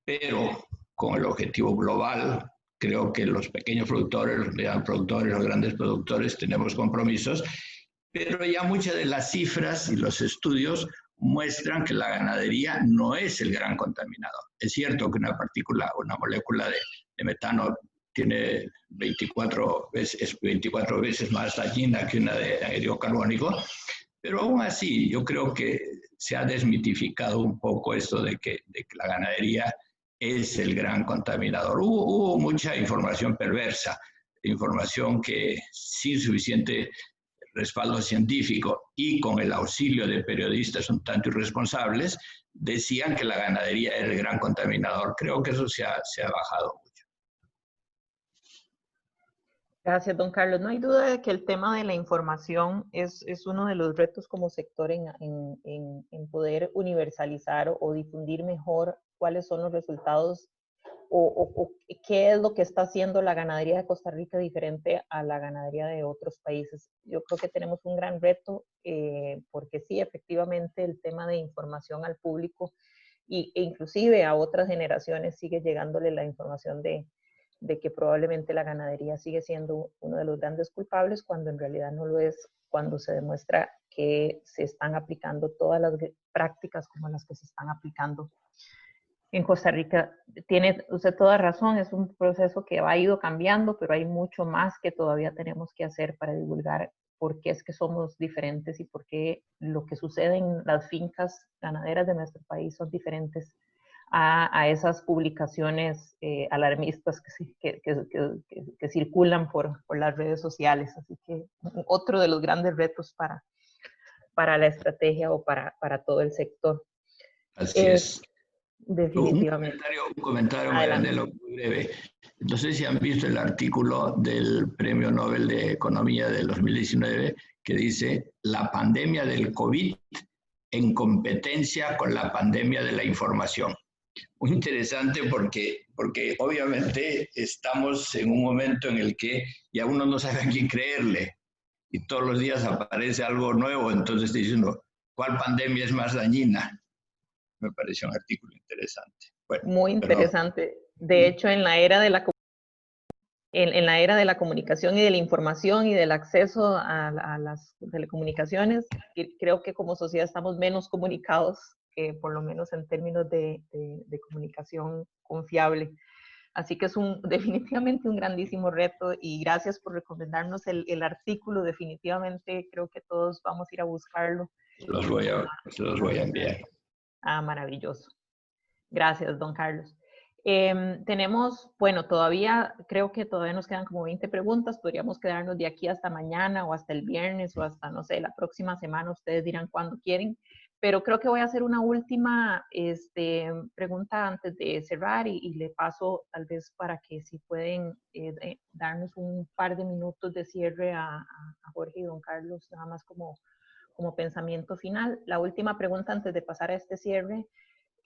pero con el objetivo global, creo que los pequeños productores, los medianos productores, los grandes productores tenemos compromisos, pero ya muchas de las cifras y los estudios muestran que la ganadería no es el gran contaminador. Es cierto que una molécula de metano tiene 24 veces más dañina que una de anhídrido carbónico, pero aún así yo creo que se ha desmitificado un poco esto de que la ganadería es el gran contaminador. Hubo mucha información perversa, información que sin suficiente respaldo científico y con el auxilio de periodistas un tanto irresponsables, decían que la ganadería era el gran contaminador. Creo que eso se ha bajado mucho. Gracias, don Carlos. No hay duda de que el tema de la información es uno de los retos como sector en poder universalizar o difundir mejor cuáles son los resultados o qué es lo que está haciendo la ganadería de Costa Rica diferente a la ganadería de otros países. Yo creo que tenemos un gran reto porque sí, efectivamente, el tema de información al público e inclusive a otras generaciones sigue llegándole la información de que probablemente la ganadería sigue siendo uno de los grandes culpables cuando en realidad no lo es, cuando se demuestra que se están aplicando todas las prácticas como las que se están aplicando en Costa Rica. Tiene usted toda razón, es un proceso que ha ido cambiando, pero hay mucho más que todavía tenemos que hacer para divulgar por qué es que somos diferentes y por qué lo que sucede en las fincas ganaderas de nuestro país son diferentes a esas publicaciones alarmistas que circulan por las redes sociales. Así que otro de los grandes retos para la estrategia o para todo el sector. Así es. Definitivamente. Un comentario Marianela, muy breve. No sé si han visto el artículo del Premio Nobel de Economía del 2019 que dice la pandemia del COVID en competencia con la pandemia de la información. Muy interesante porque obviamente estamos en un momento en el que ya uno no sabe a quién creerle y todos los días aparece algo nuevo, entonces dice uno, ¿cuál pandemia es más dañina? Me pareció un artículo interesante. Bueno, muy interesante. De hecho, en la era de la comunicación y de la información y del acceso a las telecomunicaciones, creo que como sociedad estamos menos comunicados, por lo menos en términos de comunicación confiable. Así que es definitivamente un grandísimo reto y gracias por recomendarnos el artículo. Definitivamente creo que todos vamos a ir a buscarlo. Se los voy a enviar. Ah, maravilloso. Gracias, don Carlos. Tenemos, bueno, creo que todavía nos quedan como 20 preguntas. Podríamos quedarnos de aquí hasta mañana o hasta el viernes o hasta, no sé, la próxima semana. Ustedes dirán cuándo quieren. Pero creo que voy a hacer una última pregunta antes de cerrar y le paso tal vez para que si pueden darnos un par de minutos de cierre a Jorge y don Carlos, nada más como pensamiento final. La última pregunta antes de pasar a este cierre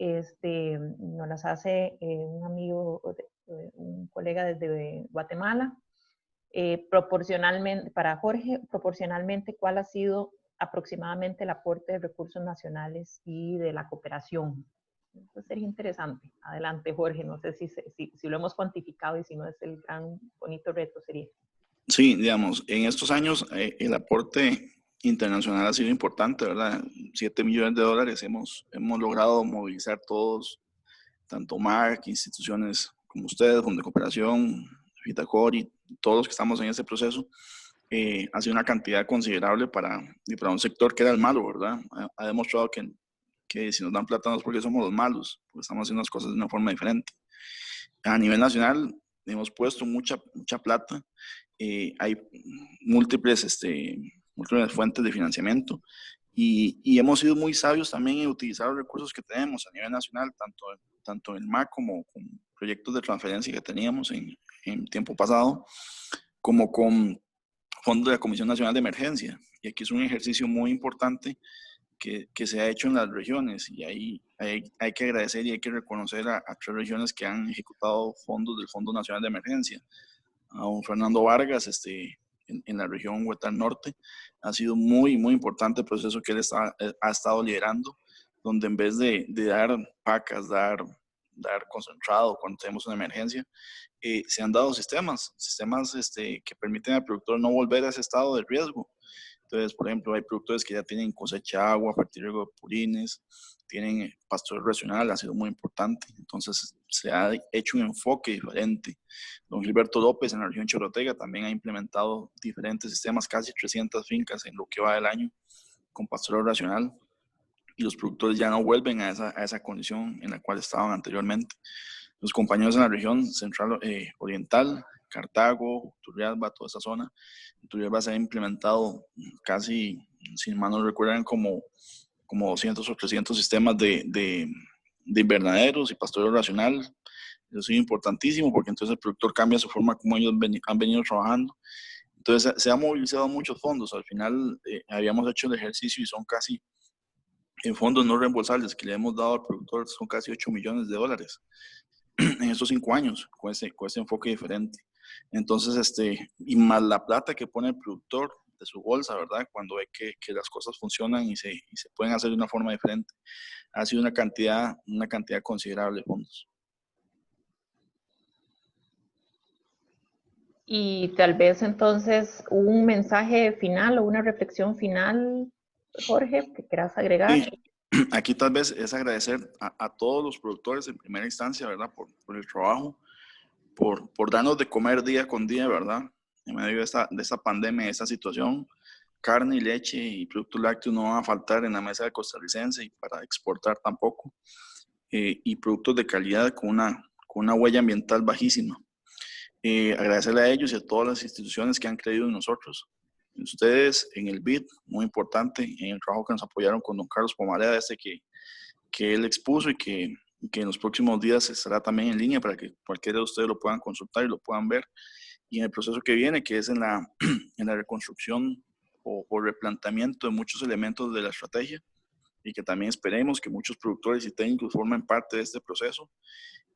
nos las hace un amigo, un colega desde Guatemala. Proporcionalmente, para Jorge, ¿cuál ha sido aproximadamente el aporte de recursos nacionales y de la cooperación? Eso sería interesante. Adelante, Jorge. No sé si lo hemos cuantificado y si no es el gran bonito reto sería. Sí, digamos, en estos años el aporte internacional ha sido importante, ¿verdad? 7 millones de dólares hemos logrado movilizar todos, tanto MARC, instituciones como ustedes, Fondo de Cooperación, Vitacor y todos los que estamos en ese proceso. Ha sido una cantidad considerable para un sector que era el malo, ¿verdad? Ha demostrado que que si nos dan plata no es porque somos los malos, porque estamos haciendo las cosas de una forma diferente. A nivel nacional hemos puesto mucha plata, hay múltiples fuentes de financiamiento y hemos sido muy sabios también en utilizar los recursos que tenemos a nivel nacional, tanto en el MAC como con proyectos de transferencia que teníamos en tiempo pasado, como con fondos de la Comisión Nacional de Emergencia. Y aquí es un ejercicio muy importante que se ha hecho en las regiones, y ahí hay que agradecer y hay que reconocer a 3 regiones que han ejecutado fondos del Fondo Nacional de Emergencia. A don Fernando Vargas, en la región Huetar Norte, ha sido muy importante el proceso que él ha estado liderando, donde en vez de dar pacas, dar concentrado cuando tenemos una emergencia, se han dado sistemas que permiten al productor no volver a ese estado de riesgo. Entonces, por ejemplo, hay productores que ya tienen cosecha de agua, fertilizante de purines, tienen pastoreo racional, ha sido muy importante. Entonces, se ha hecho un enfoque diferente. Don Gilberto López, en la región Chorotega, también ha implementado diferentes sistemas, casi 300 fincas en lo que va del año, con pastoreo racional. Y los productores ya no vuelven a esa condición en la cual estaban anteriormente. Los compañeros en la región central oriental, Cartago, Turrialba, toda esa zona, en Turrialba se ha implementado casi, si mal no recuerdan, como 200 o 300 sistemas de invernaderos y pastoreo racional. Eso es importantísimo porque entonces el productor cambia su forma como ellos han venido trabajando. Entonces se han movilizado muchos fondos. Al final habíamos hecho el ejercicio y son casi, en fondos no reembolsables que le hemos dado al productor, son casi $8 millones en estos 5 años, con ese enfoque diferente. Entonces, y más la plata que pone el productor de su bolsa, ¿verdad? Cuando ve que las cosas funcionan y se pueden hacer de una forma diferente. Ha sido una cantidad considerable de fondos. Y tal vez entonces un mensaje final o una reflexión final, Jorge, que quieras agregar. Sí. Aquí tal vez es agradecer a todos los productores en primera instancia, ¿verdad? Por el trabajo, por darnos de comer día con día, ¿verdad? En medio de esta pandemia, de esta situación, carne y leche y productos lácteos no van a faltar en la mesa costarricense y para exportar tampoco. Y productos de calidad con una huella ambiental bajísima. Agradecerle a ellos y a todas las instituciones que han creído en nosotros. Ustedes en el BID, muy importante, en el trabajo que nos apoyaron con don Carlos Pomareda, que él expuso y que en los próximos días estará también en línea para que cualquiera de ustedes lo puedan consultar y lo puedan ver. Y en el proceso que viene, que es en la reconstrucción o replanteamiento de muchos elementos de la estrategia, y que también esperemos que muchos productores y técnicos formen parte de este proceso,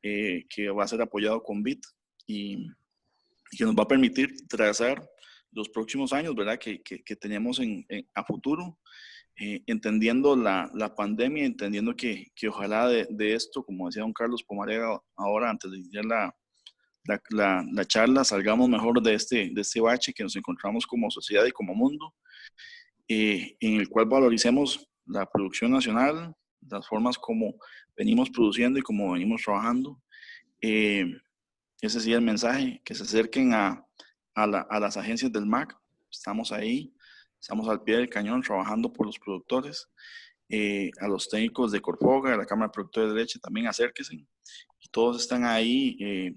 que va a ser apoyado con BID y que nos va a permitir trazar los próximos años, ¿verdad? Que tenemos a futuro, entendiendo la pandemia, entendiendo que ojalá de esto, como decía don Carlos Pomareda ahora, antes de iniciar la charla, salgamos mejor de este bache que nos encontramos como sociedad y como mundo, en el cual valoricemos la producción nacional, las formas como venimos produciendo y como venimos trabajando. Ese sí es el mensaje, que se acerquen a las agencias del MAC. Estamos ahí, estamos al pie del cañón trabajando por los productores. A los técnicos de Corfoga, a la Cámara de Productores de Leche, también acérquense. Y todos están ahí,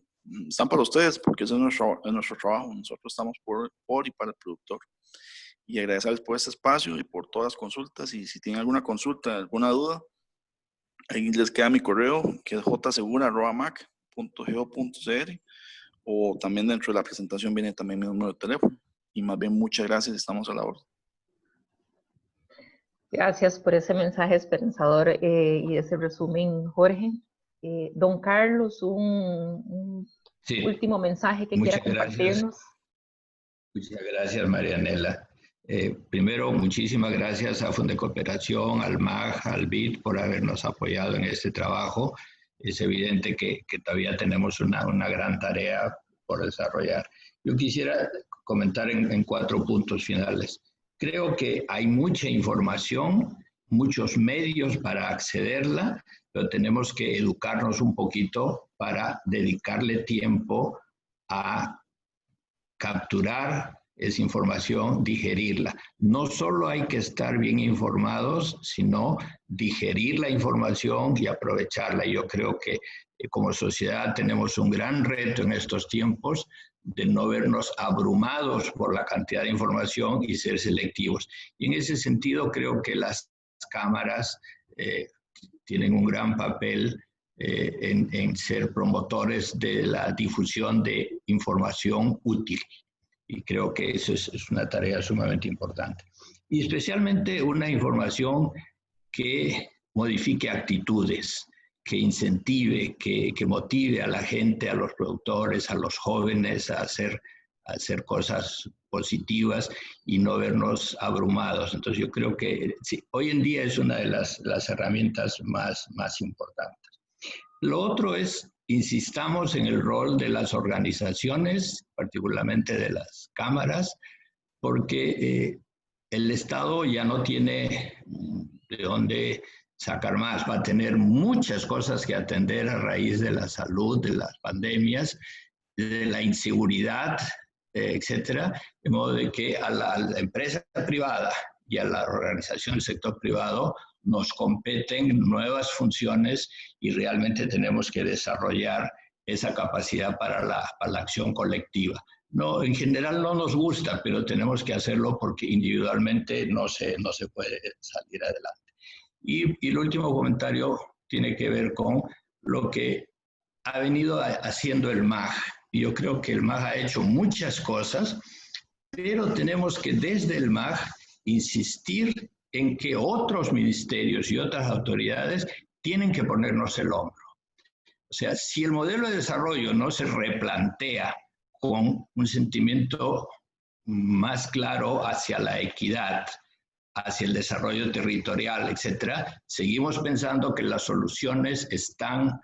están para ustedes, porque ese es nuestro trabajo. Nosotros estamos por y para el productor. Y agradecerles por este espacio y por todas las consultas. Y si tienen alguna consulta, alguna duda, ahí les queda mi correo, que es jsegura@mac.go.cr, o también dentro de la presentación viene también mi número de teléfono. Y más bien, muchas gracias, estamos a la orden. Gracias por ese mensaje esperanzador y ese resumen, Jorge. Don Carlos, un último mensaje que quiera compartirnos. Muchas gracias, Marianela. Primero, muchísimas gracias a Fundecooperación, al MAG, al BID por habernos apoyado en este trabajo. Es evidente que todavía tenemos una gran tarea por desarrollar. Yo quisiera comentar en 4 puntos finales. Creo que hay mucha información, muchos medios para accederla, pero tenemos que educarnos un poquito para dedicarle tiempo a capturar esa información, digerirla. No solo hay que estar bien informados, sino digerir la información y aprovecharla. Yo creo que como sociedad tenemos un gran reto en estos tiempos de no vernos abrumados por la cantidad de información y ser selectivos. Y en ese sentido creo que las cámaras tienen un gran papel en ser promotores de la difusión de información útil. Y creo que eso es una tarea sumamente importante. Y especialmente una información que modifique actitudes, que incentive, que motive a la gente, a los productores, a los jóvenes a hacer cosas positivas y no vernos abrumados. Entonces yo creo que sí, hoy en día es una de las herramientas más importantes. Lo otro es, insistamos en el rol de las organizaciones, particularmente de las cámaras, porque el Estado ya no tiene de dónde sacar más, va a tener muchas cosas que atender a raíz de la salud, de las pandemias, de la inseguridad, etcétera, de modo de que a la empresa privada y a la organización del sector privado nos competen nuevas funciones y realmente tenemos que desarrollar esa capacidad para la acción colectiva. No, en general no nos gusta, pero tenemos que hacerlo porque individualmente no se puede salir adelante. Y el último comentario tiene que ver con lo que ha venido haciendo el MAG. Yo creo que el MAG ha hecho muchas cosas, pero tenemos que desde el MAG insistir en que otros ministerios y otras autoridades tienen que ponernos el hombro. O sea, si el modelo de desarrollo no se replantea con un sentimiento más claro hacia la equidad, hacia el desarrollo territorial, etcétera, seguimos pensando que las soluciones están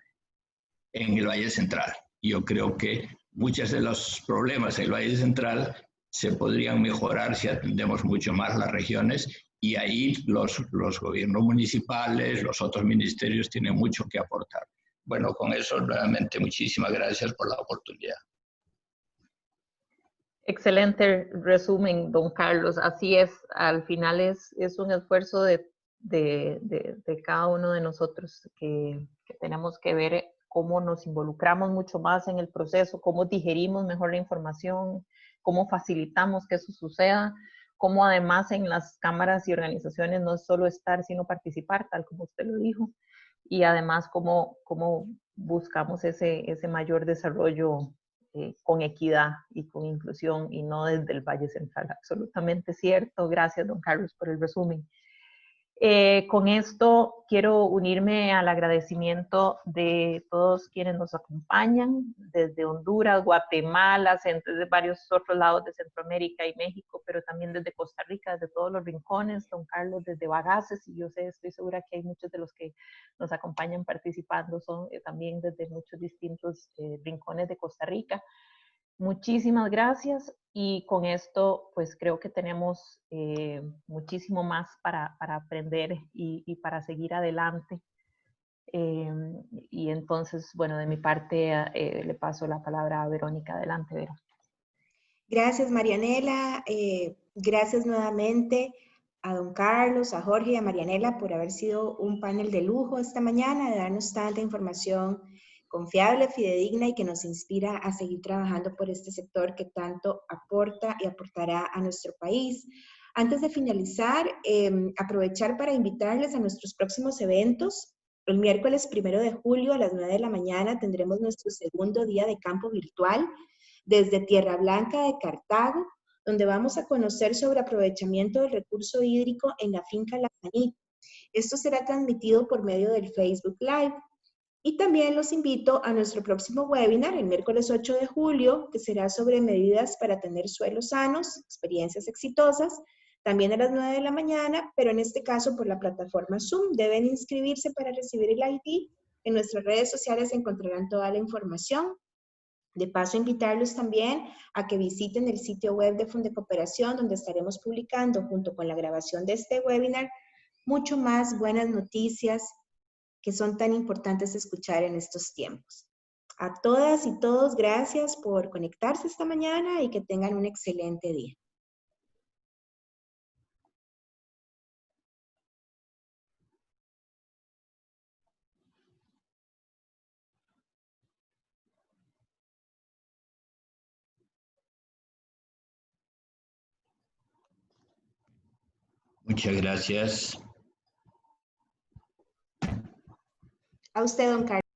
en el Valle Central. Yo creo que muchos de los problemas en el Valle Central se podrían mejorar si atendemos mucho más las regiones y ahí los gobiernos municipales, los otros ministerios tienen mucho que aportar. Bueno, con eso nuevamente muchísimas gracias por la oportunidad. Excelente resumen, don Carlos. Así es, al final es un esfuerzo de cada uno de nosotros que tenemos que ver cómo nos involucramos mucho más en el proceso, cómo digerimos mejor la información, cómo facilitamos que eso suceda, cómo además en las cámaras y organizaciones no es solo estar, sino participar, tal como usted lo dijo, y además cómo buscamos ese mayor desarrollo con equidad y con inclusión y no desde el Valle Central. Absolutamente cierto. Gracias, don Carlos, por el resumen. Con esto quiero unirme al agradecimiento de todos quienes nos acompañan desde Honduras, Guatemala, desde varios otros lados de Centroamérica y México, pero también desde Costa Rica, desde todos los rincones, don Carlos desde Bagaces, y yo estoy segura que hay muchos de los que nos acompañan participando, son también desde muchos distintos rincones de Costa Rica. Muchísimas gracias y con esto pues creo que tenemos muchísimo más para aprender y para seguir adelante. Y entonces, bueno, de mi parte le paso la palabra a Verónica. Adelante, Vero. Gracias, Marianela. Gracias nuevamente a don Carlos, a Jorge y a Marianela por haber sido un panel de lujo esta mañana, de darnos tanta información confiable, fidedigna y que nos inspira a seguir trabajando por este sector que tanto aporta y aportará a nuestro país. Antes de finalizar, aprovechar para invitarles a nuestros próximos eventos. El miércoles 1 de julio a las 9 de la mañana tendremos nuestro segundo día de campo virtual desde Tierra Blanca de Cartago, donde vamos a conocer sobre aprovechamiento del recurso hídrico en la finca La Canita. Esto será transmitido por medio del Facebook Live. Y también los invito a nuestro próximo webinar, el miércoles 8 de julio, que será sobre medidas para tener suelos sanos, experiencias exitosas, también a las 9 de la mañana, pero en este caso por la plataforma Zoom. Deben inscribirse para recibir el ID. En nuestras redes sociales encontrarán toda la información. De paso, invitarlos también a que visiten el sitio web de Fundecooperación, donde estaremos publicando, junto con la grabación de este webinar, mucho más buenas noticias que son tan importantes escuchar en estos tiempos. A todas y todos, gracias por conectarse esta mañana y que tengan un excelente día. Muchas gracias. A usted, don Carlos.